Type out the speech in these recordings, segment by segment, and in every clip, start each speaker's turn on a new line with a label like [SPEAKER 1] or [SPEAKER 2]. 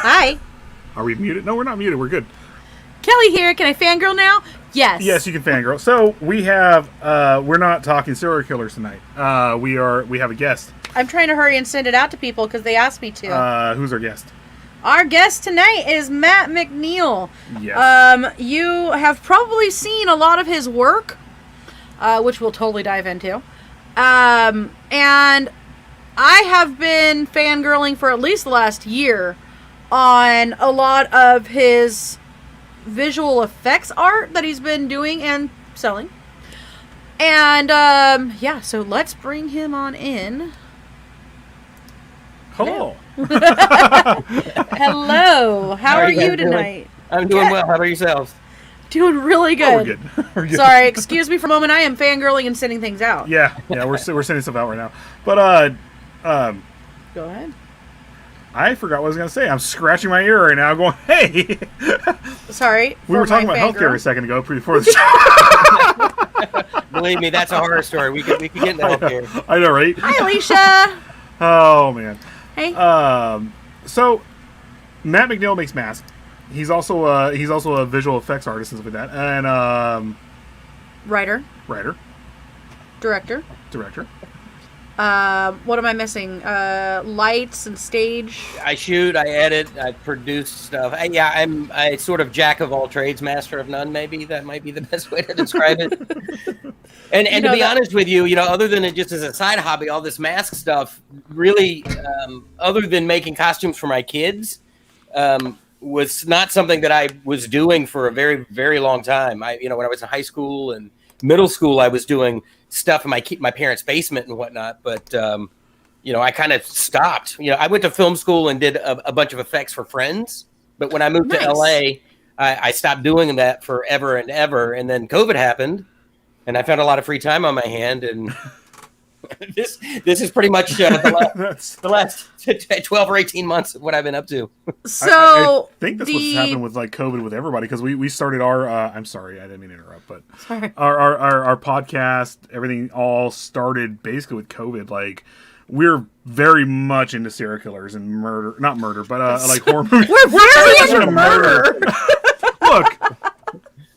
[SPEAKER 1] Hi.
[SPEAKER 2] Are we muted? No, we're not muted. We're good.
[SPEAKER 1] Kelly here. Can I fangirl now? Yes.
[SPEAKER 2] Yes, you can fangirl. So we have. We're not talking serial killers tonight. We have a guest.
[SPEAKER 1] I'm trying to hurry and send it out to people because they asked me to.
[SPEAKER 2] Who's our guest?
[SPEAKER 1] Our guest tonight is Matt McNeil.
[SPEAKER 2] Yes.
[SPEAKER 1] You have probably seen a lot of his work, which we'll totally dive into. And I have been fangirling for at least the last year on a lot of his visual effects art that he's been doing and selling. And, yeah, so let's bring him on in.
[SPEAKER 2] Hello.
[SPEAKER 1] Hello. How are you tonight?
[SPEAKER 3] I'm doing well. How about yourselves?
[SPEAKER 1] Doing really good.
[SPEAKER 2] Oh, we're good. We're good.
[SPEAKER 1] Sorry, excuse me for a moment. I am fangirling and sending things out.
[SPEAKER 2] Yeah, we're sending stuff out right now. But
[SPEAKER 1] Go ahead.
[SPEAKER 2] I forgot what I was gonna say. I'm scratching my ear right now, going, "Hey."
[SPEAKER 1] Sorry.
[SPEAKER 2] We were talking about healthcare a second ago, before the show.
[SPEAKER 3] Believe me, that's a horror story. We could get into healthcare.
[SPEAKER 2] I know, right?
[SPEAKER 1] Hi, Alicia.
[SPEAKER 2] Oh man.
[SPEAKER 1] Hey.
[SPEAKER 2] So Matt McNeil makes masks. He's also a visual effects artist and stuff like that, and
[SPEAKER 1] Writer. Director. What am I missing? Lights and stage.
[SPEAKER 3] I shoot, I edit, I produce stuff. I'm sort of jack of all trades, master of none. Maybe that might be the best way to describe it. And to be honest with you, other than it just as a side hobby, all this mask stuff really, other than making costumes for my kids, was not something that I was doing for a very, very long time. When I was in high school and middle school, I was doing stuff in my parents' basement and whatnot. But, I kind of stopped. I went to film school and did a bunch of effects for friends. But when I moved to LA, I stopped doing that forever and ever. And then COVID happened and I found a lot of free time on my hand. And this is pretty much the last 12 or 18 months of what I've been up to.
[SPEAKER 1] So
[SPEAKER 2] I think that's what's happened with like COVID with everybody, because we started our I'm sorry, I didn't mean to interrupt, but
[SPEAKER 1] sorry.
[SPEAKER 2] Our podcast, everything all started basically with COVID. Like, we're very much into serial killers and murder, not murder, but like horror movies.
[SPEAKER 1] We're very into murder.
[SPEAKER 2] Look,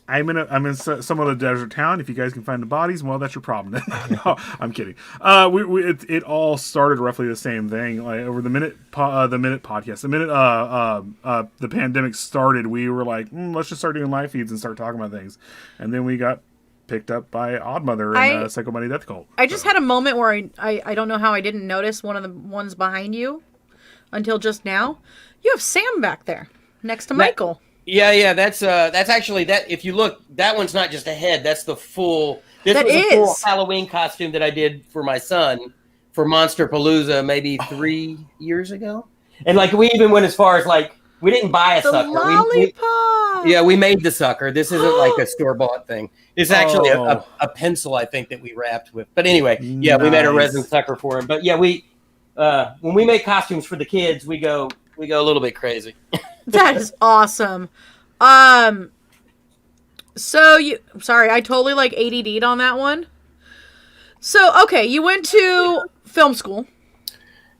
[SPEAKER 2] I'm in some other desert town. If you guys can find the bodies, well, that's your problem. No, I'm kidding. It all started roughly the same thing. Like, over the minute podcast, the minute the pandemic started, we were like, let's just start doing live feeds and start talking about things. And then we got picked up by Oddmother and Psycho Money Death Cult.
[SPEAKER 1] I just had a moment where I don't know how I didn't notice one of the ones behind you until just now. You have Sam back there next to Michael.
[SPEAKER 3] Yeah, that's actually that. If you look, that one's not just a head. That's the full. This was a full Halloween costume that I did for my son for Monster Palooza maybe 3 years ago. And like, we even went as far as like, we didn't buy a sucker.
[SPEAKER 1] Lollipop.
[SPEAKER 3] We made the sucker. This isn't like a store-bought thing. It's actually a pencil, I think, that we wrapped with. But anyway, nice. We made a resin sucker for him. But yeah, when we make costumes for the kids, we go a little bit crazy.
[SPEAKER 1] That is awesome. Sorry, I totally like ADD'd on that one. So, okay, you went to film school.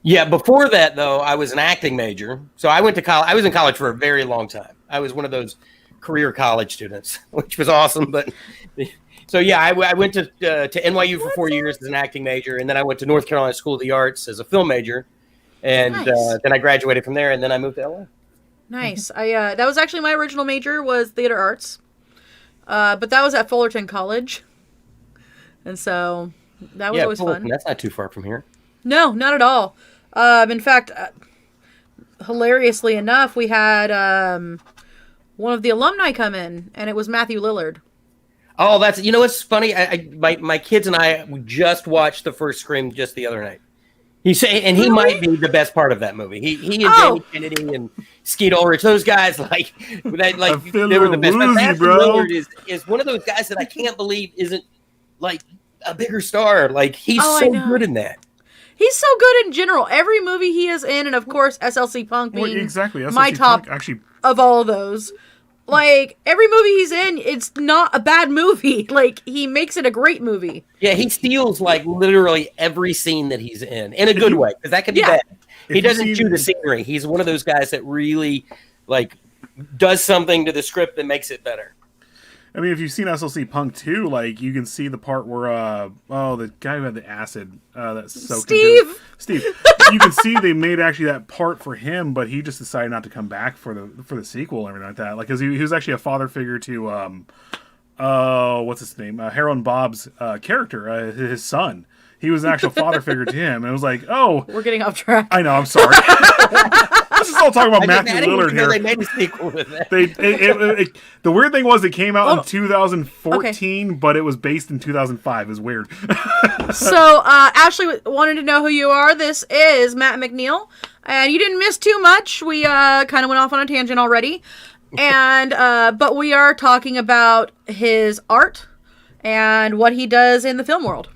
[SPEAKER 3] Yeah, before that, though, I was an acting major. So I went to college. I was in college for a very long time. I was one of those career college students, which was awesome. But so, yeah, I went to NYU for 4 years as an acting major. And then I went to North Carolina School of the Arts as a film major. And then I graduated from there, and then I moved to LA.
[SPEAKER 1] Nice. That was actually my original major, was theater arts. But that was at Fullerton College. And so that was always fun.
[SPEAKER 3] That's not too far from here.
[SPEAKER 1] No, not at all. In fact, hilariously enough, we had one of the alumni come in, and it was Matthew Lillard.
[SPEAKER 3] Oh, what's funny? My kids and I just watched the first Scream just the other night. He might be the best part of that movie. He and Jamie Kennedy and Skeet Ulrich, those guys, they were the best. But Matthew Lillard is one of those guys that I can't believe isn't like a bigger star. Like, he's so good in that.
[SPEAKER 1] He's so good in general. Every movie he is in, and of course SLC Punk being
[SPEAKER 2] SLC
[SPEAKER 1] my top
[SPEAKER 2] Punk, actually,
[SPEAKER 1] of all of those. Like, every movie he's in, it's not a bad movie. Like, he makes it a great movie.
[SPEAKER 3] Yeah, he steals, like, literally every scene that he's in a good way, because that could be bad. He doesn't chew the scenery. He's one of those guys that really like does something to the script that makes it better.
[SPEAKER 2] I mean, if you've seen SLC Punk 2, like, you can see the part where, the guy who had the acid that soaked Steve. You can see they made actually that part for him, but he just decided not to come back for the sequel and everything like that. Like, because he was actually a father figure to, what's his name? Harold and Bob's character, his son. He was an actual father figure to him. And it was like, oh.
[SPEAKER 1] We're getting off track.
[SPEAKER 2] I know, I'm sorry. This is all talking about Matthew Lillard here.
[SPEAKER 3] They made a sequel with that.
[SPEAKER 2] The weird thing was it came out in 2014, but it was based in 2005. It was weird.
[SPEAKER 1] So, Ashley wanted to know who you are. This is Matt McNeil. And you didn't miss too much. We kind of went off on a tangent already. And but we are talking about his art and what he does in the film world.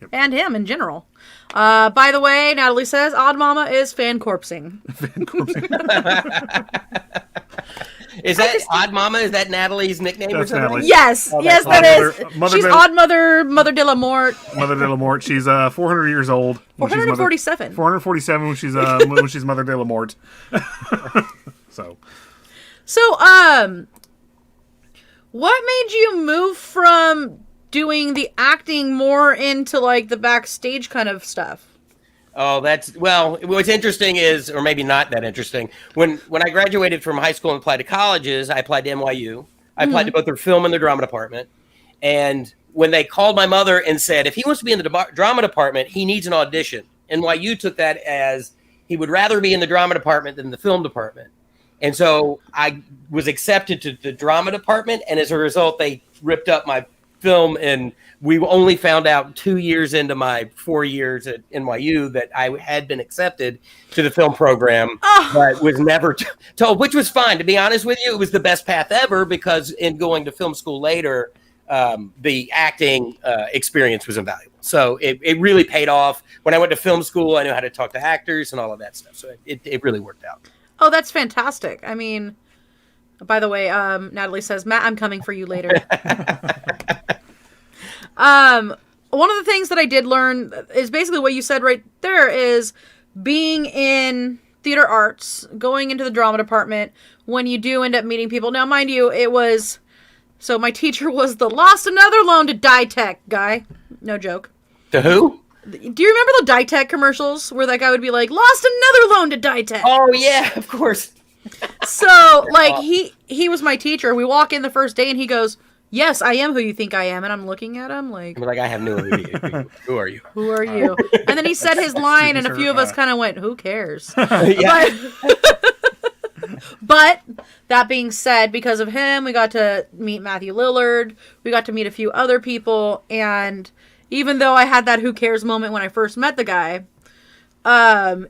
[SPEAKER 1] Yep. And him in general. By the way, Natalie says Odd Mama is fan corpsing.
[SPEAKER 3] Is that Odd Mama? Is that Natalie's nickname or something?
[SPEAKER 2] Natalie.
[SPEAKER 1] Yes, yes, that is. She's Odd Mother de la Mort.
[SPEAKER 2] Mother de la Mort. She's 400 years old.
[SPEAKER 1] 447.
[SPEAKER 2] 447 when she's when she's Mother de la Mort. So,
[SPEAKER 1] what made you move from doing the acting more into like the backstage kind of stuff?
[SPEAKER 3] Oh, what's interesting is, or maybe not that interesting, when I graduated from high school and applied to colleges, I applied to NYU. I applied to both their film and their drama department. And when they called my mother and said, if he wants to be in the drama department, he needs an audition. NYU took that as he would rather be in the drama department than the film department. And so I was accepted to the drama department. And as a result, they ripped up my film, and we only found out 2 years into my 4 years at NYU that I had been accepted to the film program, but was never told, which was fine. To be honest with you, it was the best path ever, because in going to film school later, the acting experience was invaluable. So it really paid off. When I went to film school, I knew how to talk to actors and all of that stuff. So it really worked out.
[SPEAKER 1] Oh, that's fantastic. I mean, by the way, Natalie says, Matt, I'm coming for you later. One of the things that I did learn is basically what you said right there, is being in theater arts, going into the drama department, when you do end up meeting people. Now, mind you, so my teacher was the lost another loan to Ditech guy. No joke.
[SPEAKER 3] To who?
[SPEAKER 1] Do you remember the Ditech commercials where that guy would be like, lost another loan to Ditech?
[SPEAKER 3] Oh, yeah, of course.
[SPEAKER 1] So, like, he was my teacher. We walk in the first day and he goes, yes, I am who you think I am. And I'm looking at him like...
[SPEAKER 3] I have no idea. Who are you?
[SPEAKER 1] Who are you? And then he said his line and a few of us kind of went, who cares? But that being said, because of him, we got to meet Matthew Lillard. We got to meet a few other people. And even though I had that who cares moment when I first met the guy,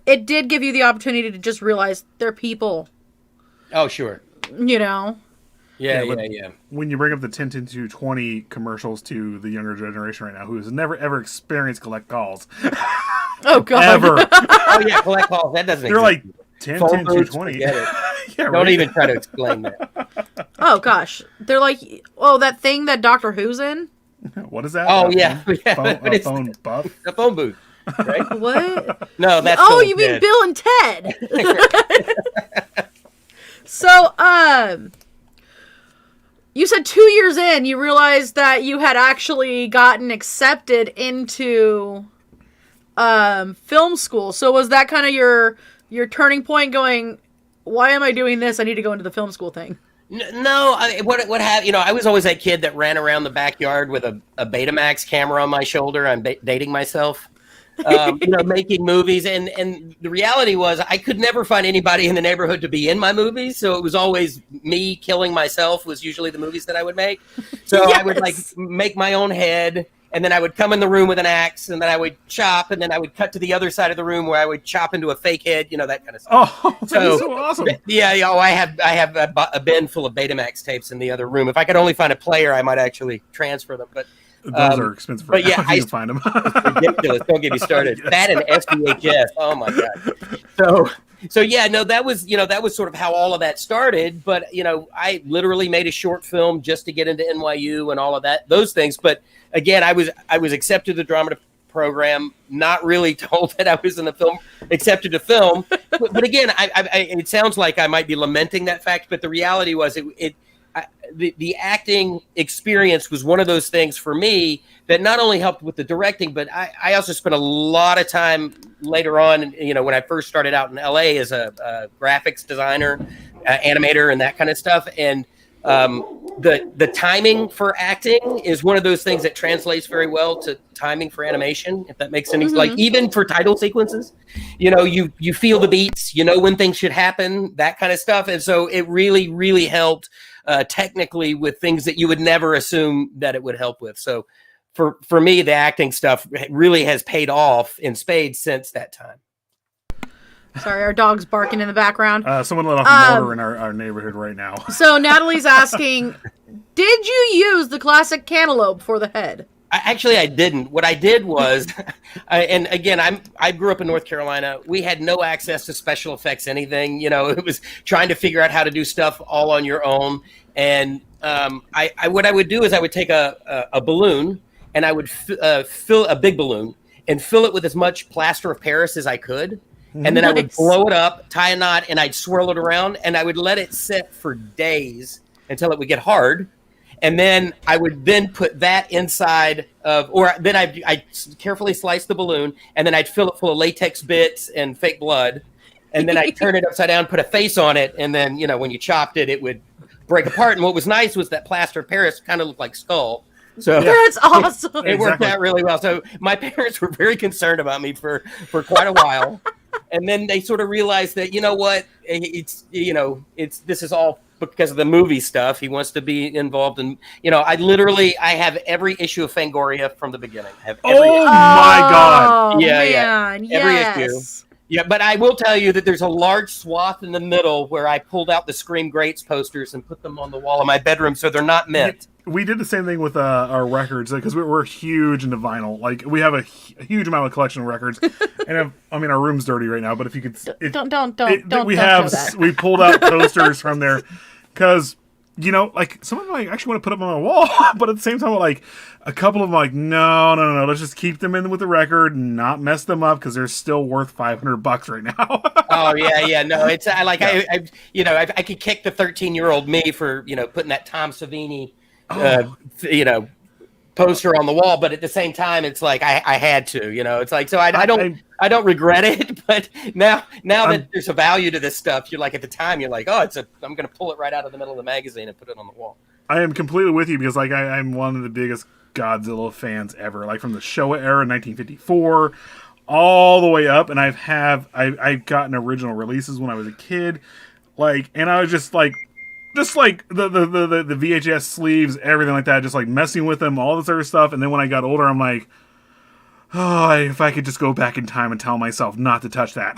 [SPEAKER 1] it did give you the opportunity to just realize they're people.
[SPEAKER 3] Oh, sure.
[SPEAKER 1] You know?
[SPEAKER 3] Yeah.
[SPEAKER 2] When you bring up the 10-10-2-20 commercials to the younger generation right now, who has never ever experienced collect calls.
[SPEAKER 1] Oh, God.
[SPEAKER 2] Ever.
[SPEAKER 3] Oh, yeah, collect calls. That doesn't
[SPEAKER 2] They're
[SPEAKER 3] exist.
[SPEAKER 2] Like 10-10-2-20.
[SPEAKER 3] Yeah, Don't even try to explain that.
[SPEAKER 1] Oh, gosh. They're like, oh, that thing that Doctor Who's in?
[SPEAKER 2] What is that?
[SPEAKER 3] Oh, yeah.
[SPEAKER 2] Phone buff?
[SPEAKER 3] The phone booth. Right?
[SPEAKER 1] What?
[SPEAKER 3] No, that's
[SPEAKER 1] you mean Bill and Ted. So, you said 2 years in, you realized that you had actually gotten accepted into film school. So was that kind of your turning point, going, why am I doing this? I need to go into the film school thing.
[SPEAKER 3] No, what happened? I was always that kid that ran around the backyard with a Betamax camera on my shoulder. I'm dating myself. Making movies, and the reality was I could never find anybody in the neighborhood to be in my movies, so it was always me killing myself was usually the movies that I would make. So yes. I would make my own head, and then I would come in the room with an axe, and then I would chop, and then I would cut to the other side of the room where I would chop into a fake head, that kind of stuff.
[SPEAKER 2] Oh, that's so awesome!
[SPEAKER 3] Yeah. I have a bin full of Betamax tapes in the other room. If I could only find a player, I might actually transfer them, but.
[SPEAKER 2] Those are expensive.
[SPEAKER 3] But yeah,
[SPEAKER 2] I can find them.
[SPEAKER 3] Ridiculous. Don't get me started. That and SVHS. Oh my god. So yeah, no, that was sort of how all of that started. But I literally made a short film just to get into NYU and all of those things. But again, I was accepted to the drama program, not really told that I was in the film, accepted to film. But again, it sounds like I might be lamenting that fact, but the reality was the acting experience was one of those things for me that not only helped with the directing, but I also spent a lot of time later on, when I first started out in LA as a graphics designer, animator, and that kind of stuff. And the timing for acting is one of those things that translates very well to timing for animation, if that makes any like even for title sequences, you feel the beats, when things should happen, that kind of stuff. And so it really, really helped technically with things that you would never assume that it would help with. So for me, the acting stuff really has paid off in spades since that time.
[SPEAKER 1] Sorry, our dog's barking in the background.
[SPEAKER 2] Someone let off a mortar in our neighborhood right now. So
[SPEAKER 1] Natalie's asking, did you use the classic cantaloupe for the head?
[SPEAKER 3] I didn't. What I did was, and again, I grew up in North Carolina. We had no access to special effects, anything. It was trying to figure out how to do stuff all on your own. And what I would do is I would take a balloon, and I would fill a big balloon and fill it with as much plaster of Paris as I could. And then I would blow it up, tie a knot, and I'd swirl it around, and I would let it sit for days until it would get hard. And then I would then put that inside of, or then I'd carefully slice the balloon, and then I'd fill it full of latex bits and fake blood. And then I'd turn it upside down, put a face on it, and then, when you chopped it, it would break apart. And what was nice was that plaster of Paris kind of looked like skull. So
[SPEAKER 1] that's awesome.
[SPEAKER 3] It worked out really well. So my parents were very concerned about me for quite a while. And then they sort of realized that, this is all because of the movie stuff. He wants to be involved in, I have every issue of Fangoria from the beginning. I have every issue.
[SPEAKER 2] My God.
[SPEAKER 1] Man,
[SPEAKER 3] every issue. Yeah, but I will tell you that there's a large swath in the middle where I pulled out the Scream Greats posters and put them on the wall of my bedroom so they're not mint.
[SPEAKER 2] We did the same thing with our records because we're huge into vinyl. Like we have a huge amount of collection of records, and our room's dirty right now. But if you could, we pulled out posters from there because some of them I actually want to put them on my wall, but at the same time, like a couple of them, like no, let's just keep them in with the record, and not mess them up because they're still worth $500 right now.
[SPEAKER 3] Oh yeah, no, it's I could kick the 13-year-old me for putting that Tom Savini. Poster on the wall, but at the same time, it's like I had to, it's like, so I don't regret it, but now that there's a value to this stuff, you're like, at the time, you're like, I'm going to pull it right out of the middle of the magazine and put it on the wall.
[SPEAKER 2] I am completely with you because I'm one of the biggest Godzilla fans ever, like from the Showa era, 1954, all the way up, and I've gotten original releases when I was a kid, and I was just like the VHS sleeves, everything like that, just like messing with them, all this other stuff. And then when I got older, I'm like, if I could just go back in time and tell myself not to touch that.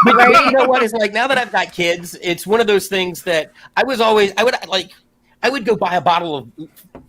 [SPEAKER 3] Right? You know what? It's like, now that I've got kids, it's one of those things that I would go buy a bottle of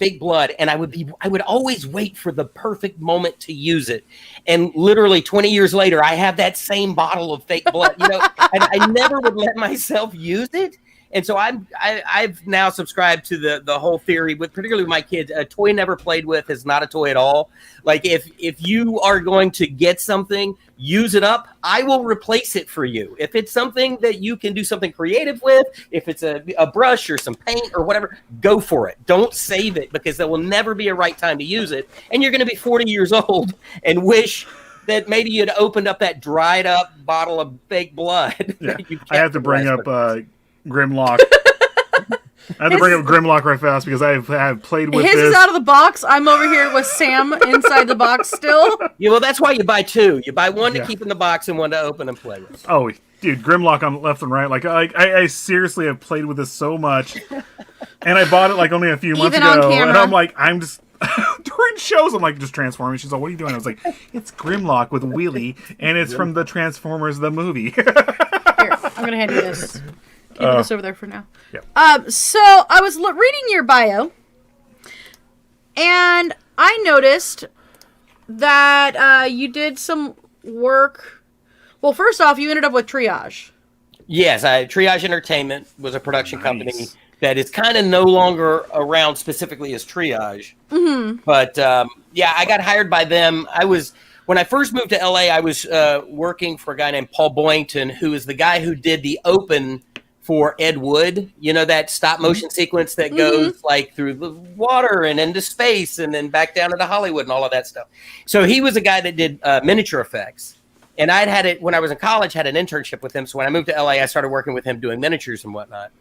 [SPEAKER 3] fake blood, and I would always wait for the perfect moment to use it. And literally 20 years later, I have that same bottle of fake blood, and I never would let myself use it. And so I've now subscribed to the whole theory, with particularly with my kids, a toy never played with is not a toy at all. Like if you are going to get something, use it up. I will replace it for you. If it's something that you can do something creative with, if it's a brush or some paint or whatever, go for it. Don't save it, because there will never be a right time to use it. And you're going to be 40 years old and wish that maybe you'd opened up that dried up bottle of fake blood.
[SPEAKER 2] Yeah. I have to bring up Grimlock. I have to bring up Grimlock right fast because I have played with
[SPEAKER 1] his
[SPEAKER 2] this.
[SPEAKER 1] Is out of the box. I'm over here with Sam inside the box still.
[SPEAKER 3] Yeah, well, that's why you buy two. You buy one to keep in the box and one to open and play with.
[SPEAKER 2] Oh, dude, Grimlock on left and right. I seriously have played with this so much, and I bought it only a few months ago, and I'm just during shows I'm just transforming. She's like, "What are you doing?" I was like, "It's Grimlock with Wheelie, and it's from the Transformers the movie."
[SPEAKER 1] Here, I'm gonna hand you this. Keep this over there for now.
[SPEAKER 2] Yeah.
[SPEAKER 1] So I was reading your bio, and I noticed that you did some work. Well, first off, you ended up with Triage.
[SPEAKER 3] Yes, Triage Entertainment was a production company that is kind of no longer around specifically as Triage.
[SPEAKER 1] Mm-hmm.
[SPEAKER 3] But yeah, I got hired by them. When I first moved to LA, I was working for a guy named Paul Boynton, who is the guy who did the open for Ed Wood. You know, that stop motion sequence that goes like through the water and into space and then back down into Hollywood and all of that stuff. So he was a guy that did miniature effects. And I'd had it when I was in college, had an internship with him. So when I moved to LA, I started working with him doing miniatures and whatnot.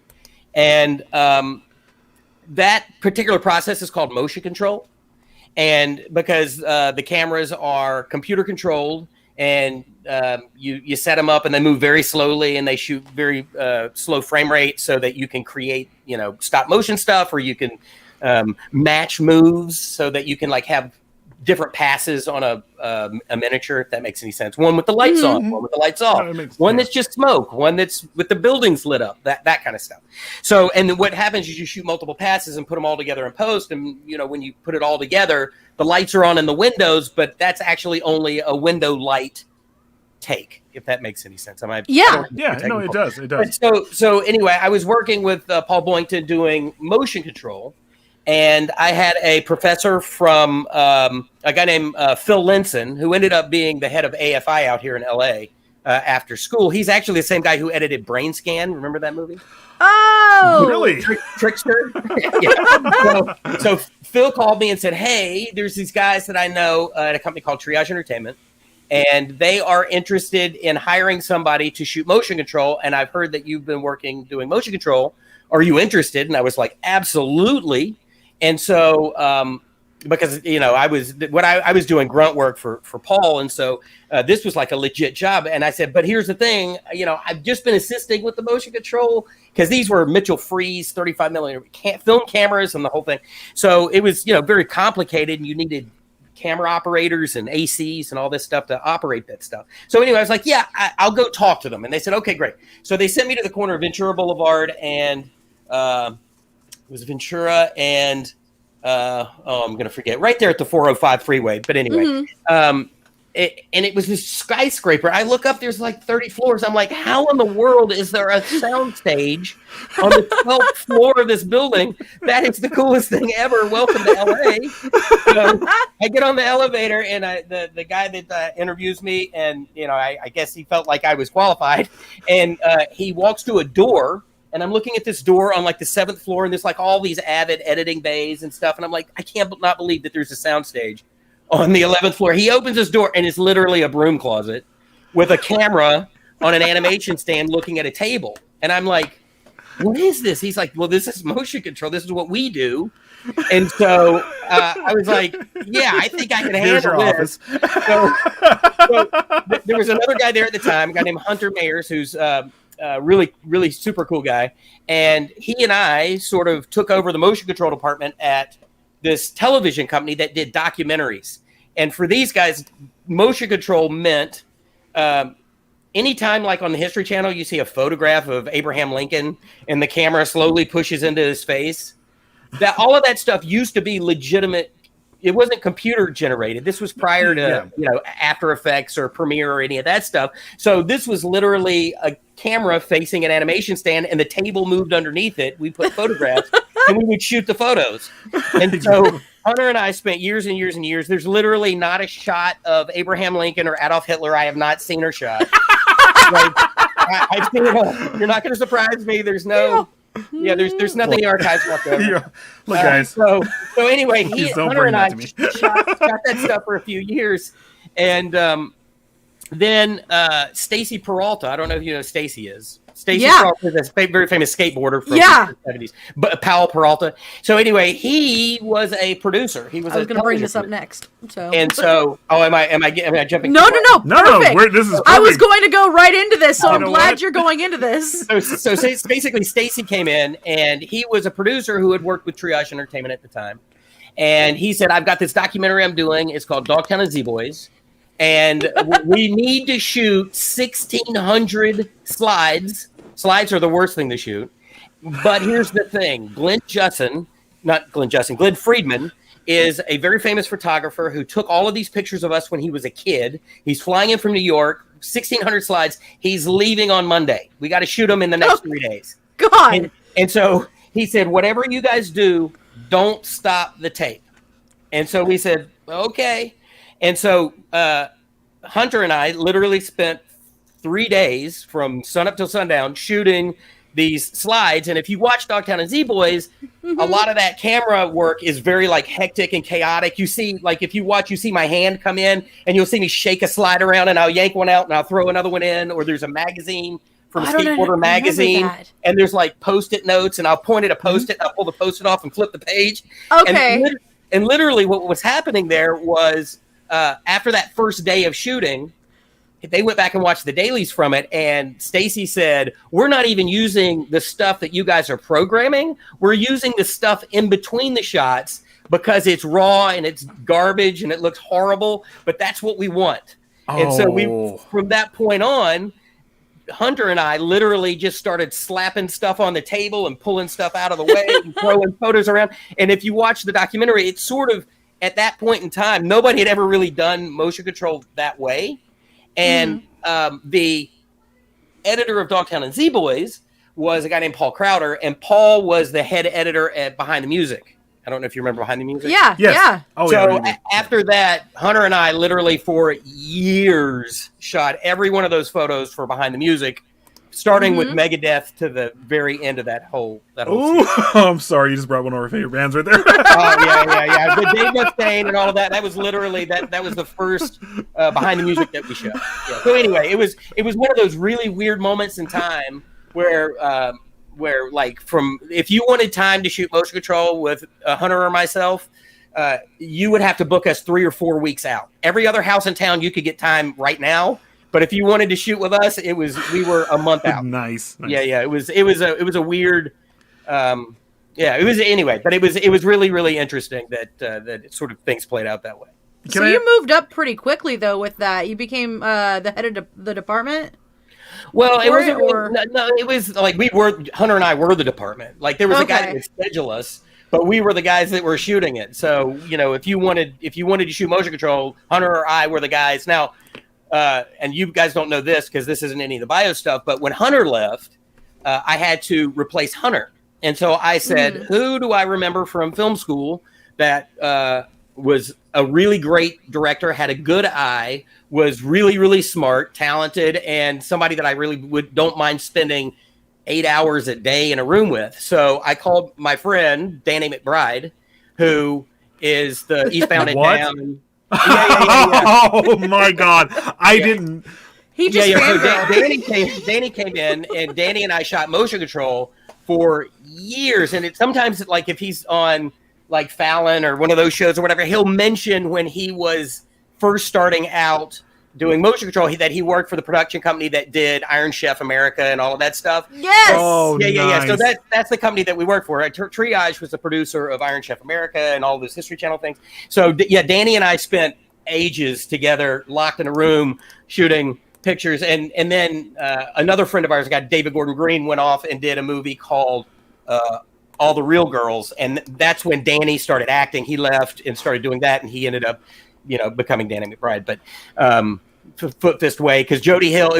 [SPEAKER 3] And that particular process is called motion control. And because the cameras are computer controlled and you set them up and they move very slowly and they shoot very slow frame rate so that you can create, you know, stop motion stuff, or you can match moves so that you can like have different passes on a miniature, if that makes any sense. One with the lights on, one with the lights off, one that's just smoke, one that's with the buildings lit up, that kind of stuff. So, and then what happens is you shoot multiple passes and put them all together in post. And, you know, when you put it all together, the lights are on in the windows, but that's actually only a window light take, if that makes any sense.
[SPEAKER 1] Yeah,
[SPEAKER 2] no, it does. It does.
[SPEAKER 3] So anyway, I was working with Paul Boynton doing motion control. And I had a professor from a guy named Phil Linson, who ended up being the head of AFI out here in LA after school. He's actually the same guy who edited Brain Scan. Remember that movie?
[SPEAKER 1] Oh,
[SPEAKER 2] really?
[SPEAKER 3] Trickster. Yeah. So Phil called me and said, "Hey, there's these guys that I know at a company called Triage Entertainment, and they are interested in hiring somebody to shoot motion control. And I've heard that you've been doing motion control. Are you interested?" And I was like, "Absolutely." And so, because, you know, I was doing grunt work for Paul. And so this was like a legit job. And I said, but here's the thing, you know, I've just been assisting with the motion control because these were Mitchell Freeze 35 millimeter film cameras and the whole thing. So it was, you know, very complicated, and you needed camera operators and ACs and all this stuff to operate that stuff. So anyway, I was like, yeah, I'll go talk to them. And they said, okay, great. So they sent me to the corner of Ventura Boulevard and, it was Ventura and I'm going to forget, right there at the 405 freeway. But anyway, it was this skyscraper. I look up, there's like 30 floors. I'm like, how in the world is there a sound stage on the 12th floor of this building? That is the coolest thing ever. Welcome to LA. So I get on the elevator, and the guy that interviews me, and, you know, I guess he felt like I was qualified, and he walks to a door. And I'm looking at this door on like the 7th floor, and there's like all these Avid editing bays and stuff. And I'm like, I can't not believe that there's a sound stage on the 11th floor. He opens his door, and it's literally a broom closet with a camera on an animation stand looking at a table. And I'm like, what is this? He's like, well, this is motion control. This is what we do. And so I was like, yeah, I think I can handle this. So there was another guy there at the time, a guy named Hunter Mayers, who's really, really super cool guy. And he and I sort of took over the motion control department at this television company that did documentaries. And for these guys, motion control meant anytime, like on the History Channel, you see a photograph of Abraham Lincoln and the camera slowly pushes into his face. That all of that stuff used to be legitimate. It wasn't computer generated. This was prior to, you know, After Effects or Premiere or any of that stuff. So this was literally a camera facing an animation stand, and the table moved underneath it. We put photographs and we would shoot the photos. And so Hunter and I spent years and years and years. There's literally not a shot of Abraham Lincoln or Adolf Hitler I have not seen or shot. Like, I've seen it all. You're not going to surprise me. There's no... Yeah, there's nothing in the archives left over.
[SPEAKER 2] Yeah. Look, guys.
[SPEAKER 3] So anyway, Hunter and I shot that stuff for a few years, and then Stacy Peralta. I don't know if you know who Stacy is. Stacy Peralta is a very famous skateboarder from the 70s. But Powell Peralta. So anyway, he was a producer. I
[SPEAKER 1] was going to bring this up next. So
[SPEAKER 3] am I jumping?
[SPEAKER 1] No.
[SPEAKER 2] This is perfect.
[SPEAKER 1] I was going to go right into this, so I'm glad you're going into this.
[SPEAKER 3] So basically, Stacy came in, and he was a producer who had worked with Triage Entertainment at the time. And he said, I've got this documentary I'm doing. It's called Dogtown and Z-Boys. And we need to shoot 1,600 slides. Slides are the worst thing to shoot. But here's the thing. Glenn Friedman is a very famous photographer who took all of these pictures of us when he was a kid. He's flying in from New York, 1,600 slides. He's leaving on Monday. We got to shoot them in the next 3 days.
[SPEAKER 1] God.
[SPEAKER 3] And so he said, whatever you guys do, don't stop the tape. And so we said, okay. And so Hunter and I literally spent 3 days from sunup till sundown shooting these slides. And if you watch Dogtown and Z-Boys, a lot of that camera work is very like hectic and chaotic. You see, like if you watch, you see my hand come in and you'll see me shake a slide around and I'll yank one out and I'll throw another one in, or there's a magazine from Skateboarder magazine and there's like post-it notes and I'll point at a post-it, I'll pull the post-it off and flip the page.
[SPEAKER 1] Okay.
[SPEAKER 3] And literally what was happening there was after that first day of shooting, they went back and watched the dailies from it, and Stacy said, we're not even using the stuff that you guys are programming. We're using the stuff in between the shots because it's raw and it's garbage and it looks horrible, but that's what we want. Oh. And so from that point on, Hunter and I literally just started slapping stuff on the table and pulling stuff out of the way and throwing photos around. And if you watch the documentary, it's sort of at that point in time, nobody had ever really done motion control that way. And the editor of Dogtown and Z-Boys was a guy named Paul Crowder, and Paul was the head editor at Behind the Music. I don't know if you remember Behind the Music.
[SPEAKER 1] Yeah, yes. Yeah.
[SPEAKER 3] Oh, so after that, Hunter and I literally for years shot every one of those photos for Behind the Music, starting with Megadeth to the very end of that whole.
[SPEAKER 2] Ooh, I'm sorry, you just brought one of our favorite bands right there.
[SPEAKER 3] Yeah. The Dave Mustaine and all of that. That was literally that was the first Behind the Music that we shot. Yeah. So anyway, it was one of those really weird moments in time where like if you wanted time to shoot motion control with Hunter or myself, you would have to book us 3 or 4 weeks out. Every other house in town you could get time right now. But if you wanted to shoot with us, we were a month out.
[SPEAKER 2] Nice.
[SPEAKER 3] Yeah. It was a weird. It was anyway. But it was really, really interesting that sort of things played out that way.
[SPEAKER 1] You moved up pretty quickly though with that. You became the head of the department.
[SPEAKER 3] Well, it wasn't. No, it was like Hunter and I were the department. Like there was a guy that would schedule us, but we were the guys that were shooting it. So if you wanted to shoot motion control, Hunter or I were the guys. Now. And you guys don't know this because this isn't any of the bio stuff, but when Hunter left, I had to replace Hunter. And so I said, who do I remember from film school that was a really great director, had a good eye, was really, really smart, talented, and somebody that I really don't mind spending 8 hours a day in a room with. So I called my friend, Danny McBride, who is the Eastbound and Down. Yeah.
[SPEAKER 2] Oh my God! I didn't.
[SPEAKER 1] He just
[SPEAKER 3] So Danny came in, and Danny and I shot motion control for years. And sometimes like if he's on like Fallon or one of those shows or whatever, he'll mention when he was first starting out doing motion control that he worked for the production company that did Iron Chef America and all of that stuff.
[SPEAKER 1] Yes.
[SPEAKER 2] Oh,
[SPEAKER 3] yeah. So that's the company that we worked for. Triage was the producer of Iron Chef America and all those History Channel things. So Danny and I spent ages together, locked in a room, shooting pictures. And then another friend of ours, a guy David Gordon Green, went off and did a movie called All the Real Girls. And that's when Danny started acting. He left and started doing that, and he ended up becoming Danny McBride. But Foot Fist Way, because Jody Hill,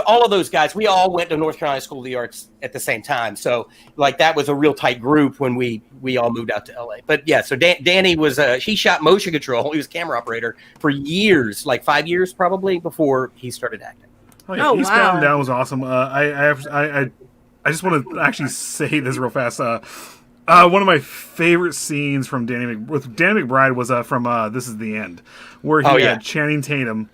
[SPEAKER 3] all of those guys, we all went to North Carolina School of the Arts at the same time. So like that was a real tight group when we all moved out to LA. But yeah, so Danny was he shot motion control. He was camera operator for years, like 5 years probably, before he started acting.
[SPEAKER 2] Eastbound and Down was awesome. I just want to actually say this real fast. One of my favorite scenes from Danny McBride was from This Is the End, where he had Channing Tatum.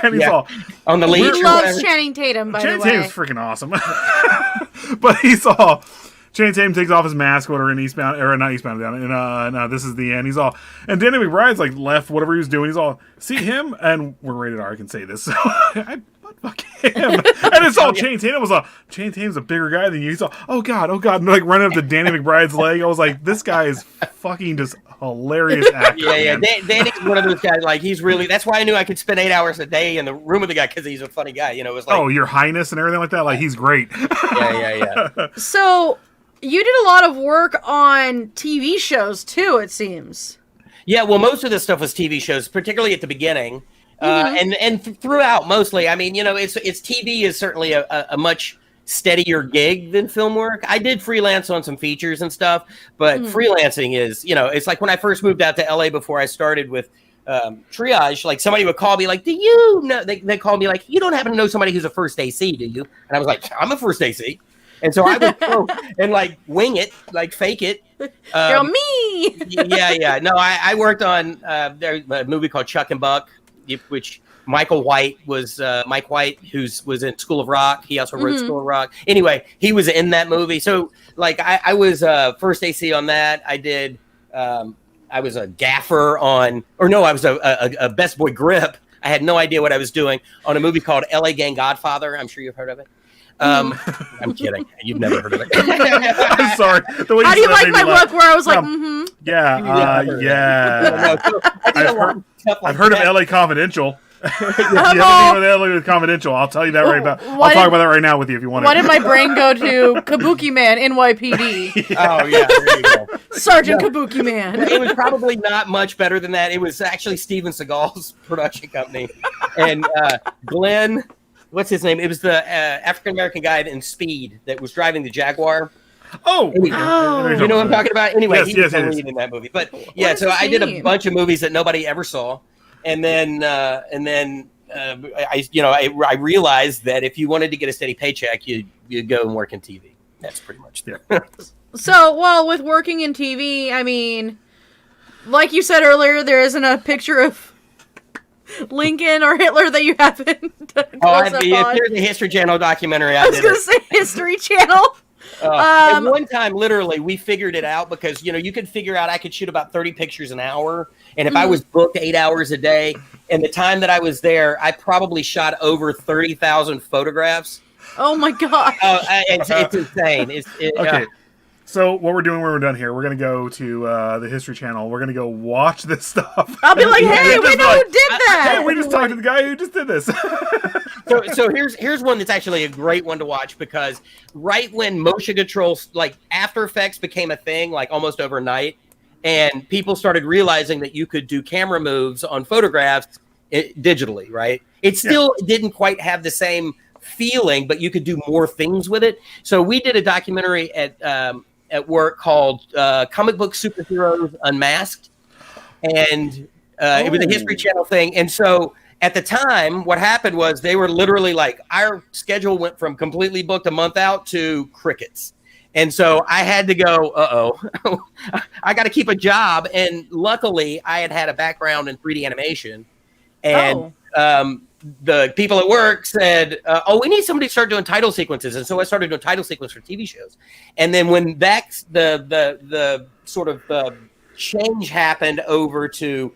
[SPEAKER 2] And he's all
[SPEAKER 3] on the leash.
[SPEAKER 1] He loves Channing Tatum, by the way.
[SPEAKER 2] Channing Tatum's freaking awesome. But he's all Channing Tatum takes off his mask, whatever, in Eastbound, or not Eastbound Down, and This Is the End. He's all, and Danny McBride's like left whatever he was doing. He's all, see him, and we're rated R. I can say this. So fuck him. And it's all Channing Tatum was all, Channing Tatum's a bigger guy than you. He's all, oh god, and like running up to Danny McBride's leg. I was like, this guy is fucking just hilarious actor.
[SPEAKER 3] Yeah. Danny's one of those guys. Like he's really. That's why I knew I could spend 8 hours a day in the room with the guy, because he's a funny guy. It was like,
[SPEAKER 2] oh, Your Highness and everything like that. Like he's great.
[SPEAKER 3] Yeah.
[SPEAKER 1] So you did a lot of work on TV shows too, it seems.
[SPEAKER 3] Yeah, well, most of this stuff was TV shows, particularly at the beginning, and throughout mostly. I mean, it's TV is certainly a much steadier gig than film work. I did freelance on some features and stuff, but freelancing is, it's like when I first moved out to LA before I started with Triage, like somebody would call me like, do you know, they called me like, you don't happen to know somebody who's a first AC, do you? And I was like, I'm a first AC. And so I would go and like wing it, like fake it.
[SPEAKER 1] Girl, me.
[SPEAKER 3] Yeah. No, I worked on a movie called Chuck and Buck, which Mike White, was in School of Rock. He also wrote School of Rock. Anyway, he was in that movie. So like I was first AC on that. I did. I was a gaffer I was a best boy grip. I had no idea what I was doing on a movie called LA Gang Godfather. I'm sure you've heard of it. I'm kidding. You've never heard of it.
[SPEAKER 2] I'm sorry.
[SPEAKER 1] How do you like my look where I was like,
[SPEAKER 2] Yeah. I've heard of LA Confidential. If you have anything with LA Confidential, I'll tell you that I'll talk about that right now with you if you want.
[SPEAKER 1] Why did my brain go to Kabuki Man, NYPD?
[SPEAKER 3] Oh, yeah, there you go.
[SPEAKER 1] Sergeant Kabuki Man.
[SPEAKER 3] It was probably not much better than that. It was actually Steven Seagal's production company. And Glenn, what's his name? It was the African-American guy in Speed that was driving the Jaguar.
[SPEAKER 2] Oh.
[SPEAKER 3] You know what I'm talking about? Anyway, he was the lead in that movie. But yeah, so I did a bunch of movies that nobody ever saw. And then I realized that if you wanted to get a steady paycheck, you go and work in TV. That's pretty much it.
[SPEAKER 1] So, well, with working in TV, I mean, like you said earlier, there isn't a picture of Lincoln or Hitler that you haven't.
[SPEAKER 3] If there's a History Channel documentary,
[SPEAKER 1] I was going to say History Channel.
[SPEAKER 3] At one time, literally, we figured it out because, you could figure out I could shoot about 30 pictures an hour. And if I was booked 8 hours a day, and the time that I was there, I probably shot over 30,000 photographs.
[SPEAKER 1] Oh, my God.
[SPEAKER 3] It's insane.
[SPEAKER 2] Okay. So what we're doing when we're done here, we're going to go to the History Channel. We're going to go watch this stuff.
[SPEAKER 1] I'll be like, hey, we know who did that.
[SPEAKER 2] Hey, we just talked to the guy who just did this.
[SPEAKER 3] So here's one that's actually a great one to watch because right when motion control, like After Effects became a thing, like almost overnight, and people started realizing that you could do camera moves on photographs digitally, right? It still didn't quite have the same feeling, but you could do more things with it. So we did a documentary at work called Comic Book Superheroes Unmasked, and it was a History Channel thing. And so at the time, what happened was they were literally like, our schedule went from completely booked a month out to crickets. And so I had to go, I got to keep a job. And luckily, I had a background in 3D animation. And the people at work said, we need somebody to start doing title sequences. And so I started doing title sequence for TV shows. And then when the sort of change happened over to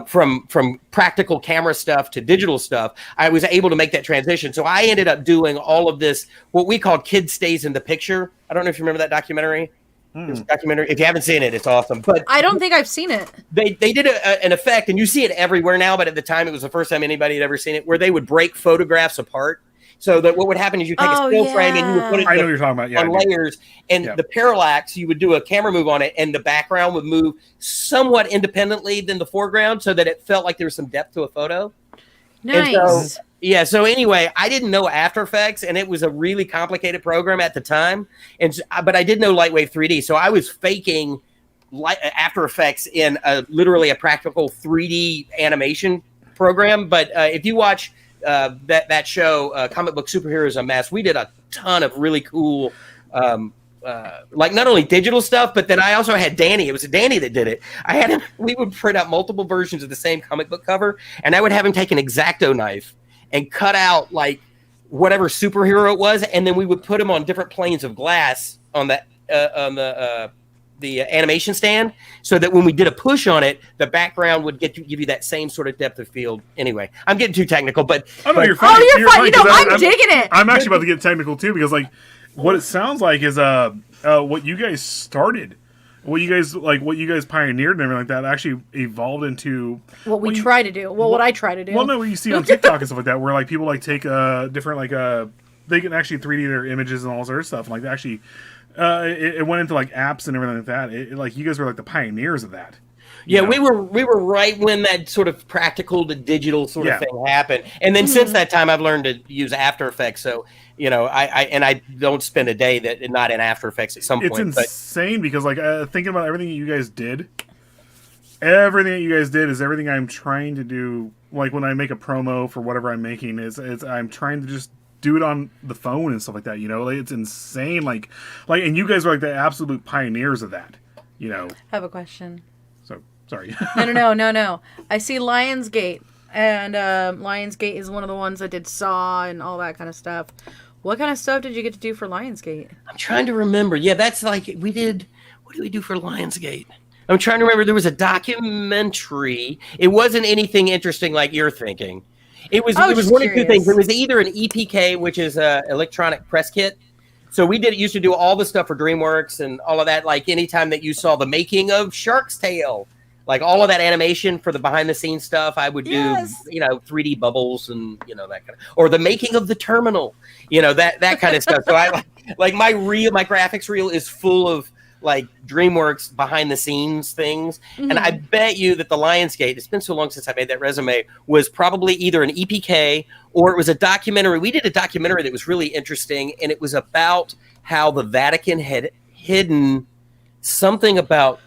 [SPEAKER 3] from practical camera stuff to digital stuff, I was able to make that transition. So I ended up doing all of this, what we call Kid Stays in the Picture. I don't know if you remember that documentary. It was a documentary. If you haven't seen it, it's awesome. But
[SPEAKER 1] I don't think I've seen it.
[SPEAKER 3] They did an effect, and you see it everywhere now, but at the time it was the first time anybody had ever seen it, where they would break photographs apart. So that what would happen is you take a still frame and you would put it
[SPEAKER 2] I know what you're talking about.
[SPEAKER 3] on layers, and the parallax, you would do a camera move on it, and the background would move somewhat independently than the foreground so that it felt like there was some depth to a photo.
[SPEAKER 1] Nice.
[SPEAKER 3] So anyway, I didn't know After Effects, and it was a really complicated program at the time. But I did know Lightwave 3D, so I was faking After Effects in literally a practical 3D animation program. But if you watch that show, Comic Book Superheroes Unmasked, we did a ton of really cool, like not only digital stuff, but then I also had Danny. It was Danny that did it. We would print out multiple versions of the same comic book cover, and I would have him take an X-Acto knife and cut out like whatever superhero it was, and then we would put him on different planes of glass on the animation stand, so that when we did a push on it, the background would give you that same sort of depth of field. Anyway, I'm getting too technical, but
[SPEAKER 2] you're fine.
[SPEAKER 1] You're fine. I'm digging it.
[SPEAKER 2] I'm actually about to get technical too, because like what it sounds like is what you guys started, what you guys pioneered and everything like that actually evolved into
[SPEAKER 1] what we try to do. Well, what I try to do.
[SPEAKER 2] Well, no, what you see on TikTok and stuff like that, where like people like take different they can actually 3D their images and all this other stuff, and like actually. It went into like apps and everything like that. Like you guys were like the pioneers of that.
[SPEAKER 3] Yeah, we were right when that sort of practical to digital sort of thing happened, and then since that time, I've learned to use After Effects. So I don't spend a day that not in After Effects at some point.
[SPEAKER 2] It's insane because like thinking about everything that you guys did. Everything that you guys did is everything I'm trying to do. Like when I make a promo for whatever I'm making, is I'm trying to just do it on the phone and stuff like that. Like, it's insane. Like, and you guys are like the absolute pioneers of that.
[SPEAKER 1] I have a question.
[SPEAKER 2] So sorry.
[SPEAKER 1] No. I see Lionsgate, and Lionsgate is one of the ones that did Saw and all that kind of stuff. What kind of stuff did you get to do for Lionsgate?
[SPEAKER 3] I'm trying to remember. Yeah, that's like we did. What did we do for Lionsgate? I'm trying to remember. There was a documentary. It wasn't anything interesting like you're thinking. It was one of two things. It was either an EPK, which is a electronic press kit. So we used to do all the stuff for DreamWorks and all of that. Like anytime that you saw the making of Shark's Tale, like all of that animation for the behind the scenes stuff, I would do, 3D bubbles and, that kind of, or the making of The Terminal, that kind of stuff. So I like my graphics reel is full of like DreamWorks behind the scenes things. And I bet you that the Lionsgate, it's been so long since I made that resume, was probably either an EPK or it was a documentary. We did a documentary that was really interesting, and it was about how the Vatican had hidden something about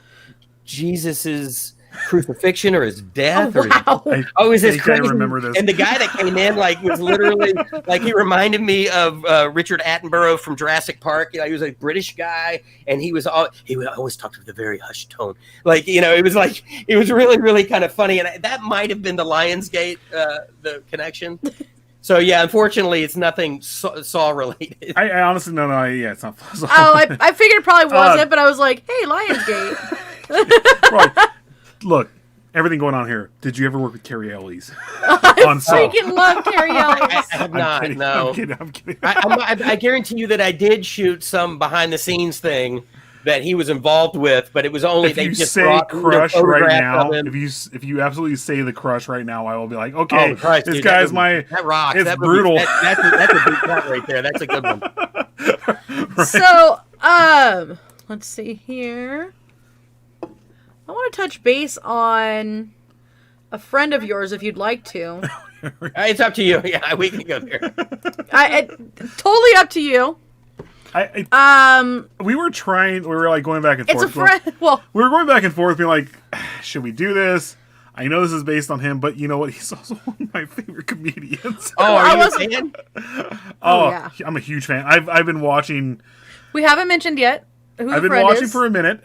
[SPEAKER 3] Jesus's crucifixion or his death.
[SPEAKER 2] I remember this.
[SPEAKER 3] And the guy that came in was literally he reminded me of Richard Attenborough from Jurassic Park. He was a British guy, and he would always talk with a very hushed tone. It was really, really kind of funny, and that might have been the Lionsgate, the connection. So yeah, unfortunately, it's nothing Saw related.
[SPEAKER 2] I honestly it's not. Saw.
[SPEAKER 1] Oh, I figured it probably wasn't, but I was like, hey, Lionsgate.
[SPEAKER 2] Right. Look, everything going on here. Did you ever work with Carrie Ellis?
[SPEAKER 1] I freaking love Carrie Ellis.
[SPEAKER 3] I have not. No,
[SPEAKER 2] I'm kidding.
[SPEAKER 3] I guarantee you that I did shoot some behind the scenes thing that he was involved with, but it was only
[SPEAKER 2] if you say crush right now. If you absolutely say the crush right now, I will be like, okay, Christ, this guy's
[SPEAKER 3] that rocks.
[SPEAKER 2] It's brutal.
[SPEAKER 3] That's a big cut right there. That's a good one.
[SPEAKER 1] Right. So, let's see here. I want to touch base on a friend of yours, if you'd like to.
[SPEAKER 3] It's up to you. Yeah, we can go there.
[SPEAKER 1] Totally up to you.
[SPEAKER 2] We were like going back and forth.
[SPEAKER 1] It's a friend.
[SPEAKER 2] We were going back and forth, being like, should we do this? I know this is based on him, but you know what? He's also one of my favorite comedians.
[SPEAKER 3] Oh, are you a fan?
[SPEAKER 2] Oh, yeah. I'm a huge fan. I've been watching.
[SPEAKER 1] We haven't mentioned yet who
[SPEAKER 2] I've been watching for a minute.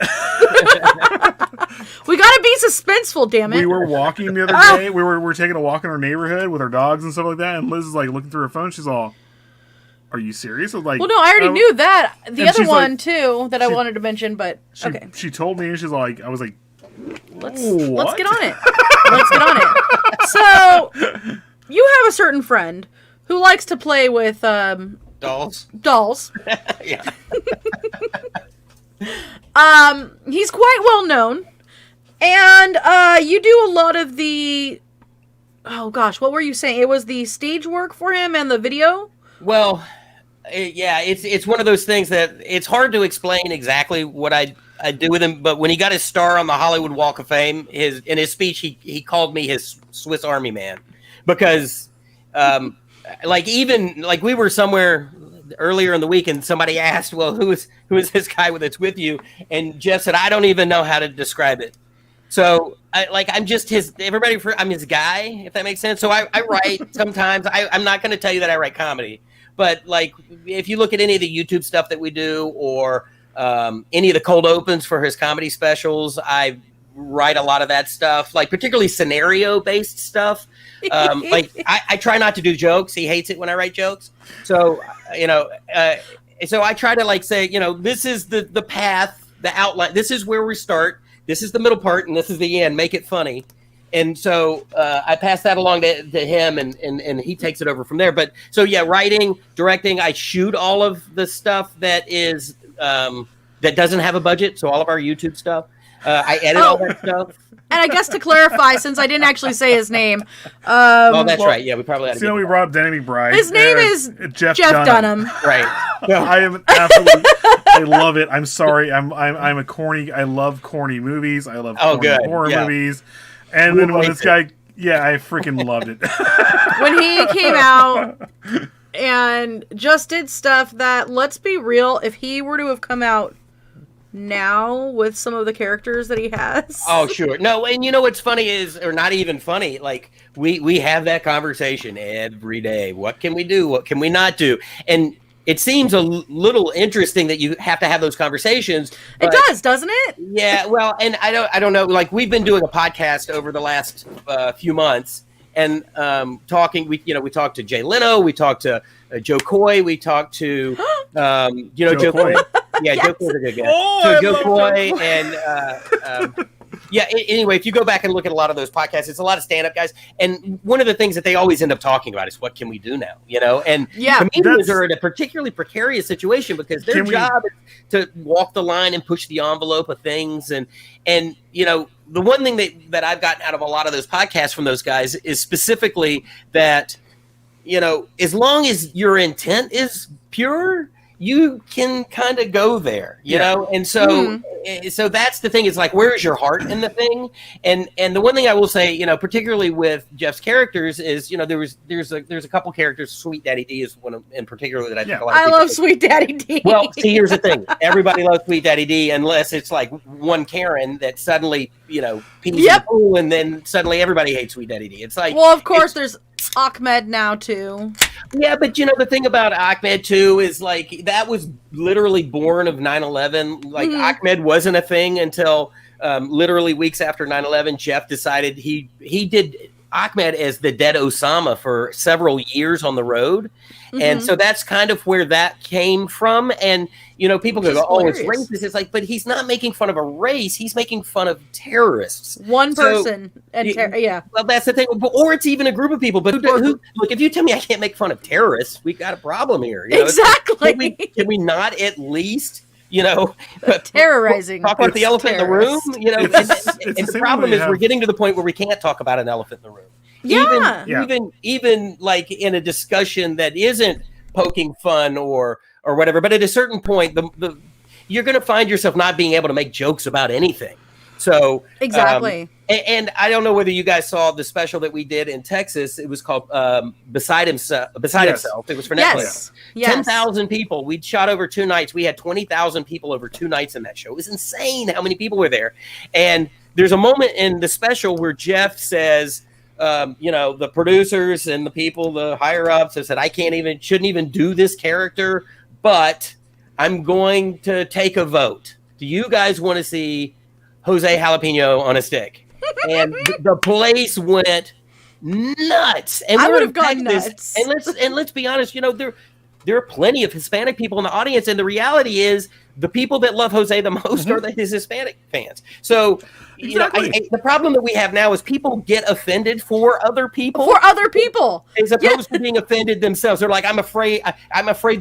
[SPEAKER 1] We gotta be suspenseful, damn it.
[SPEAKER 2] We were walking the other day. We were taking a walk in our neighborhood with our dogs and stuff like that, and Liz is like looking through her phone. She's all, "Are you serious?" I was like,
[SPEAKER 1] well, no, I already knew that. The other one too that I wanted to mention, but okay.
[SPEAKER 2] She told me, and she's like, "I was like,
[SPEAKER 1] let's get on it. Let's get on it." So you have a certain friend who likes to play with
[SPEAKER 3] dolls.
[SPEAKER 1] Yeah. He's quite well known, and you do a lot of the. Oh gosh, what were you saying? It was the stage work for him and the video.
[SPEAKER 3] Well, it's one of those things that it's hard to explain exactly what I do with him. But when he got his star on the Hollywood Walk of Fame, in his speech he called me his Swiss Army man, because we were somewhere earlier in the week and somebody asked, well, who is this guy that's with you? And Jeff said, I don't even know how to describe it. So I'm just I'm his guy, if that makes sense. So I write sometimes. I'm not going to tell you that I write comedy, but if you look at any of the YouTube stuff that we do, or any of the cold opens for his comedy specials, I write a lot of that stuff, particularly scenario based stuff. I try not to do jokes. He hates it when I write jokes. So, so I try to say, this is the path, the outline. This is where we start. This is the middle part, and this is the end. Make it funny. And so I pass that along to him, and he takes it over from there. But so yeah, writing, directing. I shoot all of the stuff that is that doesn't have a budget. So all of our YouTube stuff. I edit all that stuff.
[SPEAKER 1] And I guess to clarify, since I didn't actually say his name.
[SPEAKER 3] Oh, that's right. Yeah, we probably had to.
[SPEAKER 2] We brought up Danny McBride.
[SPEAKER 1] His name is Jeff Dunham.
[SPEAKER 3] Right.
[SPEAKER 2] I am absolutely. I love it. I'm sorry. I'm a corny. I love corny movies. I love corny horror movies. And then when this guy, I freaking loved it.
[SPEAKER 1] When he came out and just did stuff that, let's be real, if he were to have come out now with some of the characters that he has.
[SPEAKER 3] Oh, sure. No, and you know what's funny is, or not even funny, like we have that conversation every day. What can we do? What can we not do? And it seems a little interesting that you have to have those conversations.
[SPEAKER 1] It does, doesn't it?
[SPEAKER 3] Yeah, well, and I don't know. Like, we've been doing a podcast over the last few months, and talking. We talked to Jay Leno, we talked to Joe Coy, we talked to Joe Coy. Yeah, yes. Joe Coy's a good guy. So Joe Coy and anyway, if you go back and look at a lot of those podcasts, it's a lot of stand-up guys. And one of the things that they always end up talking about is what can we do now? And comedians are in a particularly precarious situation because their job is to walk the line and push the envelope of things. And the one thing that I've gotten out of a lot of those podcasts from those guys is specifically that, as long as your intent is pure, you can kind of go there, you know? And so, so that's the thing. It's like, where's your heart in the thing? And the one thing I will say, particularly with Jeff's characters is, there's a couple characters. Sweet Daddy D is one in particular that I think a lot of people
[SPEAKER 1] love Sweet Daddy D.
[SPEAKER 3] Well, see, here's the thing. Everybody loves Sweet Daddy D unless it's like one Karen that suddenly, pees in the pool, and then suddenly everybody hates Sweet Daddy D. It's like,
[SPEAKER 1] well, of course there's Ahmed now too.
[SPEAKER 3] Yeah, but the thing about Ahmed too is like that was literally born of 9/11. Like Ahmed wasn't a thing until literally weeks after 9/11. Jeff decided he did Ahmed as the dead Osama for several years on the road. And so that's kind of where that came from. And, people go, oh, it's racist. It's like, but he's not making fun of a race. He's making fun of terrorists.
[SPEAKER 1] One person.
[SPEAKER 3] Well, that's the thing. Or it's even a group of people. But who look, if you tell me I can't make fun of terrorists, we've got a problem here.
[SPEAKER 1] Exactly.
[SPEAKER 3] Can we not at least,
[SPEAKER 1] terrorizing.
[SPEAKER 3] Talk about the elephant in the room? And the problem is we're getting to the point where we can't talk about an elephant in the room. Even like in a discussion that isn't poking fun or whatever, but at a certain point, you're going to find yourself not being able to make jokes about anything. So
[SPEAKER 1] exactly.
[SPEAKER 3] And I don't know whether you guys saw the special that we did in Texas. It was called Beside Himself. It was for Netflix.
[SPEAKER 1] Yes.
[SPEAKER 3] 10,000 people. We'd shot over 2 nights. We had 20,000 people over 2 nights in that show. It was insane how many people were there. And there's a moment in the special where Jeff says, the producers and the people, the higher ups have said, shouldn't even do this character, but I'm going to take a vote. Do you guys want to see Jose Jalapeno on a stick? And the place went nuts. And
[SPEAKER 1] I would have gone nuts.
[SPEAKER 3] And let's be honest, there are plenty of Hispanic people in the audience, and the reality is the people that love Jose the most are his Hispanic fans. So, the problem that we have now is people get offended for other people. As opposed to being offended themselves. They're like, I'm afraid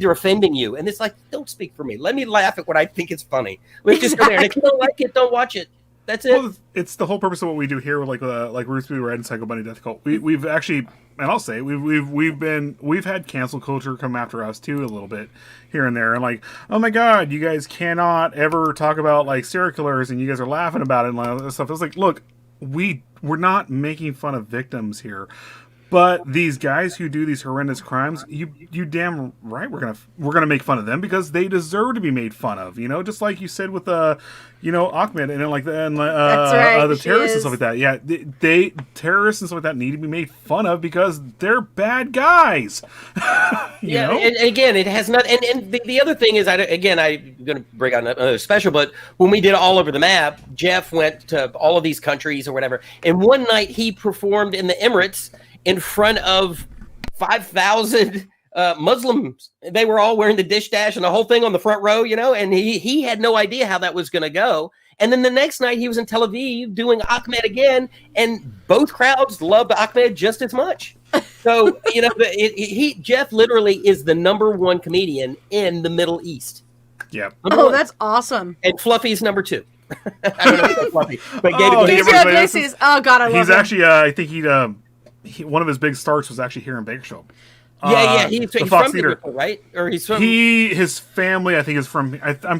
[SPEAKER 3] they're offending you. And it's like, don't speak for me. Let me laugh at what I think is funny. Let's just go there. And if you don't like it, don't watch it. That's it. Well,
[SPEAKER 2] it's the whole purpose of what we do here with like Ruth B. Red and Psycho Bunny Death Cult. We've actually, and I'll say we've had cancel culture come after us too a little bit here and there, and like, oh my god, you guys cannot ever talk about like serial killers, and you guys are laughing about it and all that stuff. It's like, look, we're not making fun of victims here. But these guys who do these horrendous crimes, you damn right we're gonna make fun of them because they deserve to be made fun of. Just like you said with Ahmed and then like the terrorists and stuff like that. Yeah, they terrorists and stuff like that need to be made fun of because they're bad guys. you know?
[SPEAKER 3] And again, it has not. And the other thing is, I'm going to bring on another special. But when we did All Over the Map, Jeff went to all of these countries or whatever, and one night he performed in the Emirates in front of 5,000 Muslims. They were all wearing the dish dash and the whole thing on the front row, and he had no idea how that was going to go. And then the next night he was in Tel Aviv doing Ahmed again, and both crowds loved Ahmed just as much. So, Jeff literally is the #1 comedian in the Middle East.
[SPEAKER 2] Yeah.
[SPEAKER 1] Oh, that's awesome.
[SPEAKER 3] And Fluffy's #2. I don't know if that's fluffy, but
[SPEAKER 2] Oh,
[SPEAKER 3] Gabe
[SPEAKER 2] Gabriel
[SPEAKER 1] Gabriel
[SPEAKER 2] Iglesias.
[SPEAKER 1] Iglesias. Oh God, I love
[SPEAKER 2] He's
[SPEAKER 1] him.
[SPEAKER 2] actually, I think one of his big starts was actually here in Bakersfield.
[SPEAKER 3] yeah, he's
[SPEAKER 2] the
[SPEAKER 3] from
[SPEAKER 2] Fox Theater.
[SPEAKER 3] Bakersfield, right? Or he's from
[SPEAKER 2] His family, I think, is from. I'm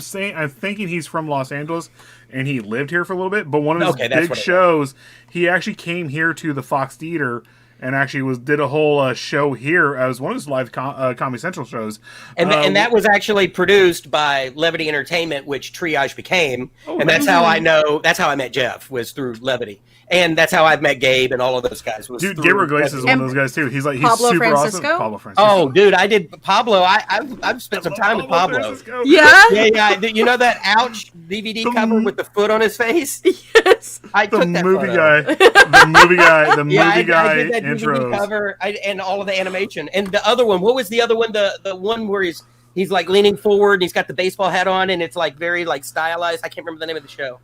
[SPEAKER 2] thinking he's from Los Angeles, and he lived here for a little bit. But one of his
[SPEAKER 3] Okay, that's
[SPEAKER 2] big
[SPEAKER 3] what it was.
[SPEAKER 2] shows, he actually came here to the Fox Theater and actually did a whole show here as one of his live Comedy Central shows.
[SPEAKER 3] And that was actually produced by Levity Entertainment, which Triage became. And that's how I know. That's how I met Jeff, was through Levity, and that's how I've met Gabe and all of those guys. Was
[SPEAKER 2] Dude,
[SPEAKER 3] through
[SPEAKER 2] Gabriel Iglesias is
[SPEAKER 3] Levity.
[SPEAKER 2] one of those guys too. He's
[SPEAKER 1] Pablo
[SPEAKER 2] super
[SPEAKER 1] Francisco?
[SPEAKER 2] awesome. Pablo Francisco.
[SPEAKER 3] Oh, dude, I did Pablo. I've spent some time with Pablo.
[SPEAKER 2] Francisco.
[SPEAKER 1] Yeah.
[SPEAKER 3] Yeah. You know that Ouch DVD cover with the foot on his face?
[SPEAKER 1] Yes.
[SPEAKER 3] I
[SPEAKER 2] The
[SPEAKER 3] took that
[SPEAKER 2] movie
[SPEAKER 3] photo.
[SPEAKER 2] guy, the movie guy, the
[SPEAKER 3] Yeah,
[SPEAKER 2] movie guy
[SPEAKER 3] I did that DVD
[SPEAKER 2] intros.
[SPEAKER 3] cover and all of the animation. And the other one, what was the other one? The one where he's like leaning forward and he's got the baseball hat on and it's like very like stylized. I can't remember the name of the show.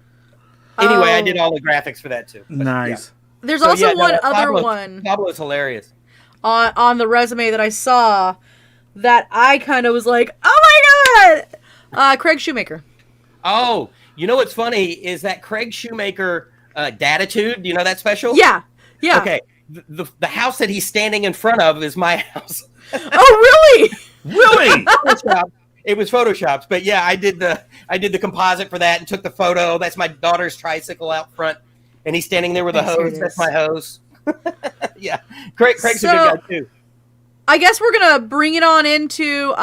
[SPEAKER 3] Anyway, I did all the graphics for that too. But,
[SPEAKER 2] Nice.
[SPEAKER 1] There's
[SPEAKER 3] So,
[SPEAKER 1] also
[SPEAKER 3] yeah, no,
[SPEAKER 1] one other
[SPEAKER 3] Pablo's-
[SPEAKER 1] one
[SPEAKER 3] Pablo's hilarious.
[SPEAKER 1] on the resume that I saw that I kind of was like, oh my God! Craig Shoemaker.
[SPEAKER 3] Oh, you know what's funny is that Craig Shoemaker Datitude. Do you know that special?
[SPEAKER 1] Yeah. Yeah.
[SPEAKER 3] Okay. The house that he's standing in front of is my house.
[SPEAKER 1] Oh, really?
[SPEAKER 2] Really?
[SPEAKER 3] Photoshopped. It was photoshopped, but yeah, I did the composite for that and took the photo. That's my daughter's tricycle out front, and he's standing there with a
[SPEAKER 1] Yes, here
[SPEAKER 3] hose.
[SPEAKER 1] it
[SPEAKER 3] That's
[SPEAKER 1] is.
[SPEAKER 3] my hose. Yeah, Craig's a
[SPEAKER 1] So-
[SPEAKER 3] good guy too.
[SPEAKER 1] I guess we're gonna bring it on into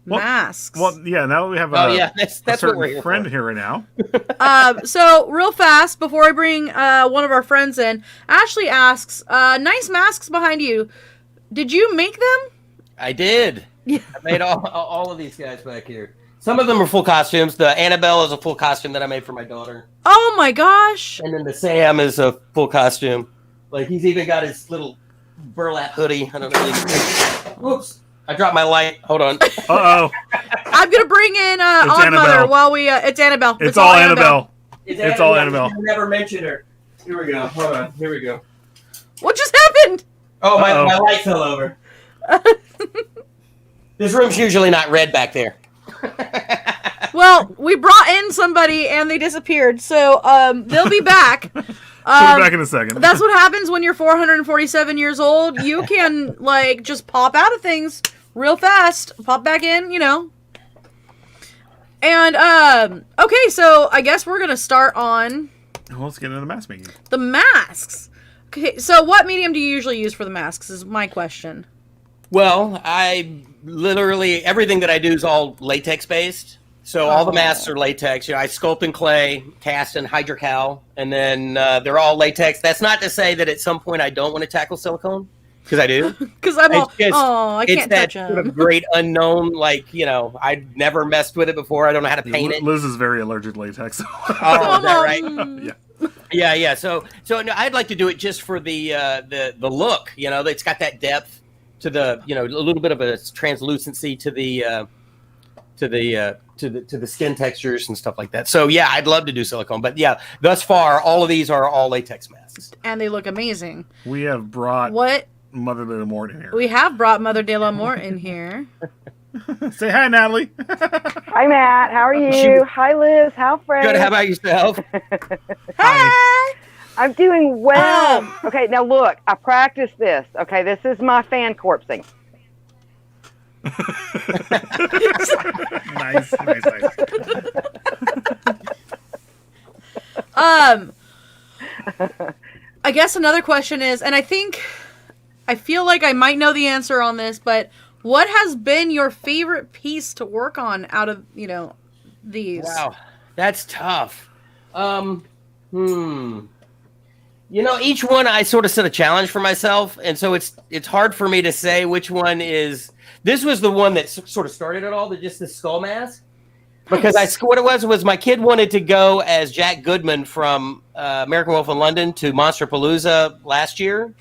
[SPEAKER 1] masks.
[SPEAKER 2] Well, yeah. Now we have
[SPEAKER 3] Oh
[SPEAKER 2] a,
[SPEAKER 3] yeah, that's
[SPEAKER 2] a
[SPEAKER 3] what
[SPEAKER 2] certain
[SPEAKER 3] we're here
[SPEAKER 2] friend
[SPEAKER 3] for.
[SPEAKER 2] here right now.
[SPEAKER 1] So real fast before I bring one of our friends in, Ashley asks, "Nice masks behind you. Did you make them?"
[SPEAKER 3] I did.
[SPEAKER 1] Yeah.
[SPEAKER 3] I made all of these guys back here. Some of them are full costumes. The Annabelle is a full costume that I made for my daughter,
[SPEAKER 1] Oh my gosh!
[SPEAKER 3] and then the Sam is a full costume. Like he's even got his little burlap hoodie. I don't know. Whoops! I dropped my light. Hold on.
[SPEAKER 2] Uh-oh.
[SPEAKER 1] I'm gonna bring in Odd
[SPEAKER 2] Annabelle.
[SPEAKER 1] Mother while we. It's Annabelle.
[SPEAKER 2] It's all Annabelle.
[SPEAKER 3] It's
[SPEAKER 2] all Annabelle.
[SPEAKER 3] I never mentioned her. Here we go. Hold on. Here we go.
[SPEAKER 1] What just happened?
[SPEAKER 3] Oh, my
[SPEAKER 2] Uh-oh.
[SPEAKER 3] light fell over. This room's usually not red back there.
[SPEAKER 1] Well, we brought in somebody and they disappeared, so they'll be back.
[SPEAKER 2] She'll be back in a second.
[SPEAKER 1] That's what happens when you're 447 years old. You can like just pop out of things real fast, pop back in, you know. And okay, so I guess we're gonna start on
[SPEAKER 2] Well, let's get into the mask making.
[SPEAKER 1] the masks. Okay, so what medium do you usually use for the masks? Is my question.
[SPEAKER 3] Well, I literally everything that I do is all latex based. So all the masks are latex. You know, I sculpt in clay, cast in hydrocal, and then they're all latex. That's not to say that at some point I don't want to tackle silicone, because I do.
[SPEAKER 1] Because I'm all,
[SPEAKER 3] It's just-
[SPEAKER 1] oh, I
[SPEAKER 3] It's
[SPEAKER 1] can't
[SPEAKER 3] that
[SPEAKER 1] touch
[SPEAKER 3] sort
[SPEAKER 1] them.
[SPEAKER 3] of great unknown. Like I've never messed with it before. I don't know how to paint it.
[SPEAKER 2] Liz is very allergic to latex.
[SPEAKER 3] Oh, is that right?
[SPEAKER 2] Yeah.
[SPEAKER 3] Yeah. So no, I'd like to do it just for the look. You know, it's got that depth to the a little bit of a translucency to the skin textures and stuff like that. So yeah, I'd love to do silicone, but yeah, thus far all of these are all latex masks.
[SPEAKER 1] And they look amazing.
[SPEAKER 2] We have brought
[SPEAKER 1] What?
[SPEAKER 2] Mother de Mort in here.
[SPEAKER 1] We have brought Mother de la Mort in here.
[SPEAKER 2] Say hi, Natalie.
[SPEAKER 4] Hi, Matt. How are you? Hi, Liz. How Fred?
[SPEAKER 3] Good. How about yourself?
[SPEAKER 1] Hi!
[SPEAKER 4] I'm doing well.
[SPEAKER 1] Um.
[SPEAKER 4] Okay, now look. I practiced this. Okay, this is my fan corpsing.
[SPEAKER 2] Nice.
[SPEAKER 1] I guess another question is, and I feel like I might know the answer on this, but what has been your favorite piece to work on out of, these?
[SPEAKER 3] Wow, that's tough. Each one I sort of set a challenge for myself, and so it's hard for me to say which one is. This was the one that sort of started it all, just the skull mask. Because what it was my kid wanted to go as Jack Goodman from American Wolf in London to Monsterpalooza last year.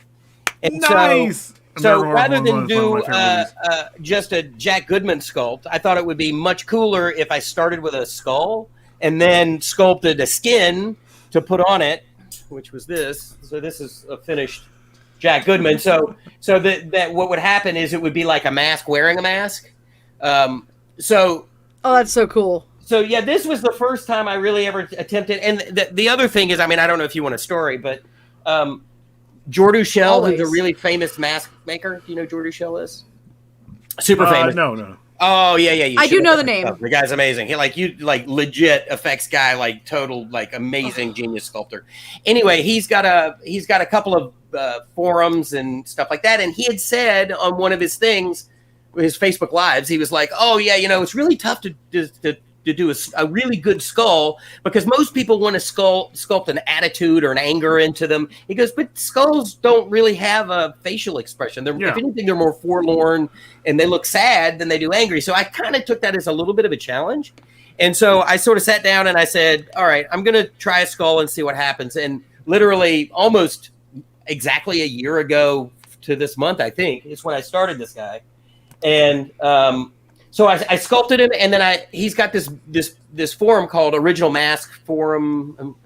[SPEAKER 3] And
[SPEAKER 2] Nice.
[SPEAKER 3] So
[SPEAKER 2] American
[SPEAKER 3] rather
[SPEAKER 2] Wolf
[SPEAKER 3] than
[SPEAKER 2] is one
[SPEAKER 3] do
[SPEAKER 2] of my favorite movies.
[SPEAKER 3] just a Jack Goodman sculpt, I thought it would be much cooler if I started with a skull and then sculpted a skin to put on it, which was this. So this is a finished Jack Goodman. So that what would happen is it would be like a mask wearing a mask.
[SPEAKER 1] Oh, that's so cool.
[SPEAKER 3] So yeah, this was the first time I really ever attempted. And the other thing is, I mean, I don't know if you want a story, but Jordu Shell, who's a really famous mask maker. Do you know who Jordu Shell is? Super famous.
[SPEAKER 2] No.
[SPEAKER 3] Oh yeah.
[SPEAKER 1] I do know the name.
[SPEAKER 3] The guy's amazing. He legit effects guy, like total amazing genius sculptor. Anyway, he's got a couple of forums and stuff like that, and he had said on one of his things, his Facebook lives, he was like, "Oh yeah, it's really tough to do a really good skull because most people want to sculpt an attitude or an anger into them." He goes, but skulls don't really have a facial expression. If anything, they're more forlorn and they look sad than they do angry. So I kind of took that as a little bit of a challenge. And so I sort of sat down and I said, all right, I'm going to try a skull and see what happens. And literally almost exactly a year ago to this month, I think, is when I started this guy. And, so I sculpted him, and then he's got this forum called Original Mask Forum,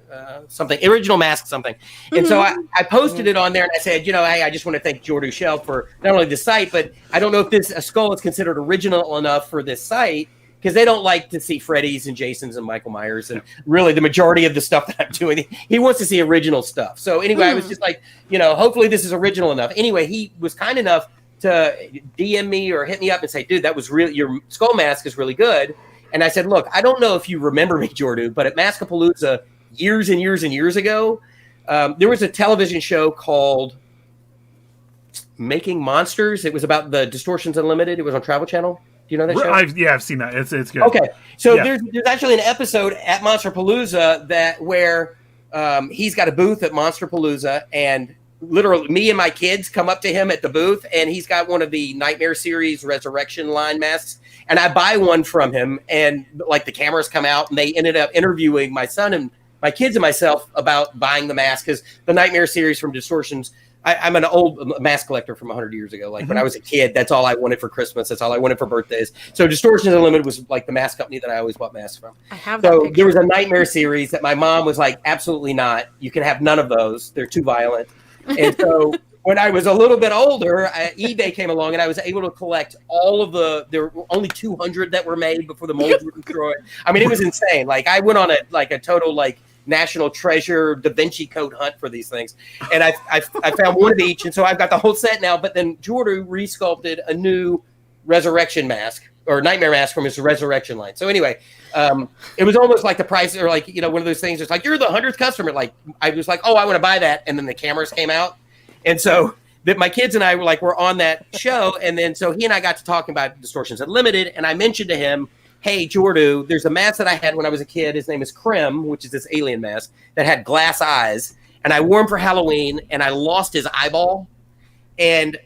[SPEAKER 3] Original Mask something. And so I posted it on there, and I said, hey, I just want to thank Jordu Shell for not only the site, but I don't know if a skull is considered original enough for this site, because they don't like to see Freddy's and Jason's and Michael Myers, and really the majority of the stuff that I'm doing, he wants to see original stuff. So anyway, I was just like, hopefully this is original enough. Anyway, he was kind enough to DM me or hit me up and say, dude, that was really, your skull mask is really good. And I said, look, I don't know if you remember me, Jordu, but at Maskapalooza years and years and years ago, there was a television show called Making Monsters. It was about the Distortions Unlimited. It was on Travel Channel. Do you know that show?
[SPEAKER 2] I've seen that. It's good.
[SPEAKER 3] Okay. So there's actually an episode at Monsterpalooza where he's got a booth at Monsterpalooza, and literally me and my kids come up to him at the booth, and he's got one of the Nightmare series Resurrection line masks, and I buy one from him, and the cameras come out, and they ended up interviewing my son and my kids and myself about buying the mask, because the Nightmare series from Distortions, I'm an old mask collector from 100 years ago. When I was a kid, that's all I wanted for Christmas. That's all I wanted for birthdays. So Distortions Unlimited was the mask company that I always bought masks from.
[SPEAKER 1] I have that picture.
[SPEAKER 3] There was a Nightmare series that my mom was like, absolutely not. You can have none of those. They're too violent. And so when I was a little bit older, eBay came along, and I was able to collect all of there were only 200 that were made before the molds were destroyed. I mean, it was insane. I went on a total national treasure Da Vinci Code hunt for these things. And I found one of each. And so I've got the whole set now, but then Jordu resculpted a new Resurrection mask or Nightmare mask from his Resurrection line. So anyway, it was almost like the price, or one of those things. It's you're the 100th customer. I was like, oh, I want to buy that. And then the cameras came out. And so my kids and I were on that show. And then, so he and I got to talking about Distortions Unlimited. And I mentioned to him, hey, Jordu, there's a mask that I had when I was a kid. His name is Krim, which is this alien mask that had glass eyes. And I wore him for Halloween, and I lost his eyeball. And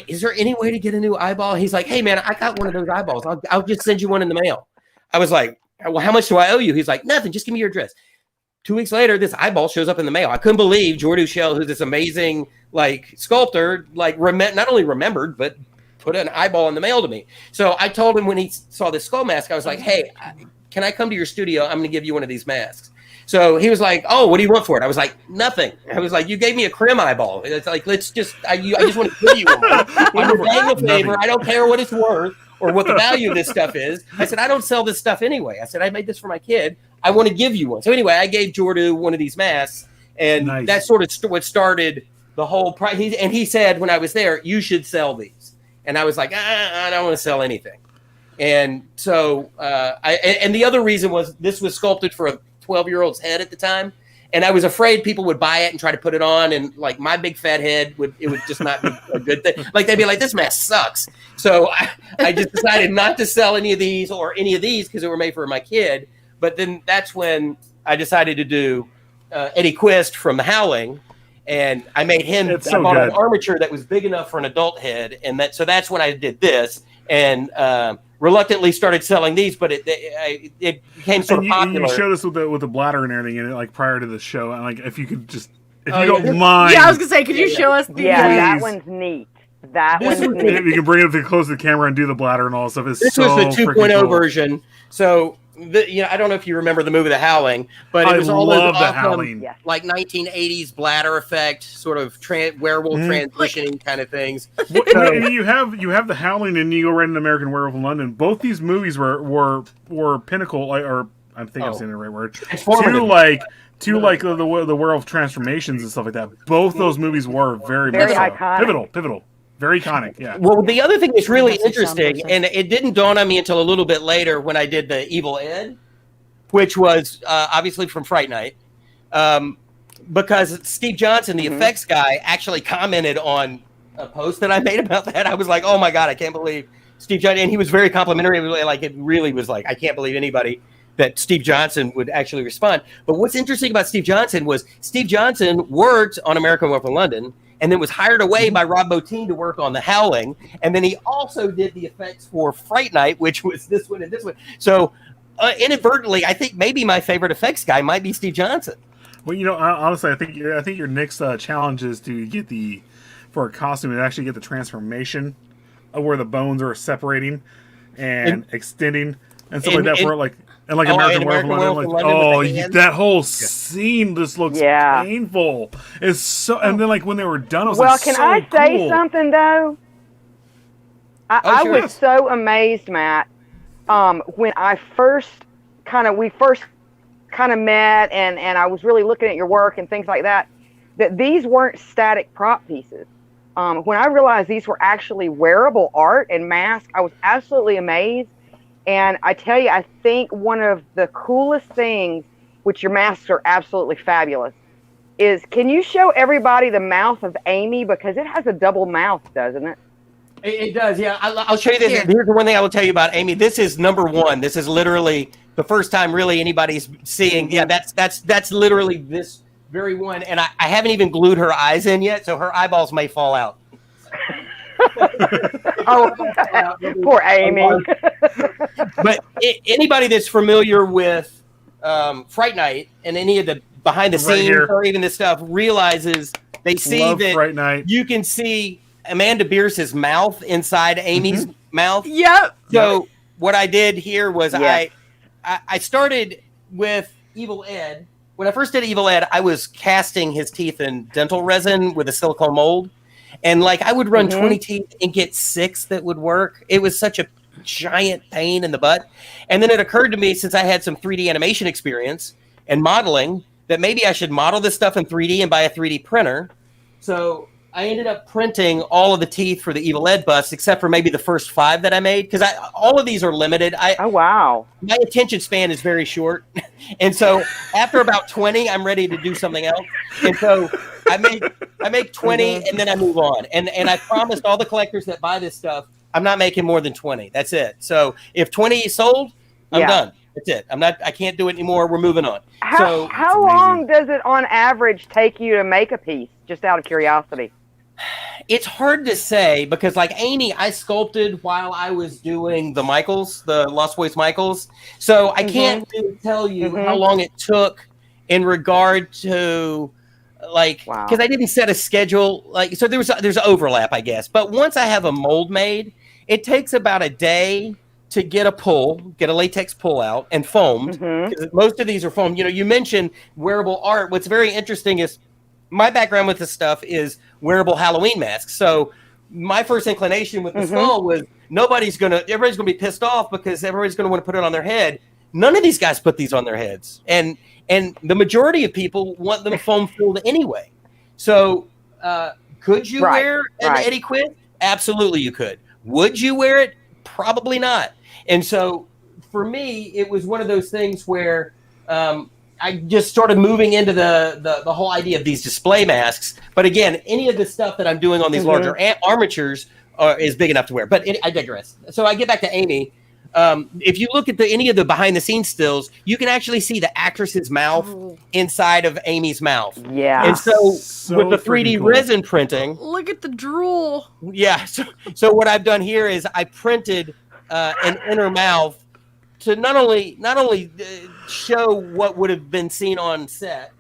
[SPEAKER 3] is there any way to get a new eyeball? He's like, hey, man, I got one of those eyeballs. I'll just send you one in the mail. I was like, well, how much do I owe you? He's like, nothing. Just give me your address. 2 weeks later, this eyeball shows up in the mail. I couldn't believe Jordu Shell, who's this amazing sculptor, not only remembered, but put an eyeball in the mail to me. So I told him when he saw this skull mask, I was like, hey, can I come to your studio? I'm going to give you one of these masks. So he was like, oh, what do you want for it? I was like, nothing. I was like, you gave me a Krim eyeball. It's I just want to give you one. I'm paying a favor. I don't care what it's worth or what the value of this stuff is. I said, I don't sell this stuff anyway. I said, I made this for my kid. I want to give you one. So anyway, I gave Jordu one of these masks, and that's sort of what started the whole price. He said when I was there, you should sell these. And I was like, I don't want to sell anything. And so and the other reason was this was sculpted for a 12-year-old's head at the time. And I was afraid people would buy it and try to put it on. And my big fat head, would just not be a good thing. They'd be like, this mask sucks. So I just decided not to sell any of these because they were made for my kid. But then that's when I decided to do Eddie Quist from The Howling. And I made him I bought an armature that was big enough for an adult head. And so that's when I did this. And reluctantly started selling these, but it became sort of popular.
[SPEAKER 2] You showed us with the bladder and everything in it, prior to the show. And if you could just, if you don't mind.
[SPEAKER 1] Yeah, I was gonna say, could you show us?
[SPEAKER 4] That one's neat. If
[SPEAKER 2] you can bring it close to the camera and do the bladder and all that stuff.
[SPEAKER 3] This was the 2.0 version. So I don't know if you remember the movie The Howling, but it was all
[SPEAKER 2] love
[SPEAKER 3] those
[SPEAKER 2] The
[SPEAKER 3] awesome,
[SPEAKER 2] Howling.
[SPEAKER 4] Yes.
[SPEAKER 3] like 1980s bladder effect, sort of werewolf transitioning kind of things.
[SPEAKER 2] And you have The Howling, and you go right into American Werewolf in London. Both these movies were pinnacle, or I think I'm saying the right word. To the werewolf transformations and stuff like that. Both those movies were very
[SPEAKER 4] iconic.
[SPEAKER 2] pivotal, very iconic. Yeah.
[SPEAKER 3] Well, the other thing that's really
[SPEAKER 1] That's a sound
[SPEAKER 3] interesting,
[SPEAKER 1] person.
[SPEAKER 3] and it didn't dawn on me until a little bit later when I did the Evil Ed, which was obviously from Fright Night, because Steve Johnson, the effects guy, actually commented on a post that I made about that. I was like, "Oh my god, I can't believe Steve Johnson," and he was very complimentary. Like it really was like, I can't believe anybody that Steve Johnson would actually respond. But what's interesting about Steve Johnson was Steve Johnson worked on American Werewolf in London, and then was hired away by Rob Bottin to work on The Howling, and then he also did the effects for Fright Night, which was this one and this one. So inadvertently, I think maybe my favorite effects guy might be Steve Johnson.
[SPEAKER 2] Well, honestly, I think your next challenge is to get for a costume and actually get the transformation of where the bones are separating and extending and stuff like that. For American Werewolf in London, that whole scene just looks painful. It's so, and then when they were done, it was
[SPEAKER 4] Well, can I say something though? I
[SPEAKER 3] sure.
[SPEAKER 4] was so amazed, Matt, when we first kind of met, and I was really looking at your work and things like that, that these weren't static prop pieces. When I realized these were actually wearable art and masks, I was absolutely amazed. And I tell you, I think one of the coolest things, which your masks are absolutely fabulous, is can you show everybody the mouth of Amy? Because it has a double mouth, doesn't it?
[SPEAKER 3] It does, yeah. I'll show you this. Here's the one thing I will tell you about Amy. This is number one. This is literally the first time really anybody's seeing. Yeah, that's literally this very one. And I haven't even glued her eyes in yet, so her eyeballs may fall out.
[SPEAKER 4] Oh, poor Amy.
[SPEAKER 3] But anybody that's familiar with Fright Night and any of the behind the scenes or even this stuff realizes they see that
[SPEAKER 2] Fright Night.
[SPEAKER 3] You can see Amanda Bierce's mouth inside Amy's mouth.
[SPEAKER 1] Yep.
[SPEAKER 3] So what I did here was I started with Evil Ed. When I first did Evil Ed, I was casting his teeth in dental resin with a silicone mold. And I would run 20 teeth and get 6 that would work. It was such a giant pain in the butt. And then it occurred to me, since I had some 3D animation experience and modeling, that maybe I should model this stuff in 3D and buy a 3D printer. So I ended up printing all of the teeth for the Evil Ed bust, except for maybe the first 5 that I made, because all of these are limited.
[SPEAKER 4] Oh, wow.
[SPEAKER 3] My attention span is very short. And so after about 20, I'm ready to do something else. And so I make 20 and then I move on. And I promised all the collectors that buy this stuff, I'm not making more than 20. That's it. So if 20 is sold, I'm done. That's it. I can't do it anymore. We're moving on.
[SPEAKER 4] How long does it on average take you to make a piece, just out of curiosity?
[SPEAKER 3] It's hard to say because Amy, I sculpted while I was doing the Michaels, the Lost Boys Michaels. So I can't really tell you how long it took in regard to because I didn't set a schedule. So there's overlap, I guess. But once I have a mold made, it takes about a day to get a latex pull out and foamed. Because most of these are foamed. You mentioned wearable art. What's very interesting is my background with this stuff is wearable Halloween masks. So my first inclination with the skull was everybody's gonna be pissed off because everybody's gonna want to put it on their head. None of these guys put these on their heads, and the majority of people want them foam filled anyway. So could you wear an Eddie Quinn? Absolutely, you could. Would you wear it? Probably not. And so for me, it was one of those things where I just started moving into the whole idea of these display masks. But again, any of the stuff that I'm doing on these larger armatures is big enough to wear. But I digress. So I get back to Amy. If you look at any of the behind the scenes stills, you can actually see the actress's mouth inside of Amy's mouth.
[SPEAKER 4] Yeah.
[SPEAKER 3] And so with the 3D resin printing,
[SPEAKER 1] look at the drool.
[SPEAKER 3] Yeah. So what I've done here is I printed an inner mouth to not only show what would have been seen on set,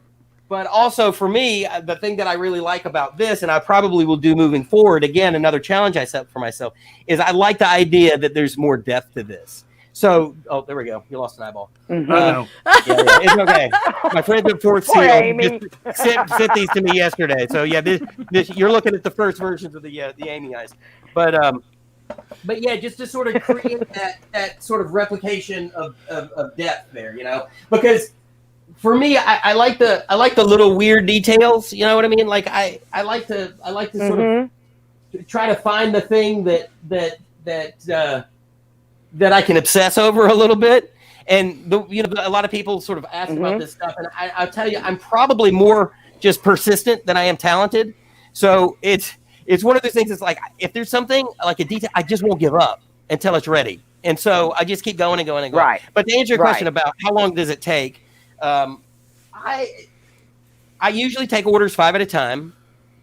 [SPEAKER 3] but also for me, the thing that I really like about this, and I probably will do moving forward, again, another challenge I set for myself, is I like the idea that there's more depth to this. So, there we go. You lost an eyeball.
[SPEAKER 4] Mhm.
[SPEAKER 2] No.
[SPEAKER 3] Yeah, it's okay. My friend at Fort
[SPEAKER 4] Poor
[SPEAKER 3] Seal
[SPEAKER 4] Amy.
[SPEAKER 3] just sent these to me yesterday. So yeah, this you're looking at the first versions of the Amy eyes, but yeah, just to sort of create that sort of replication of depth there, because for me, I like the little weird details. You know what I mean? Like I like to sort of try to find the thing that I can obsess over a little bit. And a lot of people sort of ask about this stuff, and I'll tell you, I'm probably more just persistent than I am talented. So it's one of those things. It's like if there's something like a detail, I just won't give up until it's ready, and so I just keep going and going and going.
[SPEAKER 4] Right.
[SPEAKER 3] But to answer your question about how long does it take, I usually take orders 5 at a time,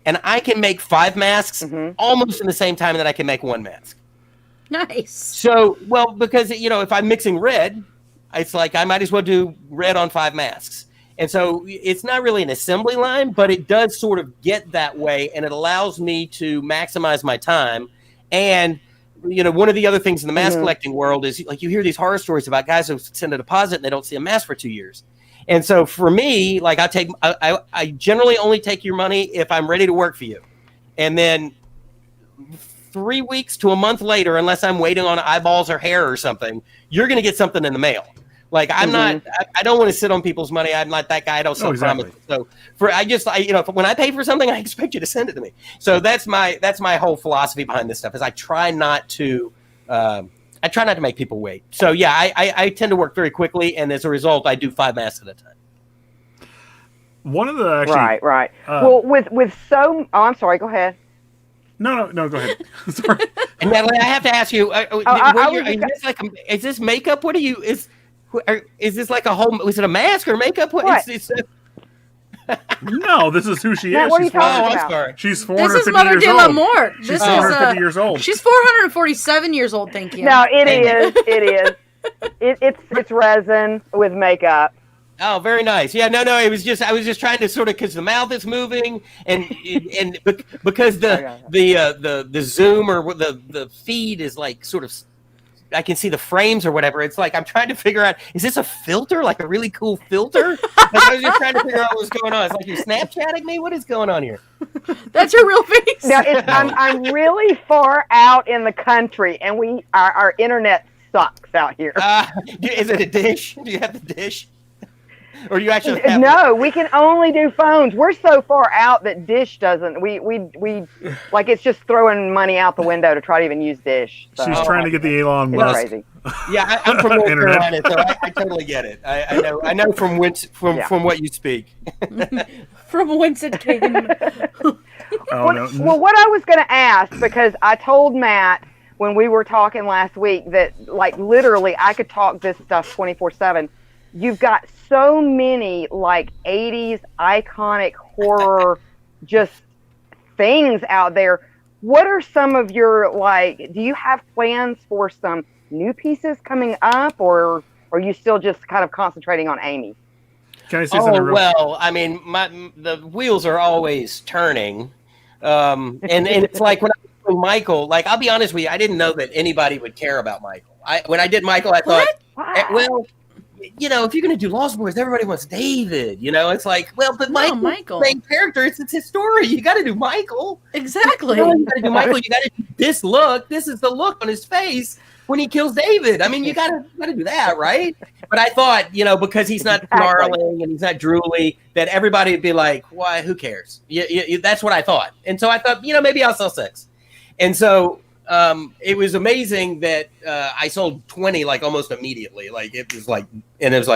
[SPEAKER 3] and I can make 5 masks almost in the same time that I can make 1 mask.
[SPEAKER 1] Nice.
[SPEAKER 3] So, because if I'm mixing red, it's like I might as well do red on 5 masks. And so it's not really an assembly line, but it does sort of get that way, and it allows me to maximize my time. And one of the other things in the mask collecting world is like you hear these horror stories about guys who send a deposit and they don't see a mask for 2 years. And so for me, like I generally only take your money if I'm ready to work for you. And then 3 weeks to a month later, unless I'm waiting on eyeballs or hair or something, you're going to get something in the mail. Like I don't want to sit on people's money. I'm not that guy. I don't sell promises. So when I pay for something, I expect you to send it to me. So that's my whole philosophy behind this stuff is I try not to make people wait. So yeah, I tend to work very quickly. And as a result, I do 5 masks at a time.
[SPEAKER 2] One of the actually,
[SPEAKER 4] right. Well, I'm sorry. Go ahead.
[SPEAKER 2] No, go ahead. Sorry.
[SPEAKER 3] And Natalie, I have to ask you: is this makeup? What are you? Is this like a whole? Was it a mask or makeup?
[SPEAKER 4] What?
[SPEAKER 2] No, this is who she
[SPEAKER 4] Matt,
[SPEAKER 2] is.
[SPEAKER 4] what are you
[SPEAKER 2] She's
[SPEAKER 4] talking
[SPEAKER 2] 400
[SPEAKER 4] about?
[SPEAKER 3] Sorry.
[SPEAKER 2] She's
[SPEAKER 1] This
[SPEAKER 2] 450
[SPEAKER 1] is Mother
[SPEAKER 2] years
[SPEAKER 1] de
[SPEAKER 2] old.
[SPEAKER 1] la Mort.
[SPEAKER 2] She's 450 years old.
[SPEAKER 1] She's 447 years old. Thank you.
[SPEAKER 4] No, it is. It's resin with makeup.
[SPEAKER 3] Oh, very nice. Yeah, no. I was just trying to sort of because the mouth is moving and because the zoom or the feed is like sort of. I can see the frames or whatever. It's like I'm trying to figure out, is this a filter, like a really cool filter? Like I was just trying to figure out what was going on. It's like you're Snapchatting me? What is going on here?
[SPEAKER 1] That's your real face?
[SPEAKER 4] Now, I'm really far out in the country, and our internet sucks out here.
[SPEAKER 3] Is it a dish? Do you have the dish? Or do you actually have
[SPEAKER 4] No, we can only do phones. We're so far out that Dish doesn't. We like it's just throwing money out the window to try to even use Dish. So.
[SPEAKER 2] She's trying to get the Elon
[SPEAKER 4] It's
[SPEAKER 2] Musk.
[SPEAKER 4] crazy.
[SPEAKER 3] Yeah, I'm from North Carolina, so I totally get it. I know from what you speak.
[SPEAKER 1] From whence it came.
[SPEAKER 2] No.
[SPEAKER 4] Well, what I was going to ask, because I told Matt when we were talking last week that like literally I could talk this stuff 24/7. You've got so many like 80s iconic horror just things out there. What are some of your do you have plans for some new pieces coming up, or are you still just kind of concentrating on Amy?
[SPEAKER 2] Can I say something
[SPEAKER 3] well, I mean, the wheels are always turning. And it's like when I was doing Michael, like I'll be honest with you, I didn't know that anybody would care about Michael. When I did Michael, I thought, well, if you're going to do Lost Boys, everybody wants David. It's like, well, but Michael, main character, it's his story. You got to do Michael.
[SPEAKER 1] Exactly.
[SPEAKER 3] You got to do Michael. You got to do this look. This is the look on his face when he kills David. I mean, you got to do that, right? But I thought, because he's not snarling and he's not drooly, that everybody would be like, why? Who cares? That's what I thought. And so I thought, maybe I'll sell 6. And so it was amazing that I sold 20 like almost immediately. Like it was like,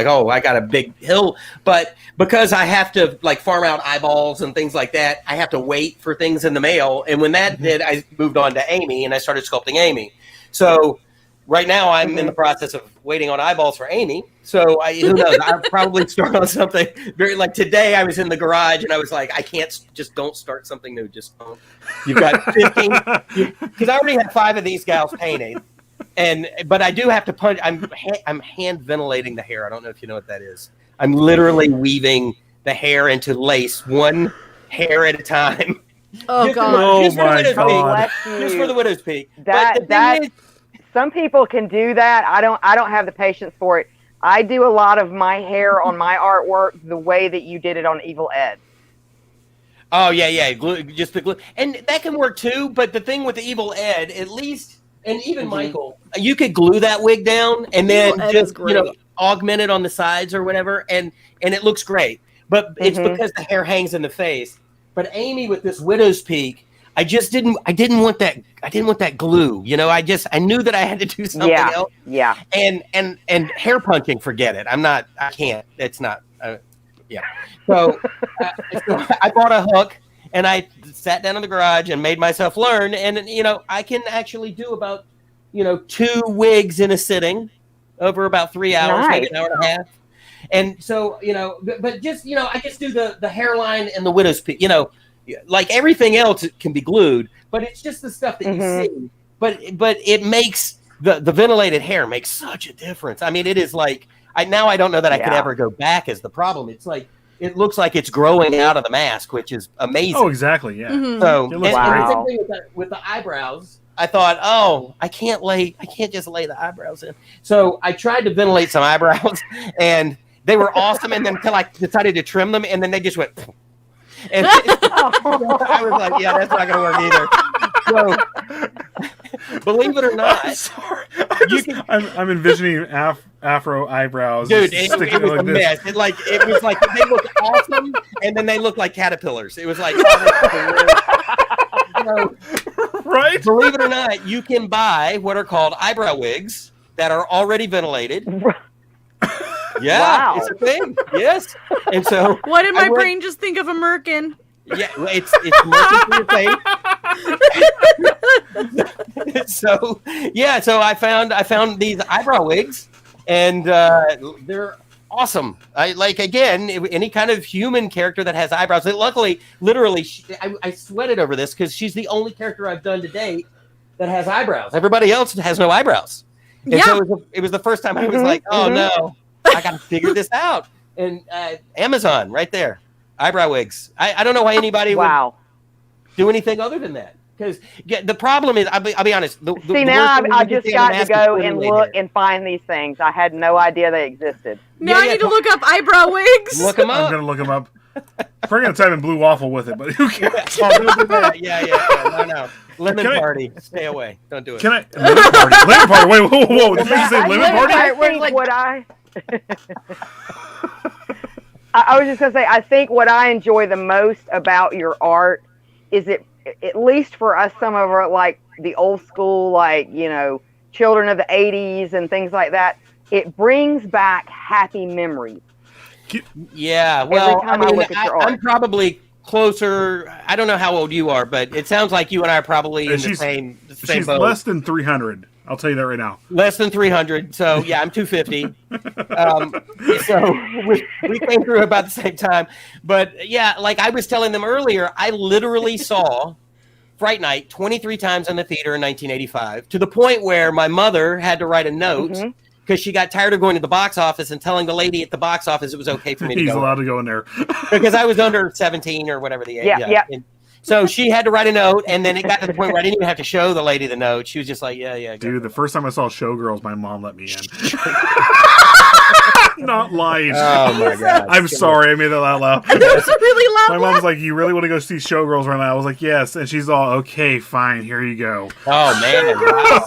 [SPEAKER 3] oh, I got a big hill. But because I have to like farm out eyeballs and things like that, I have to wait for things in the mail. And when that did, I moved on to Amy and I started sculpting Amy. So right now I'm in the process of waiting on eyeballs for Amy. So who knows? I'll probably start on something very like today. I was in the garage and I was like, I can't just don't start something new. Just don't. You've got 15 because I already have 5 of these gals painted, but I do have to punch. I'm hand ventilating the hair. I don't know if you know what that is. I'm literally weaving the hair into lace, one hair at a time.
[SPEAKER 1] Oh God!
[SPEAKER 2] Oh my God!
[SPEAKER 3] Just for the widow's peak.
[SPEAKER 4] That some people can do that. I don't have the patience for it. I do a lot of my hair on my artwork the way that you did it on Evil Ed.
[SPEAKER 3] Oh yeah, glue, just the glue, and that can work too. But the thing with the Evil Ed, at least, and even Michael, you could glue that wig down and then just augment it on the sides or whatever, and it looks great. But it's because the hair hangs in the face. But Amy with this widow's peak, I didn't want that glue. I knew that I had to do something else.
[SPEAKER 4] Yeah.
[SPEAKER 3] And hair punching, forget it. I can't. It's not. So I bought a hook and I sat down in the garage and made myself learn. And I can actually do about 2 wigs in a sitting over about 3 hours, maybe an hour and a half. And so but just I just do the hairline and the widow's peak. Like everything else, it can be glued, but it's just the stuff that you see. But it makes the ventilated hair makes such a difference. I mean, it is like I don't know that I could ever go back as the problem. It's like it looks like it's growing out of the mask, which is amazing.
[SPEAKER 2] Oh, exactly, yeah.
[SPEAKER 3] So
[SPEAKER 2] it looks
[SPEAKER 3] and
[SPEAKER 2] great.
[SPEAKER 3] the same thing with the eyebrows. I thought, I can't just lay the eyebrows in. So I tried to ventilate some eyebrows, and they were awesome. And then until I decided to trim them, and then they just went. And I was like, yeah, that's not going to work either. So, believe it or not,
[SPEAKER 2] I'm sorry. I'm envisioning afro eyebrows.
[SPEAKER 3] Dude, it was a mess. It was like they looked awesome, and then they looked like caterpillars. It was like,
[SPEAKER 2] right?
[SPEAKER 3] Believe it or not, you can buy what are called eyebrow wigs that are already ventilated. Yeah, it's a thing. Yes, and so
[SPEAKER 1] what did my brain just think of a merkin?
[SPEAKER 3] Yeah, it's merkin for your face. So I found these eyebrow wigs, and they're awesome. I like any kind of human character that has eyebrows. Luckily, literally, I sweated over this because she's the only character I've done to date that has eyebrows. Everybody else has no eyebrows. And so it was the first time I was like, oh no. I got to figure this out. And Amazon, right there, eyebrow wigs. I don't know why anybody would do anything other than that. Because the problem is, I'll be honest.
[SPEAKER 4] I just got to go and look and find these things. I had no idea they existed.
[SPEAKER 1] Now I need to look up eyebrow wigs.
[SPEAKER 3] Look them up.
[SPEAKER 2] I'm going to look them up. We're going to type in blue waffle with it, but who cares?
[SPEAKER 3] Don't do that. Yeah. No. Lemon party. Stay away. Don't do it.
[SPEAKER 2] Lemon party? Lemon party? Wait, whoa. Did you say lemon party?
[SPEAKER 4] I was just going to say, I think what I enjoy the most about your art is it, at least for us, some of our, like the old school, like, children of the 80s and things like that, it brings back happy memories.
[SPEAKER 3] Yeah, well, I'm probably closer. I don't know how old you are, but it sounds like you and I are probably in the same
[SPEAKER 2] she's
[SPEAKER 3] boat.
[SPEAKER 2] Less than 300. I'll tell you that right now.
[SPEAKER 3] Less than 300. So yeah, I'm 250. So we came through about the same time. But yeah, like I was telling them earlier, I literally saw Fright Night 23 times in the theater in 1985, to the point where my mother had to write a note because she got tired of going to the box office and telling the lady at the box office it was okay for me to go.
[SPEAKER 2] He's allowed to go in there.
[SPEAKER 3] Because I was under 17 or whatever the age.
[SPEAKER 4] Yeah.
[SPEAKER 3] And so she had to write a note, and then it got to the point where I didn't even have to show the lady the note. She was just like, yeah.
[SPEAKER 2] Dude, the first time I saw Showgirls, my mom let me in. Not lying.
[SPEAKER 3] Oh, my God.
[SPEAKER 2] I'm sorry. I made that out loud.
[SPEAKER 1] That was a really loud
[SPEAKER 2] My mom's like, you really want to go see Showgirls right now? I was like, yes. And she's all, okay, fine. Here you go.
[SPEAKER 3] Oh, man. Wow.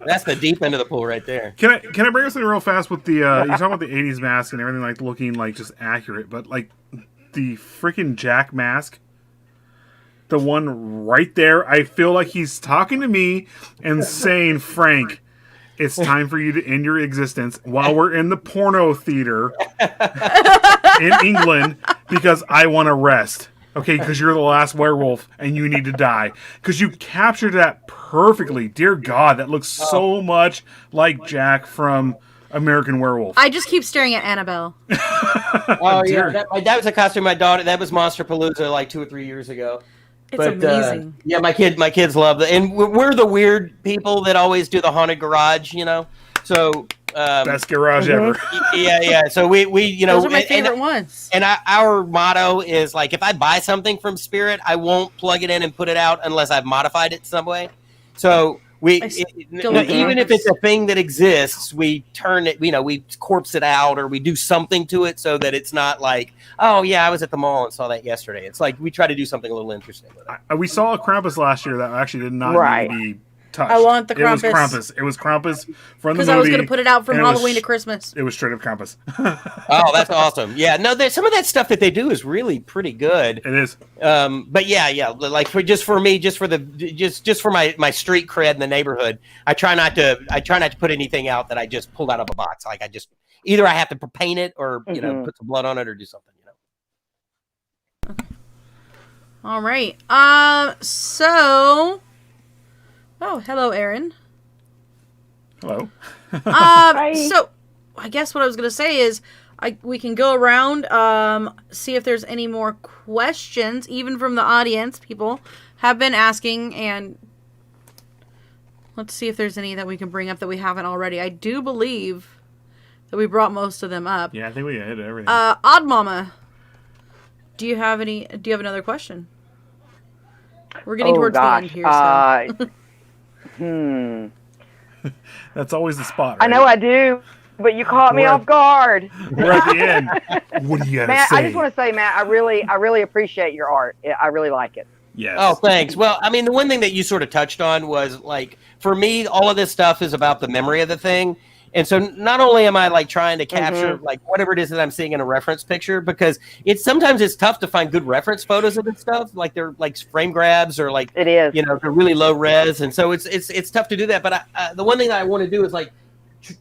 [SPEAKER 3] That's the deep end of the pool right there.
[SPEAKER 2] Can I bring us in real fast with the, you talk about the 80s mask and everything, like, looking, like, just accurate, but, like, the freaking Jack mask, the one right there, I feel like he's talking to me and saying, Frank, it's time for you to end your existence while we're in the porno theater in England because I want to rest. Okay, because you're the last werewolf and you need to die. Because you captured that perfectly. Dear God, that looks so much like Jack from American Werewolf.
[SPEAKER 1] I just keep staring at Annabelle.
[SPEAKER 3] Oh, yeah. That was a costume my daughter, that was Monsterpalooza like 2 or 3 years ago.
[SPEAKER 1] It's amazing.
[SPEAKER 3] Yeah, my kids love it. And we're the weird people that always do the haunted garage, So
[SPEAKER 2] best garage ever.
[SPEAKER 3] Yeah. So we
[SPEAKER 1] those are my favorite ones.
[SPEAKER 3] And our motto is like, if I buy something from Spirit, I won't plug it in and put it out unless I've modified it some way. So Even if it's a thing that exists, we turn it, we corpse it out, or we do something to it so that it's not like, oh yeah, I was at the mall and saw that yesterday. It's like we try to do something a little interesting with it.
[SPEAKER 2] We saw a Krampus last year that actually did not need to be touched.
[SPEAKER 1] I want the Krampus.
[SPEAKER 2] It was Krampus from the movie.
[SPEAKER 1] Because I was going to put it out from Halloween to Christmas.
[SPEAKER 2] It was straight up Krampus.
[SPEAKER 3] Oh, that's awesome. Yeah, no, some of that stuff that they do is really pretty good.
[SPEAKER 2] It is.
[SPEAKER 3] But yeah, like for me, just for my street cred in the neighborhood, I try not to put anything out that I just pulled out of a box. Like either I have to paint it or put some blood on it or do something.
[SPEAKER 1] Okay. All right. So. Oh, hello, Aaron.
[SPEAKER 2] Hello.
[SPEAKER 1] So, I guess what I was going to say is we can go around, see if there's any more questions, even from the audience. People have been asking, and let's see if there's any that we can bring up that we haven't already. I do believe that we brought most of them up.
[SPEAKER 2] Yeah, I think we hit everything.
[SPEAKER 1] Odd Mama, do you have another question? We're getting towards the end here, so.
[SPEAKER 2] That's always the spot, right?
[SPEAKER 4] I know I do, but you caught me off guard.
[SPEAKER 2] We're at the end. What do you got to say?
[SPEAKER 4] I just want to say, Matt, I really appreciate your art. I really like it.
[SPEAKER 2] Yes.
[SPEAKER 3] Oh, thanks. Well, I mean, the one thing that you sort of touched on was, like, for me, all of this stuff is about the memory of the thing. And so not only am I like trying to capture like whatever it is that I'm seeing in a reference picture, because sometimes it's tough to find good reference photos of this stuff. Like they're like frame grabs or like,
[SPEAKER 4] it is,
[SPEAKER 3] they're really low res. And so it's tough to do that. But the one thing that I want to do is like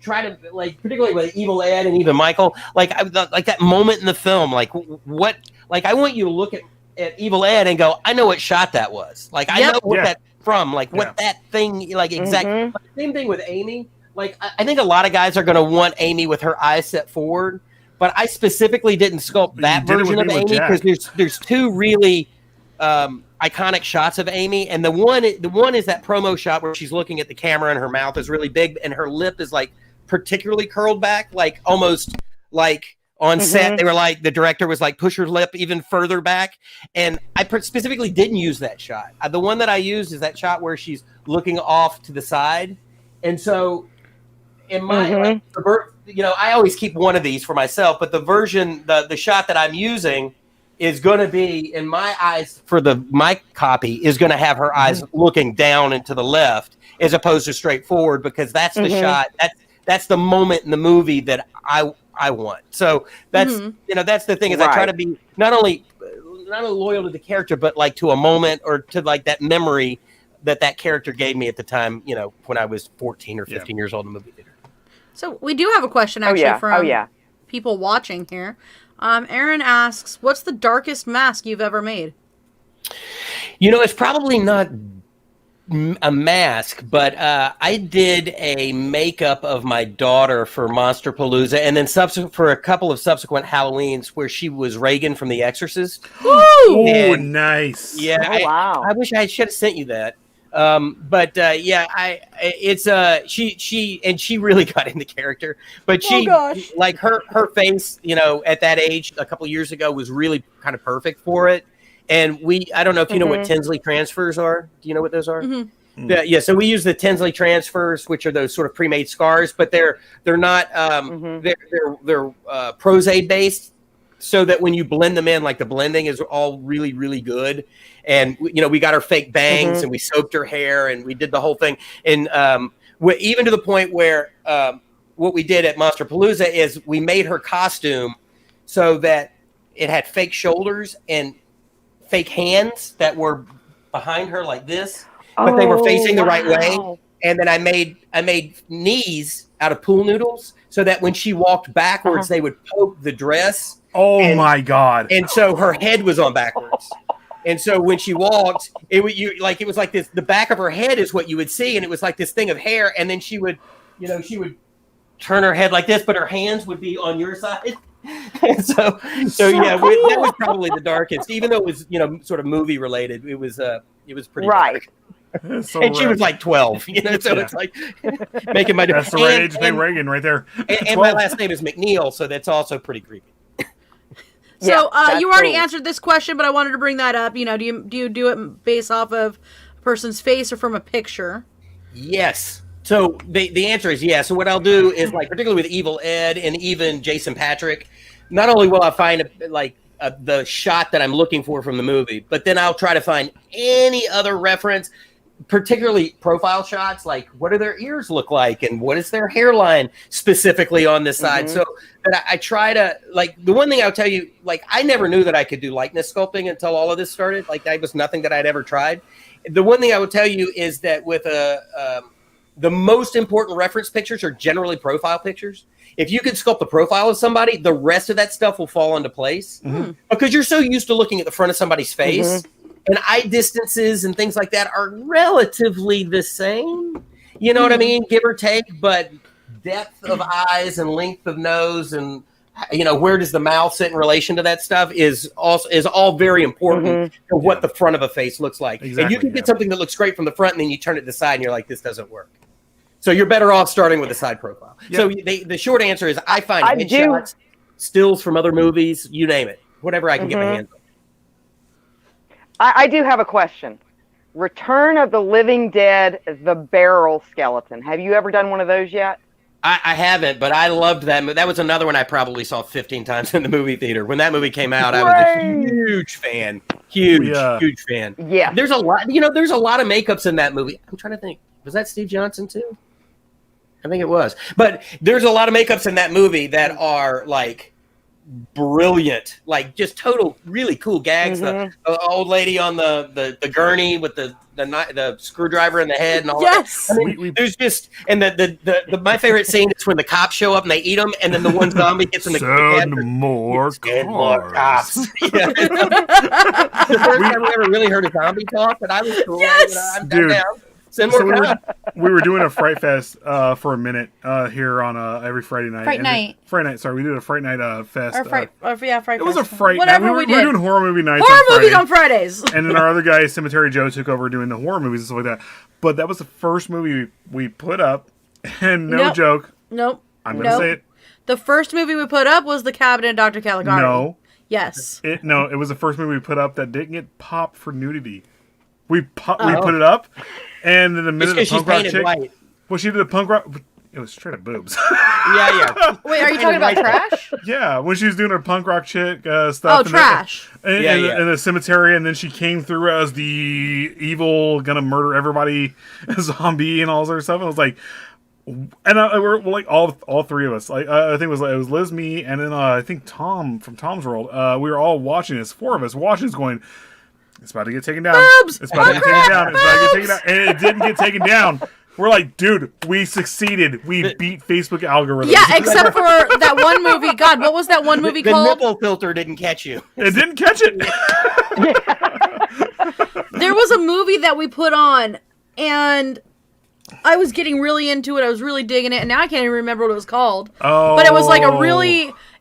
[SPEAKER 3] try to, like, particularly with Evil Ed and even Michael, like that moment in the film, like what, like I want you to look at Evil Ed and go, I know what shot that was. Like I know what that from, like what that thing, like exactly. Like, same thing with Amy. Like, I think a lot of guys are going to want Amy with her eyes set forward, but I specifically didn't sculpt that version of Amy because there's two really iconic shots of Amy, and the one is that promo shot where she's looking at the camera and her mouth is really big and her lip is like particularly curled back, like almost like on set they were like, the director was like, push her lip even further back, and I specifically didn't use that shot. The one that I used is that shot where she's looking off to the side, and so. In my, I always keep one of these for myself, but the version, the shot that I'm using is going to be, in my eyes, for my copy, is going to have her eyes looking down and to the left, as opposed to straight forward, because that's the shot, that's the moment in the movie that I want. So that's, that's the thing, is I try to be not only loyal to the character, but like to a moment or to like that memory that character gave me at the time, when I was 14 or 15 years old in the movie theater.
[SPEAKER 1] So we do have a question actually from people watching here. Aaron asks, what's the darkest mask you've ever made?
[SPEAKER 3] It's probably not a mask, but I did a makeup of my daughter for Monsterpalooza, and then for a couple of subsequent Halloweens where she was Reagan from The Exorcist.
[SPEAKER 2] Oh, nice!
[SPEAKER 3] Yeah,
[SPEAKER 4] wow!
[SPEAKER 3] I wish I should have sent you that. She really got into character, but she like her face, at that age a couple of years ago was really kind of perfect for it. And I don't know if you know what Tinsley transfers are. Do you know what those are? So we use the Tinsley transfers, which are those sort of pre-made scars, but they're not, they're Pros-Aid based. So that when you blend them in, like the blending is all really, really good. And, we got her fake bangs and we soaped her hair and we did the whole thing. And even to the point where what we did at Monsterpalooza is we made her costume so that it had fake shoulders and fake hands that were behind her like this, but they were facing the right way. And then I made knees out of pool noodles so that when she walked backwards, they would poke the dress.
[SPEAKER 2] Oh my God.
[SPEAKER 3] And so her head was on backwards. And so when she walked, it was like this, the back of her head is what you would see. And it was like this thing of hair. And then she would turn her head like this, but her hands would be on your side. And so that was probably the darkest, even though it was, sort of movie related. It was pretty dark. And she was like 12, it's like making my.
[SPEAKER 2] That's the right age to name Reagan right there.
[SPEAKER 3] And my last name is McNeil, so that's also pretty creepy.
[SPEAKER 1] So you already answered this question, but I wanted to bring that up. Do you do it based off of a person's face or from a picture?
[SPEAKER 3] Yes. So the answer is yes. So what I'll do is, like, particularly with Evil Ed and even Jason Patrick, not only will I find the shot that I'm looking for from the movie, but then I'll try to find any other reference, particularly profile shots, like what do their ears look like and what is their hairline specifically on this side. So that I try to, like, the one thing I'll tell you, like, I never knew that I could do likeness sculpting until all of this started. Like, that was nothing that I'd ever tried. The one thing I would tell you is that with the most important reference pictures are generally profile pictures. If you can sculpt the profile of somebody, the rest of that stuff will fall into place because you're so used to looking at the front of somebody's face, and eye distances and things like that are relatively the same. You know what I mean? Give or take, but depth of eyes and length of nose and, you know, where does the mouth sit in relation to that stuff is all very important to what the front of a face looks like. Exactly, and you can get something that looks great from the front, and then you turn it to the side and you're like, this doesn't work. So you're better off starting with a side profile. Yep. So the short answer is I find headshots, stills from other movies, you name it, whatever I can get my hands on.
[SPEAKER 4] I do have a question. Return of the Living Dead, the barrel skeleton. Have you ever done one of those yet?
[SPEAKER 3] I haven't, but I loved that movie. That was another one I probably saw 15 times in the movie theater. When that movie came out, I was a huge fan. Huge fan.
[SPEAKER 4] Yeah.
[SPEAKER 3] There's a lot, there's a lot of makeups in that movie. I'm trying to think. Was that Steve Johnson too? I think it was. But there's a lot of makeups in that movie that are, like, brilliant, like just total really cool gags. The old lady on the gurney with the screwdriver in the head and all that. I mean, there's just, and the my favorite scene is when the cops show up and they eat them, and then the one zombie gets in the
[SPEAKER 2] more cops.
[SPEAKER 3] Yeah. The first time we ever really heard a zombie talk, but I was cool. I'm down. Send more
[SPEAKER 2] we were doing a Fright Fest for a minute here on every Friday night. Friday night. Sorry, we did a Fright Night fest.
[SPEAKER 1] Fright Fest.
[SPEAKER 2] It was a Fright
[SPEAKER 1] Whatever
[SPEAKER 2] night. We were doing horror movie nights.
[SPEAKER 1] Horror movies on Fridays.
[SPEAKER 2] And then our other guy, Cemetery Joe, took over doing the horror movies and stuff like that. But that was the first movie we put up, and no joke.
[SPEAKER 1] Nope.
[SPEAKER 2] I'm gonna say it.
[SPEAKER 1] The first movie we put up was The Cabinet of Dr. Caligari.
[SPEAKER 2] No.
[SPEAKER 1] Yes.
[SPEAKER 2] It was the first movie we put up that didn't get popped for nudity. We put it up. And in the minute of punk rock chick, white. Well, she did a punk rock. It was straight up boobs.
[SPEAKER 3] Yeah.
[SPEAKER 1] Wait, are you talking about Trash?
[SPEAKER 2] Yeah, when she was doing her punk rock chick stuff.
[SPEAKER 1] Oh, Trash.
[SPEAKER 2] In the cemetery, and then she came through as the evil, gonna murder everybody zombie and all this other stuff. And I was like, and we're like all three of us. Like I think it was Liz, me, and then I think Tom from Tom's World. We were all watching this. 4 of us watching this, going, it's about to get taken down.
[SPEAKER 1] Boobs!
[SPEAKER 2] It's about to get taken down. It's about to get taken down. And it didn't get taken down. We're like, dude, we succeeded. We beat Facebook algorithms.
[SPEAKER 1] Yeah, except for that one movie. God, what was that one movie called?
[SPEAKER 3] The nipple filter didn't catch you.
[SPEAKER 2] It didn't catch it.
[SPEAKER 1] There was a movie that we put on, and I was getting really into it. I was really digging it, and now I can't even remember what it was called.
[SPEAKER 2] Oh.
[SPEAKER 1] But it was like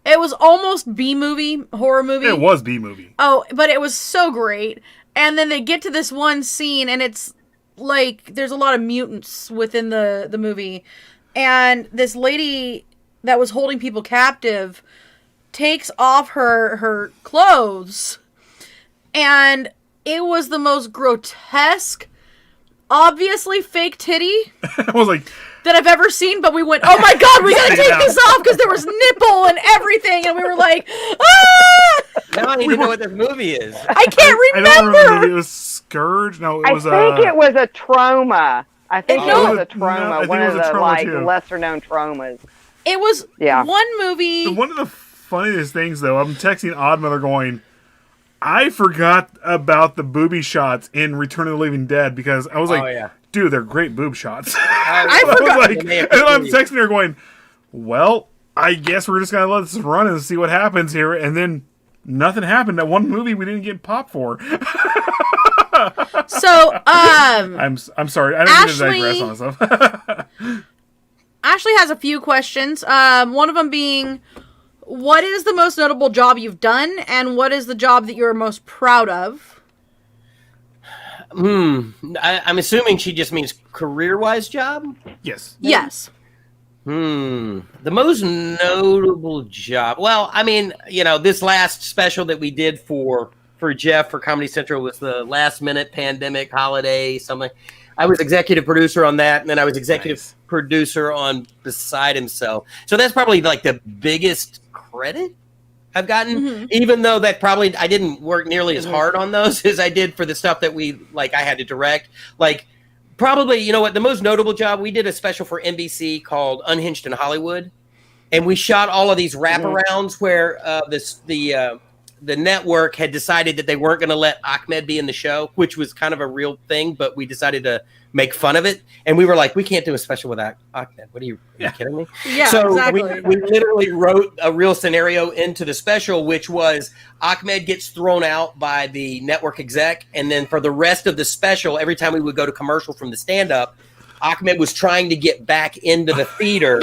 [SPEAKER 1] it was almost B-movie, horror movie.
[SPEAKER 2] It was B-movie.
[SPEAKER 1] Oh, but it was so great. And then they get to this one scene, and it's like there's a lot of mutants within the movie. And this lady that was holding people captive takes off her clothes. And it was the most grotesque, obviously fake titty.
[SPEAKER 2] I was like...
[SPEAKER 1] that I've ever seen, but we went, oh my god, we gotta take this off because there was nipple and everything, and we were like, ah!
[SPEAKER 3] Now I need to know what this movie is.
[SPEAKER 1] I can't remember.
[SPEAKER 2] I don't remember the movie. It was Scourge. No, it was.
[SPEAKER 4] I think it was a trauma. I think it was a trauma.
[SPEAKER 2] No,
[SPEAKER 4] one of the
[SPEAKER 2] too.
[SPEAKER 4] lesser known traumas.
[SPEAKER 1] It was one movie.
[SPEAKER 2] One of the funniest things, though, I'm texting Oddmother going, I forgot about the booby shots in Return of the Living Dead because I was like, dude, they're great boob shots.
[SPEAKER 1] I forgot.
[SPEAKER 2] And then I'm texting her going, well, I guess we're just going to let this run and see what happens here. And then nothing happened. That one movie we didn't get popped for.
[SPEAKER 1] So,
[SPEAKER 2] I'm sorry. I didn't mean to digress on myself.
[SPEAKER 1] Ashley has a few questions. One of them being, what is the most notable job you've done, and what is the job that you're most proud of?
[SPEAKER 3] I'm assuming she just means career-wise job?
[SPEAKER 2] Yes.
[SPEAKER 1] Yes.
[SPEAKER 3] The most notable job. Well, I mean, this last special that we did for Jeff for Comedy Central was the last minute pandemic holiday something. I was executive producer on that, and then I was executive producer on Beside Himself. So that's probably like the biggest credit I've gotten, even though that probably I didn't work nearly as hard on those as I did for the stuff that I had to direct. Like, probably, you know what, the most notable job, we did a special for NBC called Unhinged in Hollywood, and we shot all of these wraparounds where the network had decided that they weren't going to let Ahmed be in the show, which was kind of a real thing, but we decided to make fun of it. And we were like, we can't do a special without Ahmed. What are you kidding me?
[SPEAKER 1] Yeah,
[SPEAKER 3] so
[SPEAKER 1] exactly.
[SPEAKER 3] we literally wrote a real scenario into the special, which was Ahmed gets thrown out by the network exec. And then for the rest of the special, every time we would go to commercial from the stand-up, Ahmed was trying to get back into the theater,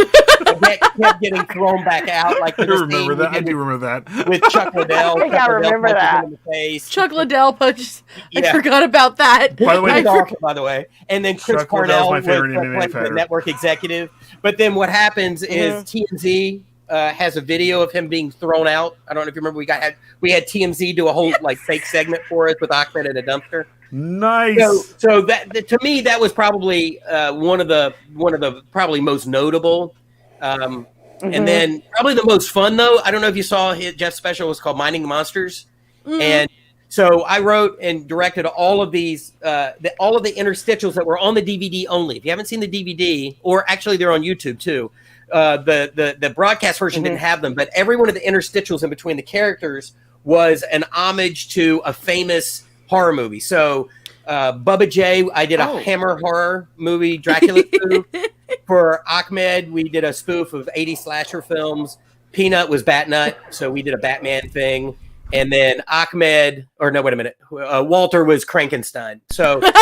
[SPEAKER 3] but kept getting thrown back out. Like
[SPEAKER 2] I remember that. I do remember that
[SPEAKER 3] with Chuck Liddell.
[SPEAKER 4] I think I remember that.
[SPEAKER 3] In the face.
[SPEAKER 1] Chuck Liddell punches. I forgot about that.
[SPEAKER 2] By the way,
[SPEAKER 3] by the way, and then Chris
[SPEAKER 2] Chuck
[SPEAKER 3] Cornell
[SPEAKER 2] Liddell's my favorite
[SPEAKER 3] was
[SPEAKER 2] MMA
[SPEAKER 3] the
[SPEAKER 2] fighter.
[SPEAKER 3] network executive. But then what happens is TMZ has a video of him being thrown out. I don't know if you remember. We had TMZ do a whole fake segment for us with Ahmed in a dumpster.
[SPEAKER 2] Nice.
[SPEAKER 3] So that to me that was probably one of the probably most notable. And then probably the most fun though. I don't know if you saw Jeff's special was called Mining Monsters, and so I wrote and directed all of these all of the interstitials that were on the DVD only. If you haven't seen the DVD, or actually they're on YouTube too. The broadcast version didn't have them, but every one of the interstitials in between the characters was an homage to a famous horror movie. So Bubba J, I did a Hammer horror movie, Dracula spoof. For Ahmed, we did a spoof of 80 slasher films. Peanut was Batnut, so we did a Batman thing. And then Walter was Frankenstein. So, if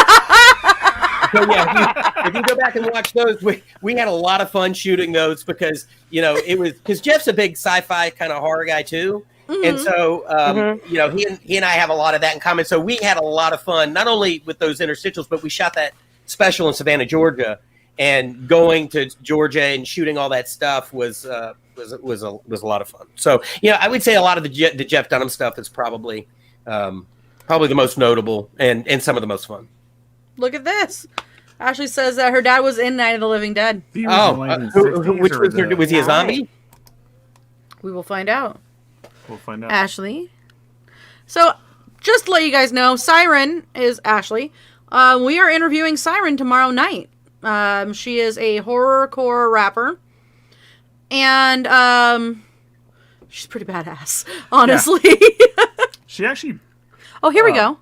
[SPEAKER 3] you go back and watch those, we had a lot of fun shooting those because, because Jeff's a big sci-fi kind of horror guy too. And so, he and I have a lot of that in common. So we had a lot of fun, not only with those interstitials, but we shot that special in Savannah, Georgia, and going to Georgia and shooting all that stuff was a lot of fun. So, I would say a lot of the Jeff Dunham stuff is probably the most notable and some of the most fun.
[SPEAKER 1] Look at this. Ashley says that her dad was in Night of the Living Dead.
[SPEAKER 3] Was he a zombie?
[SPEAKER 1] We will find out.
[SPEAKER 2] We'll find out.
[SPEAKER 1] Ashley. So, just to let you guys know, Siren is Ashley. We are interviewing Siren tomorrow night. She is a horrorcore rapper. And she's pretty badass, honestly. Yeah.
[SPEAKER 2] She actually...
[SPEAKER 1] Oh, here we go.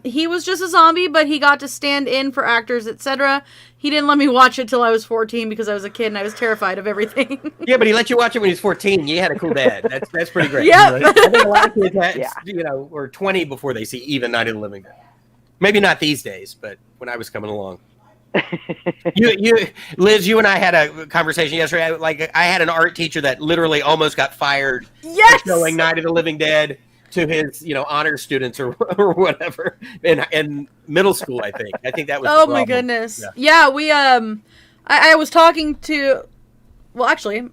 [SPEAKER 1] He was just a zombie, but he got to stand in for actors, etc. He didn't let me watch it till I was 14 because I was a kid and I was terrified of everything.
[SPEAKER 3] Yeah, but he let you watch it when he was 14. You had a cool dad. That's pretty great.
[SPEAKER 1] Yeah,
[SPEAKER 3] right? I think a lot of kids were 20 before they see even Night of the Living Dead. Maybe not these days, but when I was coming along. Liz, you and I had a conversation yesterday. I had an art teacher that literally almost got fired for showing Night of the Living Dead to his, honor students or whatever in middle school. I think that was.
[SPEAKER 1] Oh my goodness! Yeah, we I was talking to, actually,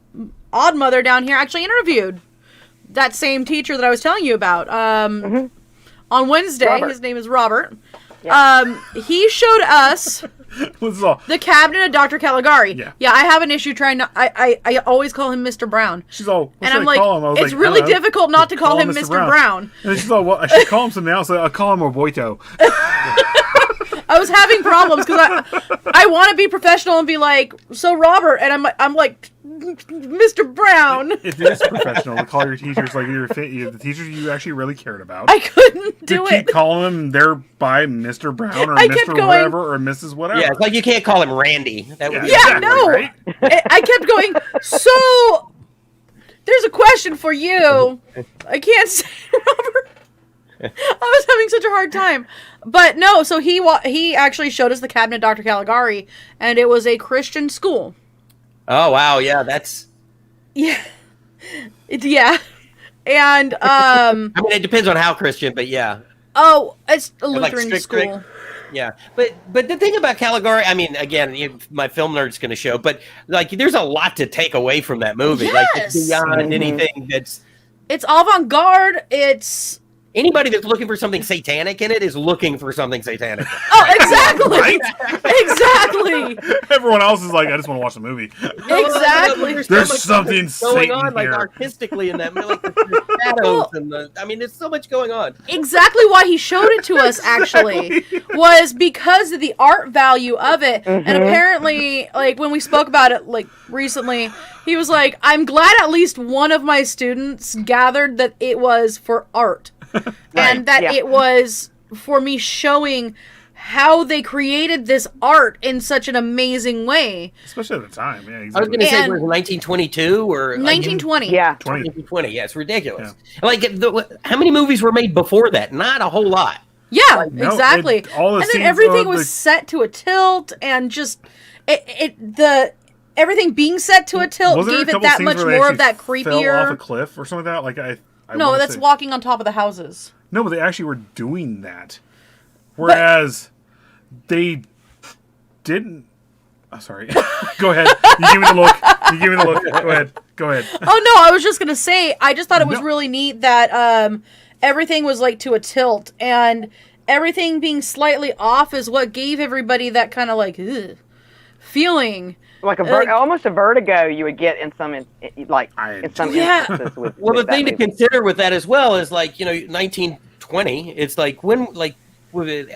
[SPEAKER 1] Odd Mother down here actually interviewed that same teacher that I was telling you about. On Wednesday,
[SPEAKER 4] Robert.
[SPEAKER 1] His name is Robert. Yeah. He showed us the cabinet of Dr. Caligari. Yeah, I have an issue trying to. I always call him Mr. Brown.
[SPEAKER 2] She's all,
[SPEAKER 1] and I'm like, it's really difficult not to call him Mr. Brown.
[SPEAKER 2] And she's all, I should call him something else. I'll call him Roboito.
[SPEAKER 1] I was having problems because I want to be professional and be like, so Robert, and I'm like, Mr. Brown.
[SPEAKER 2] It is professional to call your teachers like the teachers you actually really cared about.
[SPEAKER 1] I couldn't do it.
[SPEAKER 2] Keep calling them thereby Mr. Brown or Mr. Whatever or Mrs. Whatever.
[SPEAKER 3] Yeah, it's like you can't call him Randy. That would be
[SPEAKER 1] no. Right? I kept going. So there's a question for you. I can't say Robert. I was having such a hard time. But no, so he actually showed us the cabinet of Dr. Caligari, and it was a Christian school.
[SPEAKER 3] Oh, wow, yeah, that's...
[SPEAKER 1] Yeah. And,
[SPEAKER 3] I mean, it depends on how Christian, but yeah.
[SPEAKER 1] Oh, it's a Lutheran school.
[SPEAKER 3] Yeah, but the thing about Caligari, I mean, again, my film nerd's going to show, but, there's a lot to take away from that movie.
[SPEAKER 1] Yes!
[SPEAKER 3] It's beyond anything that's...
[SPEAKER 1] It's avant-garde, it's
[SPEAKER 3] Anybody that's looking for something satanic in it is looking for something satanic.
[SPEAKER 1] Oh, exactly.
[SPEAKER 2] Right?
[SPEAKER 1] Exactly.
[SPEAKER 2] Everyone else is like, I just want to watch the movie.
[SPEAKER 1] Exactly.
[SPEAKER 2] There's something
[SPEAKER 3] going
[SPEAKER 2] Satan
[SPEAKER 3] on, like
[SPEAKER 2] here.
[SPEAKER 3] artistically in that, like the shadows and the. I mean, there's so much going on.
[SPEAKER 1] Exactly why he showed it to us, actually, was because of the art value of it. And apparently, like, when we spoke about it, like, recently, he was like, I'm glad at least one of my students gathered that it was for art. And that it was for me showing how they created this art in such an amazing way.
[SPEAKER 2] Especially at the time. Yeah,
[SPEAKER 3] I was
[SPEAKER 2] exactly.
[SPEAKER 3] going to say, was it 1922 or
[SPEAKER 1] 1920.
[SPEAKER 4] Yeah.
[SPEAKER 3] 1920? Yeah, it's ridiculous. Like, how many movies were made before that? Not a whole lot.
[SPEAKER 1] Yeah,
[SPEAKER 2] No,
[SPEAKER 1] exactly.
[SPEAKER 2] all the
[SPEAKER 1] And then
[SPEAKER 2] scenes,
[SPEAKER 1] everything
[SPEAKER 2] the-
[SPEAKER 1] was set to a tilt, and just everything being set to a tilt
[SPEAKER 2] Wasn't there
[SPEAKER 1] gave
[SPEAKER 2] a
[SPEAKER 1] it
[SPEAKER 2] couple
[SPEAKER 1] that
[SPEAKER 2] scenes
[SPEAKER 1] much
[SPEAKER 2] where they
[SPEAKER 1] more of
[SPEAKER 2] actually
[SPEAKER 1] that
[SPEAKER 2] fell off a
[SPEAKER 1] creepier.
[SPEAKER 2] cliff or something like that? Like I
[SPEAKER 1] No,
[SPEAKER 2] wanna
[SPEAKER 1] that's
[SPEAKER 2] say-
[SPEAKER 1] walking on top of the houses.
[SPEAKER 2] No, but they actually were doing that. Whereas they didn't. Oh, sorry. Go ahead. You give me the look. You give me the look. Go ahead. Go ahead.
[SPEAKER 1] Oh no, I was just gonna say, I just thought it was
[SPEAKER 2] No.
[SPEAKER 1] really neat that everything was like to a tilt, and everything being slightly off is what gave everybody that kind of like feeling.
[SPEAKER 4] Like almost a vertigo you would get in some instances with
[SPEAKER 3] Well, the
[SPEAKER 4] that
[SPEAKER 3] thing to
[SPEAKER 4] movie.
[SPEAKER 3] consider with that as well is, like, 1920. It's like when, like, with it,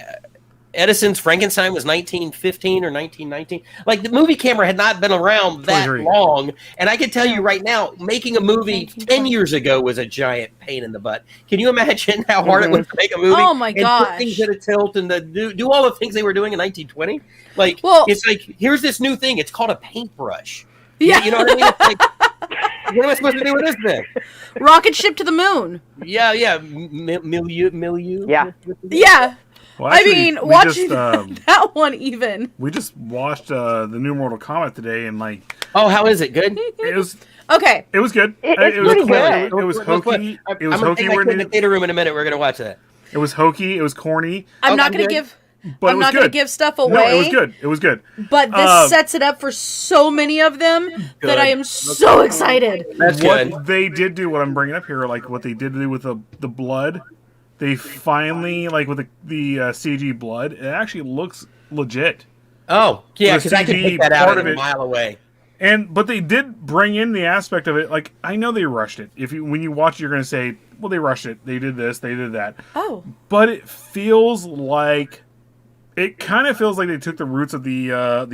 [SPEAKER 3] Edison's Frankenstein was 1915 or 1919. Like, the movie camera had not been around that
[SPEAKER 2] 23.
[SPEAKER 3] long. And I can tell you right now, making a movie 10 years ago was a giant pain in the butt. Can you imagine how hard it was to make a movie?
[SPEAKER 1] Oh, my
[SPEAKER 3] and put
[SPEAKER 1] gosh.
[SPEAKER 3] things at a tilt and do all the things they were doing in 1920? Like,
[SPEAKER 1] Well-
[SPEAKER 3] it's like, here's this new thing. It's called a paintbrush.
[SPEAKER 1] Yeah.
[SPEAKER 3] You know what I mean? It's like, what am I supposed to do with this thing?
[SPEAKER 1] Rocket ship to the moon.
[SPEAKER 3] Yeah. Milieu.
[SPEAKER 4] Yeah.
[SPEAKER 1] Yeah.
[SPEAKER 2] Well,
[SPEAKER 1] I
[SPEAKER 2] actually,
[SPEAKER 1] mean,
[SPEAKER 2] we
[SPEAKER 1] watching
[SPEAKER 2] just,
[SPEAKER 1] that one even.
[SPEAKER 2] we just watched the new Mortal Kombat today, and like
[SPEAKER 3] Oh, how is it? Good?
[SPEAKER 2] it was
[SPEAKER 1] Okay.
[SPEAKER 2] good.
[SPEAKER 4] It's
[SPEAKER 2] was
[SPEAKER 4] pretty
[SPEAKER 2] cool.
[SPEAKER 4] good.
[SPEAKER 2] It was hokey. It was
[SPEAKER 3] I'm gonna
[SPEAKER 2] hokey.
[SPEAKER 3] take my
[SPEAKER 2] where
[SPEAKER 3] kid
[SPEAKER 2] it
[SPEAKER 3] in the
[SPEAKER 2] needed-
[SPEAKER 3] theater room in a minute. We're gonna watch that.
[SPEAKER 2] It was hokey. It was corny.
[SPEAKER 1] I'm not
[SPEAKER 3] I'm
[SPEAKER 1] gonna
[SPEAKER 3] good.
[SPEAKER 1] give.
[SPEAKER 2] But it
[SPEAKER 1] I'm
[SPEAKER 2] was
[SPEAKER 1] not gonna
[SPEAKER 2] good.
[SPEAKER 1] give stuff away.
[SPEAKER 2] No, it was good. It was good.
[SPEAKER 1] But this sets it up for so many of them that I am so excited.
[SPEAKER 3] That's
[SPEAKER 2] What
[SPEAKER 3] good.
[SPEAKER 2] they did do, what I'm bringing up here, like what they did do with the blood, they finally, like with the CG blood, it actually looks legit.
[SPEAKER 3] Oh, yeah,
[SPEAKER 2] The
[SPEAKER 3] because I can
[SPEAKER 2] CG
[SPEAKER 3] pick that out
[SPEAKER 2] part
[SPEAKER 3] at
[SPEAKER 2] of
[SPEAKER 3] a
[SPEAKER 2] it-
[SPEAKER 3] mile away.
[SPEAKER 2] But they did bring in the aspect of it. Like, I know they rushed it. When you watch it, you're going to say, well, they rushed it. They did this. They did that.
[SPEAKER 1] Oh.
[SPEAKER 2] But it feels like, it kind of feels like they took the roots of the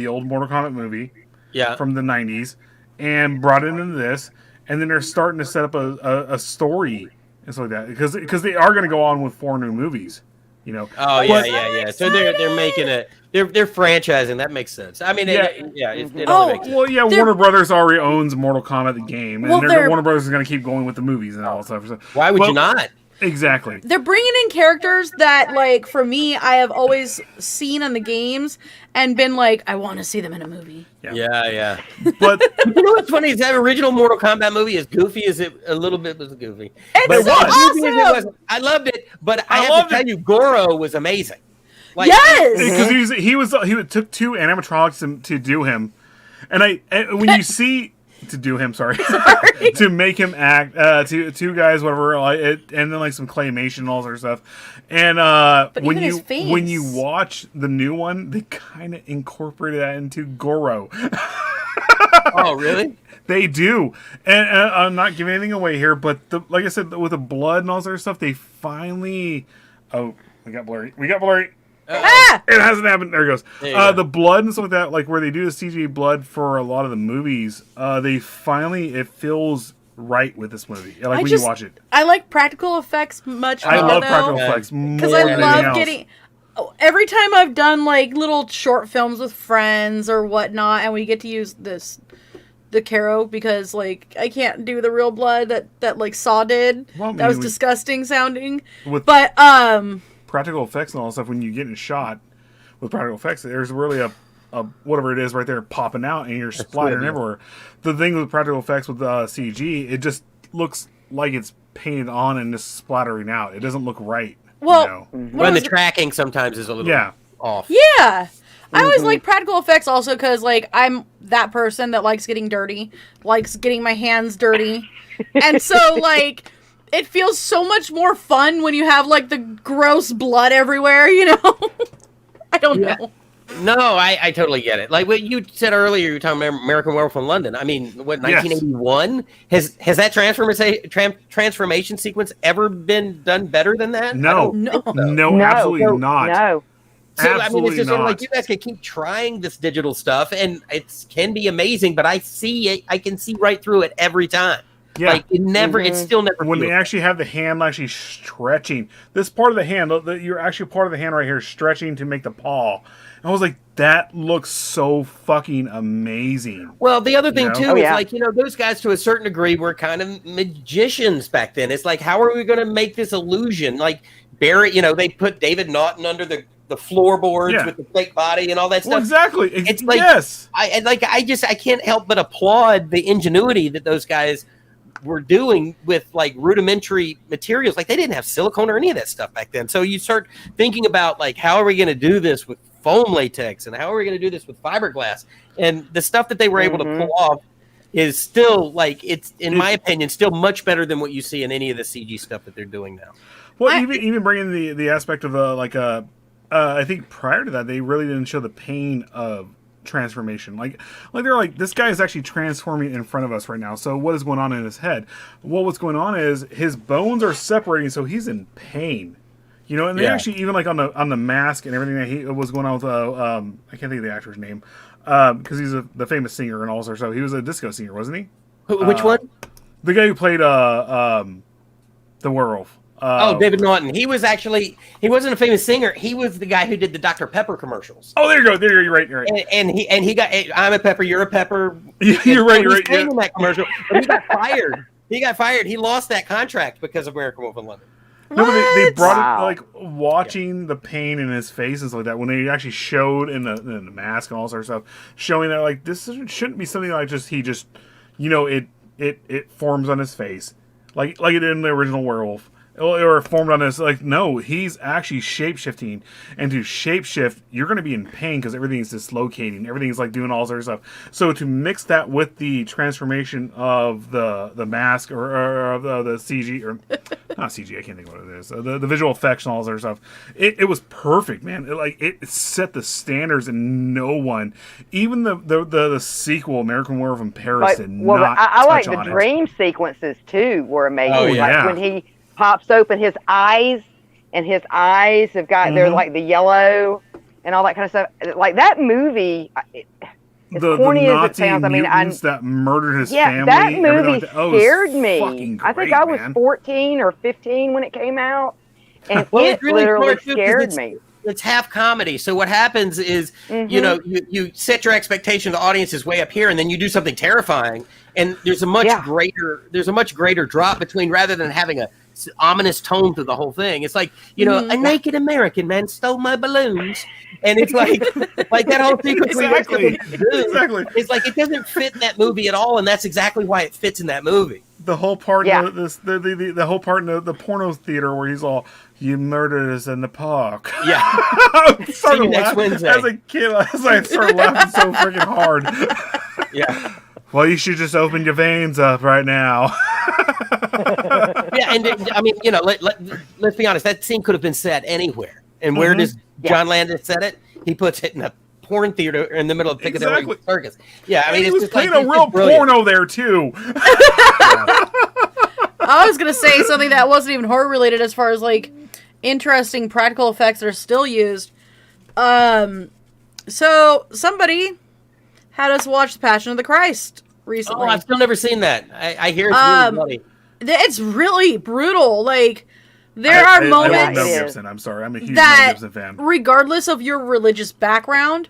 [SPEAKER 2] old Mortal Kombat movie
[SPEAKER 3] Yeah.
[SPEAKER 2] from the 90s and brought it into this. And then they're starting to set up a story and stuff like that. Because they are going to go on with 4 new movies. You know.
[SPEAKER 3] Oh, yeah,
[SPEAKER 2] But-
[SPEAKER 3] yeah. So they're making it. They're franchising. That makes sense. I mean,
[SPEAKER 2] Yeah.
[SPEAKER 3] it
[SPEAKER 1] Oh,
[SPEAKER 3] only makes sense.
[SPEAKER 2] Well, yeah,
[SPEAKER 1] They're-
[SPEAKER 2] Warner Brothers already owns Mortal Kombat the game, and
[SPEAKER 1] Well, they're-
[SPEAKER 2] Warner Brothers is going to keep going with the movies and all that stuff. So,
[SPEAKER 3] Why would
[SPEAKER 2] well,
[SPEAKER 3] you not?
[SPEAKER 2] Exactly.
[SPEAKER 1] They're bringing in characters that, like, for me, I have always seen in the games and been like, I want to see them in a movie.
[SPEAKER 3] Yeah.
[SPEAKER 2] But
[SPEAKER 3] You know what's funny is that original Mortal Kombat movie, as goofy as it a little bit was goofy.
[SPEAKER 1] It's
[SPEAKER 3] But
[SPEAKER 1] so
[SPEAKER 3] as goofy as it
[SPEAKER 1] awesome!
[SPEAKER 3] was, I loved it. But I
[SPEAKER 2] I
[SPEAKER 3] have
[SPEAKER 2] loved
[SPEAKER 3] to tell
[SPEAKER 2] it.
[SPEAKER 3] you, Goro was amazing. Like,
[SPEAKER 1] Yes!
[SPEAKER 2] because he took 2 animatronics to do him, and when you see to do him, sorry. To make him act, two guys, whatever, and then like some claymation and all that stuff. And when
[SPEAKER 1] even his face.
[SPEAKER 2] when you watch the new one, they kind of incorporated that into Goro.
[SPEAKER 3] Oh, really?
[SPEAKER 2] They do, and I'm not giving anything away here, but like I said, with the blood and all that sort of stuff, they finally. Oh, we got blurry.
[SPEAKER 1] Ah!
[SPEAKER 2] It hasn't happened. There it goes.
[SPEAKER 3] There you go.
[SPEAKER 2] The blood and stuff like that, like where they do the CG blood for a lot of the movies, they finally, it feels right with this movie. Like when you watch it.
[SPEAKER 1] I like practical effects much more,
[SPEAKER 2] I love
[SPEAKER 1] though.
[SPEAKER 2] practical effects more
[SPEAKER 1] Because
[SPEAKER 2] than
[SPEAKER 1] I
[SPEAKER 2] anything
[SPEAKER 1] love
[SPEAKER 2] else.
[SPEAKER 1] getting. Every time I've done like little short films with friends or whatnot, and we get to use the Caro, because like I can't do the real blood that like Saw did.
[SPEAKER 2] Well,
[SPEAKER 1] that was
[SPEAKER 2] maybe we-
[SPEAKER 1] disgusting sounding.
[SPEAKER 2] With
[SPEAKER 1] But
[SPEAKER 2] practical effects and all that stuff, when you get in shot with practical effects, there's really a whatever it is right there popping out, and you're splattering everywhere. The thing with practical effects with CG, it just looks like it's painted on and just splattering out. It doesn't look right.
[SPEAKER 1] Well,
[SPEAKER 2] you know?
[SPEAKER 1] what
[SPEAKER 3] When the
[SPEAKER 1] was it?
[SPEAKER 3] tracking sometimes is a little
[SPEAKER 2] Yeah.
[SPEAKER 3] off.
[SPEAKER 1] Yeah. I always like practical effects also because, like, I'm that person that likes getting dirty, likes getting my hands dirty. And so, like, it feels so much more fun when you have like the gross blood everywhere, you know? I don't know.
[SPEAKER 3] No, I totally get it. Like what you said earlier, you were talking about American Werewolf in London. I mean, what, 1981? Has that transformation sequence ever been done better than that?
[SPEAKER 2] No, absolutely not.
[SPEAKER 4] No.
[SPEAKER 3] So, I mean, it's
[SPEAKER 2] Absolutely
[SPEAKER 3] just sort of
[SPEAKER 2] not.
[SPEAKER 3] like you guys can keep trying this digital stuff, and it can be amazing. But I can see right through it every time.
[SPEAKER 2] Yeah.
[SPEAKER 3] Like it still never.
[SPEAKER 2] When
[SPEAKER 3] feels
[SPEAKER 2] they actually have the hand actually stretching, this part of the hand, you're actually part of the hand right here stretching to make the paw. And I was like, that looks so fucking amazing.
[SPEAKER 3] Well, the other thing too is like, those guys to a certain degree were kind of magicians back then. It's like, how are we going to make this illusion? Like Barry, they put David Naughton under the floorboards with the fake body and all that stuff.
[SPEAKER 2] Well, exactly.
[SPEAKER 3] It's like, I can't help but applaud the ingenuity that those guys were doing with like rudimentary materials. Like they didn't have silicone or any of that stuff back then. So you start thinking about like, how are we going to do this with foam latex, and how are we going to do this with fiberglass? And the stuff that they were able to pull off is still like, in my opinion, still much better than what you see in any of the CG stuff that they're doing now.
[SPEAKER 2] Well, even bringing the aspect of I think prior to that, they really didn't show the pain of transformation. Like they're like, this guy is actually transforming in front of us right now. So what is going on in his head? Well, what's going on is his bones are separating, so he's in pain. And they actually, even like on the mask and everything that he was going on with, I can't think of the actor's name, because he's the famous singer and also, so he was a disco singer, wasn't he?
[SPEAKER 3] Which one?
[SPEAKER 2] The guy who played the werewolf.
[SPEAKER 3] David Naughton. He wasn't a famous singer. He was the guy who did the Dr. Pepper commercials.
[SPEAKER 2] Oh, there you go. There you're right.
[SPEAKER 3] And he got, I'm a pepper, you're a pepper.
[SPEAKER 2] You're right.
[SPEAKER 3] In that commercial, but he got fired. He lost that contract because of American Werewolf in London.
[SPEAKER 2] No, but they brought it, like, watching the pain in his face and stuff like that, when they actually showed in the mask and all sorts of stuff, showing that, like, this shouldn't be something like it forms on his face, like it did in the original werewolf. Or formed on this, like, no, he's actually shape-shifting, and to shape-shift, you're going to be in pain because everything's dislocating, everything's like doing all sorts of stuff. So to mix that with the transformation of the mask or of the CG, or not CG, I can't think of what it is, the visual effects and all sorts of stuff, it was perfect, man. It set the standards, and no one, even the sequel, American Werewolf in Paris, did not
[SPEAKER 4] I like
[SPEAKER 2] touch
[SPEAKER 4] the
[SPEAKER 2] on
[SPEAKER 4] dream sequences too, were amazing.
[SPEAKER 2] Oh, yeah.
[SPEAKER 4] Like when he pops open his eyes, and his eyes have got they're like the yellow and all that kind of stuff. Like that movie, as corny as it sounds, I mean,
[SPEAKER 2] that murdered his family.
[SPEAKER 4] That movie scared me.
[SPEAKER 2] Great,
[SPEAKER 4] I think I was 14 or 15 when it came out, and it really literally scared me.
[SPEAKER 3] It's half comedy. So what happens is, you set your expectation, the audience is way up here, and then you do something terrifying, and there's a much greater drop between, rather than having a ominous tone to the whole thing. It's like, a naked American man stole my balloons, and it's like that whole sequence.
[SPEAKER 2] Exactly.
[SPEAKER 3] It's like it doesn't fit in that movie at all, and that's exactly why it fits in that movie.
[SPEAKER 2] The whole part, the whole part in the porno theater where he's all, "You murdered us in the park."
[SPEAKER 3] Yeah.
[SPEAKER 2] See you next Wednesday. As a kid, I started laughing so freaking hard.
[SPEAKER 3] Yeah.
[SPEAKER 2] Well, you should just open your veins up right now.
[SPEAKER 3] Yeah, and I mean, let's be honest. That scene could have been set anywhere. And where does John Landis set it? He puts it in a porn theater in the middle of Piccadilly Circus. Yeah, I mean,
[SPEAKER 2] he
[SPEAKER 3] it's
[SPEAKER 2] was
[SPEAKER 3] just
[SPEAKER 2] playing
[SPEAKER 3] like,
[SPEAKER 2] a real porno there too.
[SPEAKER 1] I was gonna say something that wasn't even horror related, as far as like interesting practical effects that are still used. So somebody had us watch The Passion of the Christ recently.
[SPEAKER 3] Oh, I've still never seen that. I hear it's really bloody.
[SPEAKER 1] It's really brutal. Like, there are moments.
[SPEAKER 2] I love Mel Gibson. I'm sorry, I'm a huge Mel Gibson fan.
[SPEAKER 1] Regardless of your religious background,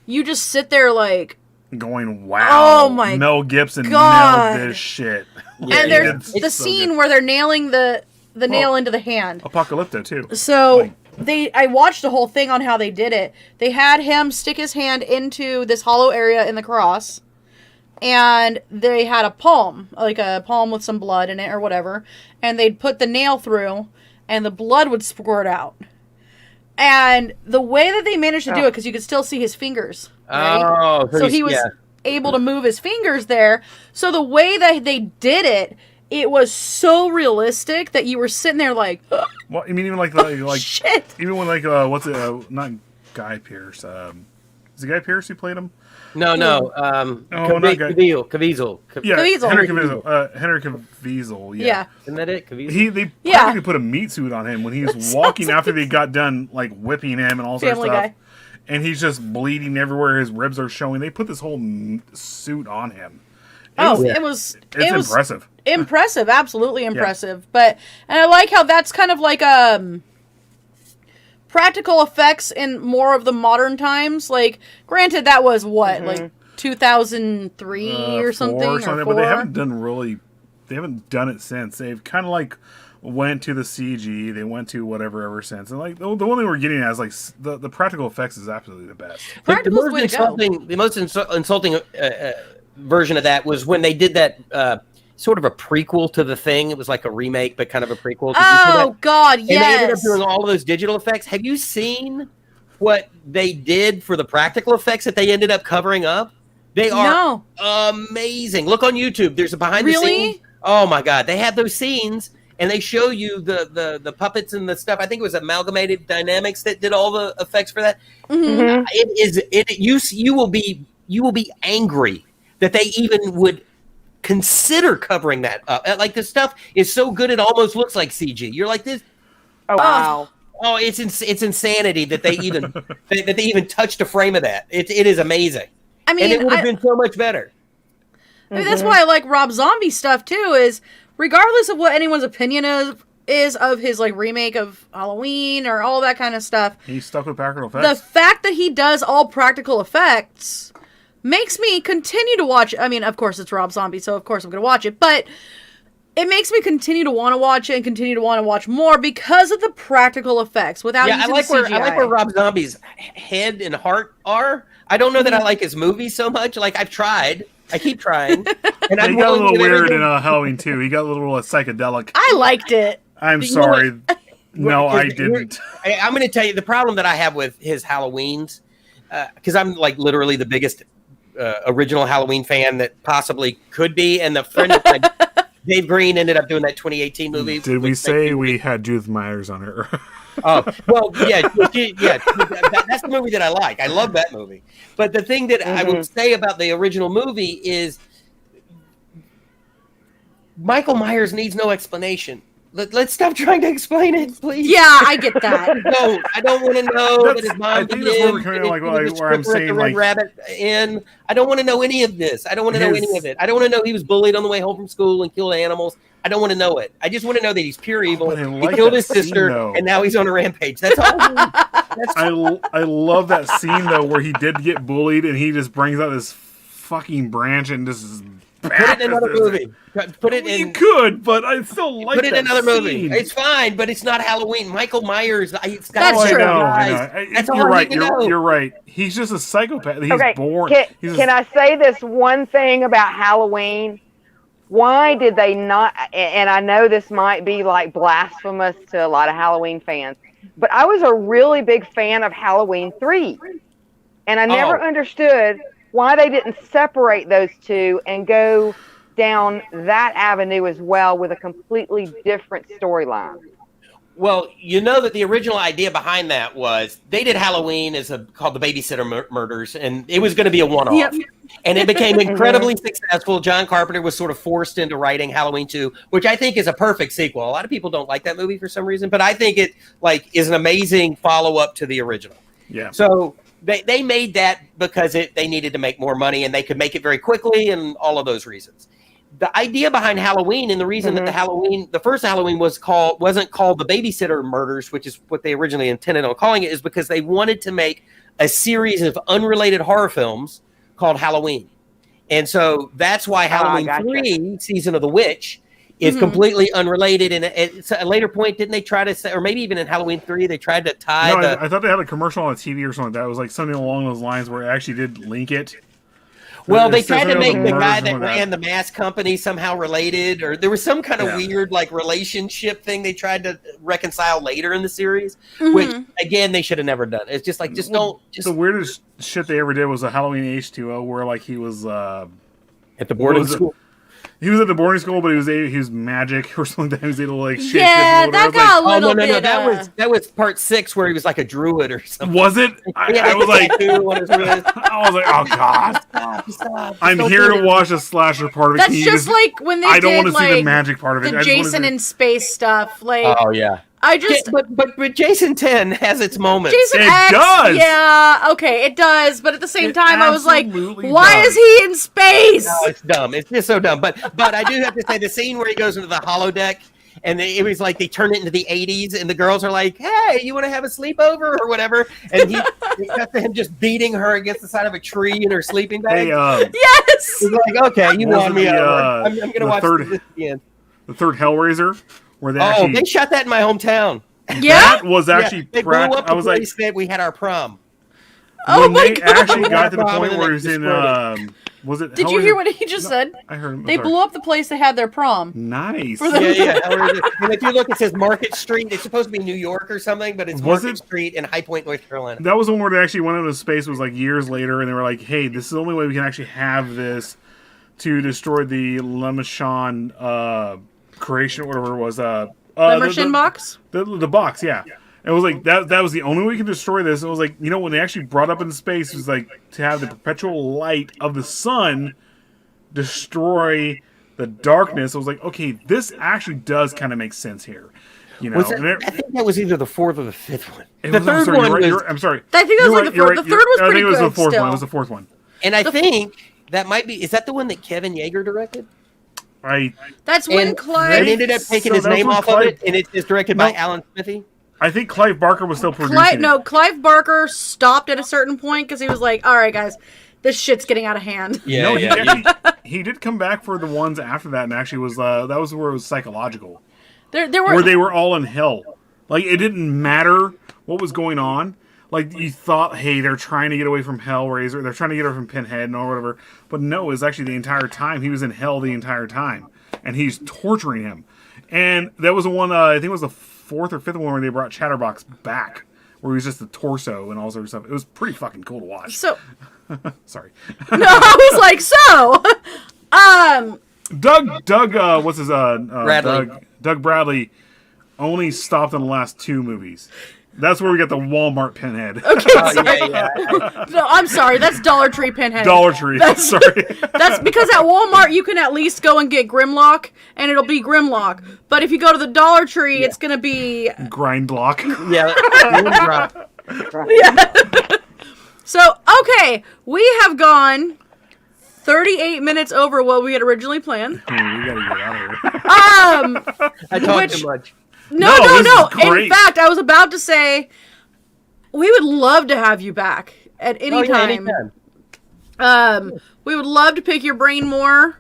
[SPEAKER 1] you just sit there like
[SPEAKER 2] going, "Wow,
[SPEAKER 1] oh my
[SPEAKER 2] Mel Gibson
[SPEAKER 1] God.
[SPEAKER 2] nailed this shit."
[SPEAKER 1] And there's the scene where they're nailing the nail into the hand.
[SPEAKER 2] Apocalypto too.
[SPEAKER 1] So I watched the whole thing on how they did it. They had him stick his hand into this hollow area in the cross, and they had a palm, like a palm with some blood in it or whatever, and they'd put the nail through, and the blood would squirt out. And the way that they managed to do it, because you could still see his fingers, right?
[SPEAKER 3] Oh,
[SPEAKER 1] so he was able to move his fingers there. So the way that they did it it was so realistic that you were sitting there like,
[SPEAKER 2] Well, I mean, even like
[SPEAKER 1] shit.
[SPEAKER 2] even when what's it? Not Guy Pearce. Is it Guy Pearce who played him?
[SPEAKER 3] No.
[SPEAKER 2] not Guy-
[SPEAKER 3] Caviezel.
[SPEAKER 2] Yeah,
[SPEAKER 1] Caviezel.
[SPEAKER 2] Henry Caviezel. Henry Caviezel.
[SPEAKER 1] Yeah.
[SPEAKER 3] Isn't that it? Caviezel?
[SPEAKER 2] They
[SPEAKER 1] Yeah.
[SPEAKER 2] practically put a meat suit on him when he was walking after they got done like whipping him and all sorts of
[SPEAKER 1] Family
[SPEAKER 2] stuff.
[SPEAKER 1] Guy.
[SPEAKER 2] And he's just bleeding everywhere. His ribs are showing. They put this whole suit on him.
[SPEAKER 1] It was
[SPEAKER 2] Impressive.
[SPEAKER 1] Impressive, absolutely impressive. And I like how that's kind of like practical effects in more of the modern times. Like, granted, that was what, like 2003 or something, or 4?
[SPEAKER 2] But they haven't done it since. They've kind of like went to the CG. They went to whatever ever since. And like the one thing we're getting at is like the practical effects is absolutely the best.
[SPEAKER 1] Practical's the way to go.
[SPEAKER 3] The most insulting version of that was when they did that sort of a prequel to The Thing. It was like a remake, but kind of a prequel.
[SPEAKER 1] Oh, God, yes.
[SPEAKER 3] And they ended up doing all of those digital effects. Have you seen what they did for the practical effects that they ended up covering up? They are amazing. Look on YouTube. There's a behind the scenes. Oh, my God. They have those scenes, and they show you the puppets and the stuff. I think it was Amalgamated Dynamics that did all the effects for that.
[SPEAKER 1] Mm-hmm.
[SPEAKER 3] You will be angry that they even would consider covering that up. Like, the stuff is so good it almost looks like CG. You're like this.
[SPEAKER 4] Oh wow!
[SPEAKER 3] Oh, it's insanity that they even that they even touched a frame of that. It is amazing.
[SPEAKER 1] I mean,
[SPEAKER 3] and it would have been so much better.
[SPEAKER 1] I mean, that's why I like Rob Zombie stuff too. Is regardless of what anyone's opinion is of his like remake of Halloween or all that kind of stuff,
[SPEAKER 2] He's stuck with practical effects.
[SPEAKER 1] the fact that he does all practical effects makes me continue to watch. I mean, of course, it's Rob Zombie, so of course I'm going to watch it. But it makes me continue to want to watch it and continue to want to watch more because of the practical effects without using CGI.
[SPEAKER 3] I like where Rob Zombie's head and heart are. I don't know that I like his movies so much. Like, I've tried. I keep trying. And
[SPEAKER 2] he got a little weird in Halloween too. He got a little psychedelic.
[SPEAKER 1] I liked it.
[SPEAKER 2] I'm sorry. No, I didn't.
[SPEAKER 3] I'm going to tell you the problem that I have with his Halloweens, because I'm like literally the biggest original Halloween fan that possibly could be, and the friend of mine, Dave Green, ended up doing that 2018 movie.
[SPEAKER 2] Did we say we had Judith Myers on her?
[SPEAKER 3] Oh, well, yeah. That's the movie that I like. I love that movie. But the thing that I would say about the original movie is Michael Myers needs no explanation. Let's stop trying to explain it, please.
[SPEAKER 1] Yeah, I get that.
[SPEAKER 3] No, I don't want to know that his mom
[SPEAKER 2] I think that's where we're coming where I'm saying
[SPEAKER 3] Red Rabbit in. I don't want to know any of this. I don't want to know any of it. I don't want to know he was bullied on the way home from school and killed animals. I don't want to know it. I just want to know that he's pure evil. He killed his sister, and now he's on a rampage. That's all.
[SPEAKER 2] I love that scene though where he did get bullied and he just brings out this fucking branch and just
[SPEAKER 3] put it in another movie. Put it in.
[SPEAKER 2] You could, but I still like.
[SPEAKER 3] Put it in another movie.
[SPEAKER 2] Scene.
[SPEAKER 3] It's fine, but it's not Halloween. Michael Myers. It's got
[SPEAKER 1] That's true.
[SPEAKER 3] That's all
[SPEAKER 2] You're right.
[SPEAKER 3] I need to know.
[SPEAKER 2] You're right. He's just a psychopath. He's born.
[SPEAKER 4] Can I say this one thing about Halloween? Why did they not? And I know this might be like blasphemous to a lot of Halloween fans, but I was a really big fan of Halloween 3, and I never understood why they didn't separate those two and go down that avenue as well with a completely different storyline.
[SPEAKER 3] Well, you know that the original idea behind that was they did Halloween called the Babysitter Murders, and it was going to be a one-off. Yep. And it became incredibly successful. John Carpenter was sort of forced into writing Halloween 2, which I think is a perfect sequel. A lot of people don't like that movie for some reason, but I think it is an amazing follow-up to the original. Yeah. So they made that because they needed to make more money, and they could make it very quickly, and all of those reasons. The idea behind Halloween and the reason that the first Halloween wasn't called the Babysitter Murders, which is what they originally intended on calling it, is because they wanted to make a series of unrelated horror films called Halloween. And so that's why Halloween 3, Season of the Witch, is completely unrelated. And at a later point, didn't they try to say, or maybe even in Halloween 3, they tried to tie
[SPEAKER 2] I thought they had a commercial on TV or something like that. It was like something along those lines where it actually did link it.
[SPEAKER 3] Well, they tried to make the guy that ran the mask company somehow related, or there was some kind of weird relationship thing they tried to reconcile later in the series, which again they should have never done. It's just don't.
[SPEAKER 2] The weirdest shit they ever did was a Halloween H2O where he was
[SPEAKER 3] at the boarding school.
[SPEAKER 2] He was at the boarding school, but he was magic or something. He was able to like shit.
[SPEAKER 1] Yeah, that got a little bit.
[SPEAKER 3] No. That was part 6 where he was like a druid or something.
[SPEAKER 2] Was it? I was like, oh god.
[SPEAKER 3] Stop.
[SPEAKER 2] I'm here to watch a slasher part of it.
[SPEAKER 1] That's just like when they
[SPEAKER 2] I don't
[SPEAKER 1] did,
[SPEAKER 2] want to see
[SPEAKER 1] like,
[SPEAKER 2] the magic part of it.
[SPEAKER 1] the Jason in space stuff. Like,
[SPEAKER 3] oh yeah. But Jason 10 has its moments.
[SPEAKER 1] Jason
[SPEAKER 2] It
[SPEAKER 1] X,
[SPEAKER 2] does.
[SPEAKER 1] Yeah, okay, it does. But at the same time, I was like,
[SPEAKER 2] absolutely
[SPEAKER 1] why
[SPEAKER 2] does.
[SPEAKER 1] is he in space?
[SPEAKER 3] No, it's dumb. It's just so dumb. But I do have to say the scene where he goes into the holodeck and it was like they turn it into the 80s and the girls are like, hey, you want to have a sleepover or whatever? And he cuts to him just beating her against the side of a tree in her sleeping bag.
[SPEAKER 2] Hey,
[SPEAKER 1] Yes.
[SPEAKER 3] He's like, okay, you won me over. I'm going to watch this again.
[SPEAKER 2] The third Hellraiser, where they
[SPEAKER 3] They shot that in my hometown.
[SPEAKER 1] Yeah.
[SPEAKER 2] That was actually
[SPEAKER 3] they blew up the
[SPEAKER 2] I was like,
[SPEAKER 3] place that we had our prom.
[SPEAKER 1] Oh
[SPEAKER 2] when
[SPEAKER 1] my
[SPEAKER 2] they
[SPEAKER 1] god.
[SPEAKER 2] actually got to the point
[SPEAKER 3] Problem
[SPEAKER 2] where he
[SPEAKER 3] and
[SPEAKER 2] was
[SPEAKER 3] it
[SPEAKER 2] in
[SPEAKER 3] exploded.
[SPEAKER 2] was it
[SPEAKER 1] Did you hear what he just said?
[SPEAKER 2] I heard him.
[SPEAKER 1] They blew up the place they had their prom.
[SPEAKER 2] Nice.
[SPEAKER 1] For the-
[SPEAKER 3] Yeah. And if you look, it says Market Street. It's supposed to be New York or something, but it's
[SPEAKER 2] Was
[SPEAKER 3] Market
[SPEAKER 2] it?
[SPEAKER 3] Street in High Point, North Carolina.
[SPEAKER 2] That was the one where they actually went into space. Was like years later, and they were like, "Hey, this is the only way we can actually have this to destroy the Lemishon creation, whatever it was.
[SPEAKER 1] Lemishon box?
[SPEAKER 2] The box, yeah. It was like that was the only way we could destroy this. It was like, you know, when they actually brought up in space, it was like to have the perpetual light of the sun destroy the darkness. I was like, okay, this actually does kind of make sense here. You know,
[SPEAKER 3] I think that was either the 4th or the 5th one.
[SPEAKER 2] I'm
[SPEAKER 3] The third one was,
[SPEAKER 2] I'm sorry.
[SPEAKER 1] I think that was like the fourth. The third was
[SPEAKER 2] I
[SPEAKER 1] pretty
[SPEAKER 2] think it was
[SPEAKER 1] good
[SPEAKER 2] the fourth
[SPEAKER 1] still.
[SPEAKER 2] one. It was the fourth one.
[SPEAKER 3] and I think that might be. Is that the one that Kevin Yeager directed?
[SPEAKER 1] That's when
[SPEAKER 3] And
[SPEAKER 1] Clive...
[SPEAKER 3] they ended up taking
[SPEAKER 2] So
[SPEAKER 3] his
[SPEAKER 2] that was
[SPEAKER 3] name
[SPEAKER 2] when
[SPEAKER 3] off of
[SPEAKER 2] Clive-
[SPEAKER 3] it, and it's directed by Alan Smithy.
[SPEAKER 2] I think Clive Barker was still producing it.
[SPEAKER 1] Clive Barker stopped at a certain point because he was like, all right, guys, this shit's getting out of hand.
[SPEAKER 2] No, he did come back for the ones after that, and actually was that was where it was psychological,
[SPEAKER 1] There were...
[SPEAKER 2] where they were all in hell. Like, it didn't matter what was going on. Like, you thought, hey, they're trying to get away from Hellraiser, they're trying to get away from Pinhead or whatever. But no, it was actually the entire time. He was in hell the entire time. And he's torturing him. And that was the one, I think it was the 4th or 5th one where they brought Chatterbox back. Where he was just the torso and all sorts of stuff. It was pretty fucking cool to watch.
[SPEAKER 1] So...
[SPEAKER 2] Sorry.
[SPEAKER 1] No, I was like,
[SPEAKER 2] Doug, what's his,
[SPEAKER 3] Bradley.
[SPEAKER 2] Doug Bradley only stopped in the last 2 movies. That's where we got the Walmart Pinhead.
[SPEAKER 1] Okay, sorry. No, I'm sorry. That's Dollar Tree Pinhead.
[SPEAKER 2] Dollar Tree. Sorry.
[SPEAKER 1] That's because at Walmart you can at least go and get Grimlock, and it'll be Grimlock. But if you go to the Dollar Tree, it's gonna be
[SPEAKER 2] Grind block.
[SPEAKER 3] Yeah.
[SPEAKER 1] yeah. So okay, we have gone 38 minutes over what we had originally planned.
[SPEAKER 2] We gotta get out of here.
[SPEAKER 3] I talk too much.
[SPEAKER 1] No.
[SPEAKER 2] this is great.
[SPEAKER 1] In fact, I was about to say we would love to have you back at any time.
[SPEAKER 3] Anytime.
[SPEAKER 1] We would love to pick your brain more.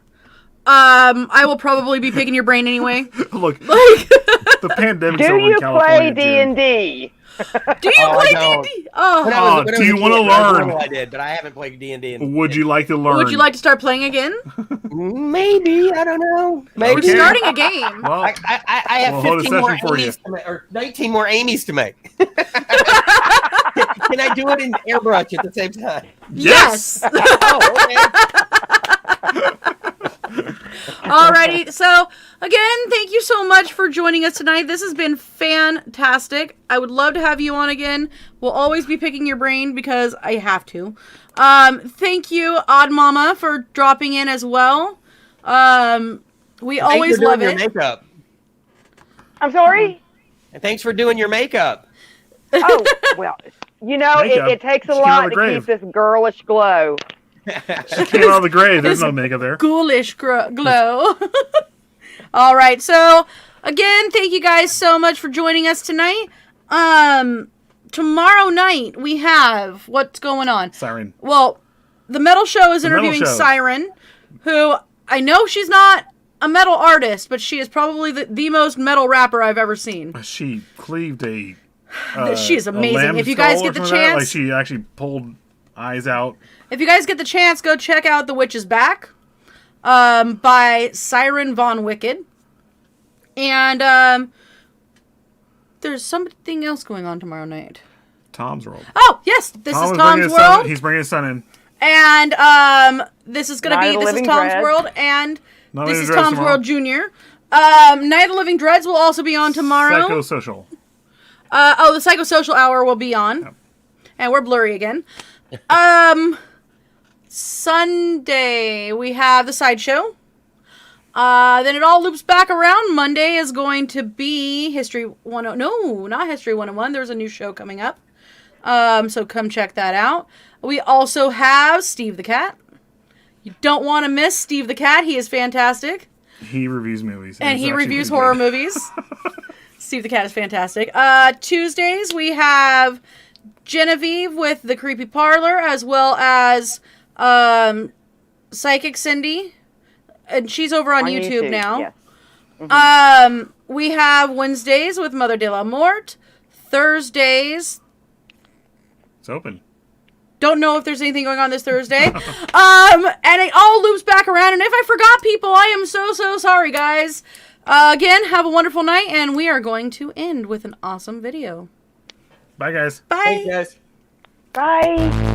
[SPEAKER 1] I will probably be picking your brain anyway.
[SPEAKER 2] Look,
[SPEAKER 1] Like,
[SPEAKER 2] the pandemic's
[SPEAKER 4] Do
[SPEAKER 2] over in
[SPEAKER 4] you
[SPEAKER 2] California.
[SPEAKER 4] play
[SPEAKER 2] Jim.
[SPEAKER 4] D&D?
[SPEAKER 1] do you play D&D? Oh,
[SPEAKER 2] do you wanna learn?
[SPEAKER 3] I did, but I haven't played D&D.
[SPEAKER 2] Would you like to learn?
[SPEAKER 1] would you like to start playing again?
[SPEAKER 3] Maybe, I don't know. Maybe.
[SPEAKER 1] We're starting a game.
[SPEAKER 2] Well,
[SPEAKER 3] I have
[SPEAKER 2] We'll hold a
[SPEAKER 3] 15 more
[SPEAKER 2] session for you.
[SPEAKER 3] Amy's to make, or 19 more Amy's to make. Can I do it in airbrush at the same time?
[SPEAKER 1] Yes.
[SPEAKER 3] Oh, okay.
[SPEAKER 1] Alrighty, so again, thank you so much for joining us tonight. This has been fantastic. I would love to have you on again. We'll always be picking your brain because I have to. Thank you, Odd Mama, for dropping in as well. We always
[SPEAKER 3] Thanks for
[SPEAKER 1] love
[SPEAKER 3] doing
[SPEAKER 1] it.
[SPEAKER 3] your makeup.
[SPEAKER 4] I'm sorry?
[SPEAKER 3] And thanks for doing your makeup.
[SPEAKER 4] Oh, well, you know,
[SPEAKER 2] Makeup.
[SPEAKER 4] it takes a
[SPEAKER 2] She came out
[SPEAKER 4] lot
[SPEAKER 2] of the
[SPEAKER 4] to
[SPEAKER 2] grave.
[SPEAKER 4] keep this girlish glow.
[SPEAKER 2] She came out of the grave. There's no makeup there.
[SPEAKER 1] Ghoulish glow. All right, so again, thank you guys so much for joining us tonight. Tomorrow night we have what's going on.
[SPEAKER 2] Siren.
[SPEAKER 1] Well, the Metal Show is
[SPEAKER 2] The Metal
[SPEAKER 1] interviewing
[SPEAKER 2] Show.
[SPEAKER 1] Siren, who I know she's not a metal artist, but she is probably the most metal rapper I've ever seen.
[SPEAKER 2] She cleaved a.
[SPEAKER 1] She is
[SPEAKER 2] a
[SPEAKER 1] amazing.
[SPEAKER 2] lamb
[SPEAKER 1] If you guys
[SPEAKER 2] skull
[SPEAKER 1] get
[SPEAKER 2] or
[SPEAKER 1] the
[SPEAKER 2] something like that. Like
[SPEAKER 1] chance,
[SPEAKER 2] she actually pulled eyes out.
[SPEAKER 1] if you guys get the chance, go check out The Witch is Back, by Siren Von Wicked. And there's something else going on tomorrow night.
[SPEAKER 2] Tom's World.
[SPEAKER 1] Oh yes, this
[SPEAKER 2] Tom
[SPEAKER 1] is
[SPEAKER 2] is
[SPEAKER 1] Tom's
[SPEAKER 2] bringing his son-
[SPEAKER 1] World.
[SPEAKER 2] He's bringing his son in.
[SPEAKER 1] And this is gonna
[SPEAKER 4] Night
[SPEAKER 1] be
[SPEAKER 4] of the
[SPEAKER 1] this is
[SPEAKER 4] Living
[SPEAKER 1] Tom's
[SPEAKER 4] Dread.
[SPEAKER 1] World, and
[SPEAKER 2] Not
[SPEAKER 1] This
[SPEAKER 2] Lady
[SPEAKER 1] is
[SPEAKER 2] Dreads
[SPEAKER 1] Tom's
[SPEAKER 2] tomorrow.
[SPEAKER 1] World Jr. Night of the Living Dreads will also be on tomorrow.
[SPEAKER 2] Psychosocial.
[SPEAKER 1] The Psychosocial Hour will be on.
[SPEAKER 2] Yep.
[SPEAKER 1] And we're blurry again. Sunday, we have the Sideshow. Then it all loops back around. Monday is going to be History 101. No, not History 101. There's a new show coming up. So come check that out. We also have Steve the Cat. You don't want to miss Steve the Cat. He is fantastic.
[SPEAKER 2] He reviews movies.
[SPEAKER 1] And
[SPEAKER 2] it's
[SPEAKER 1] he
[SPEAKER 2] actually
[SPEAKER 1] reviews
[SPEAKER 2] pretty
[SPEAKER 1] horror
[SPEAKER 2] good.
[SPEAKER 1] movies. Steve the Cat is fantastic. Tuesdays, we have Genevieve with the Creepy Parlor, as well as Psychic Cindy. And she's over on YouTube now.
[SPEAKER 4] Yes. Mm-hmm.
[SPEAKER 1] We have Wednesdays with Mother de la Morte. Thursdays,
[SPEAKER 2] It's open.
[SPEAKER 1] don't know if there's anything going on this Thursday. And it all loops back around. And if I forgot people, I am so sorry, guys. Again, have a wonderful night, and we are going to end with an awesome video.
[SPEAKER 2] Bye, guys.
[SPEAKER 1] Bye.
[SPEAKER 3] Thanks, guys.
[SPEAKER 4] Bye.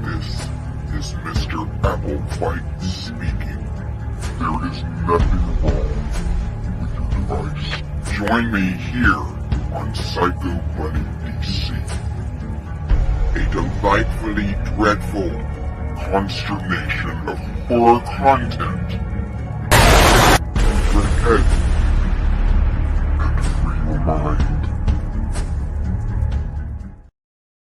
[SPEAKER 5] This is Mr. Applewhite speaking. There is nothing wrong with your device. Join me here on Psycho Bunny DC. A delightfully dreadful consternation of horror content. Your head and free your mind.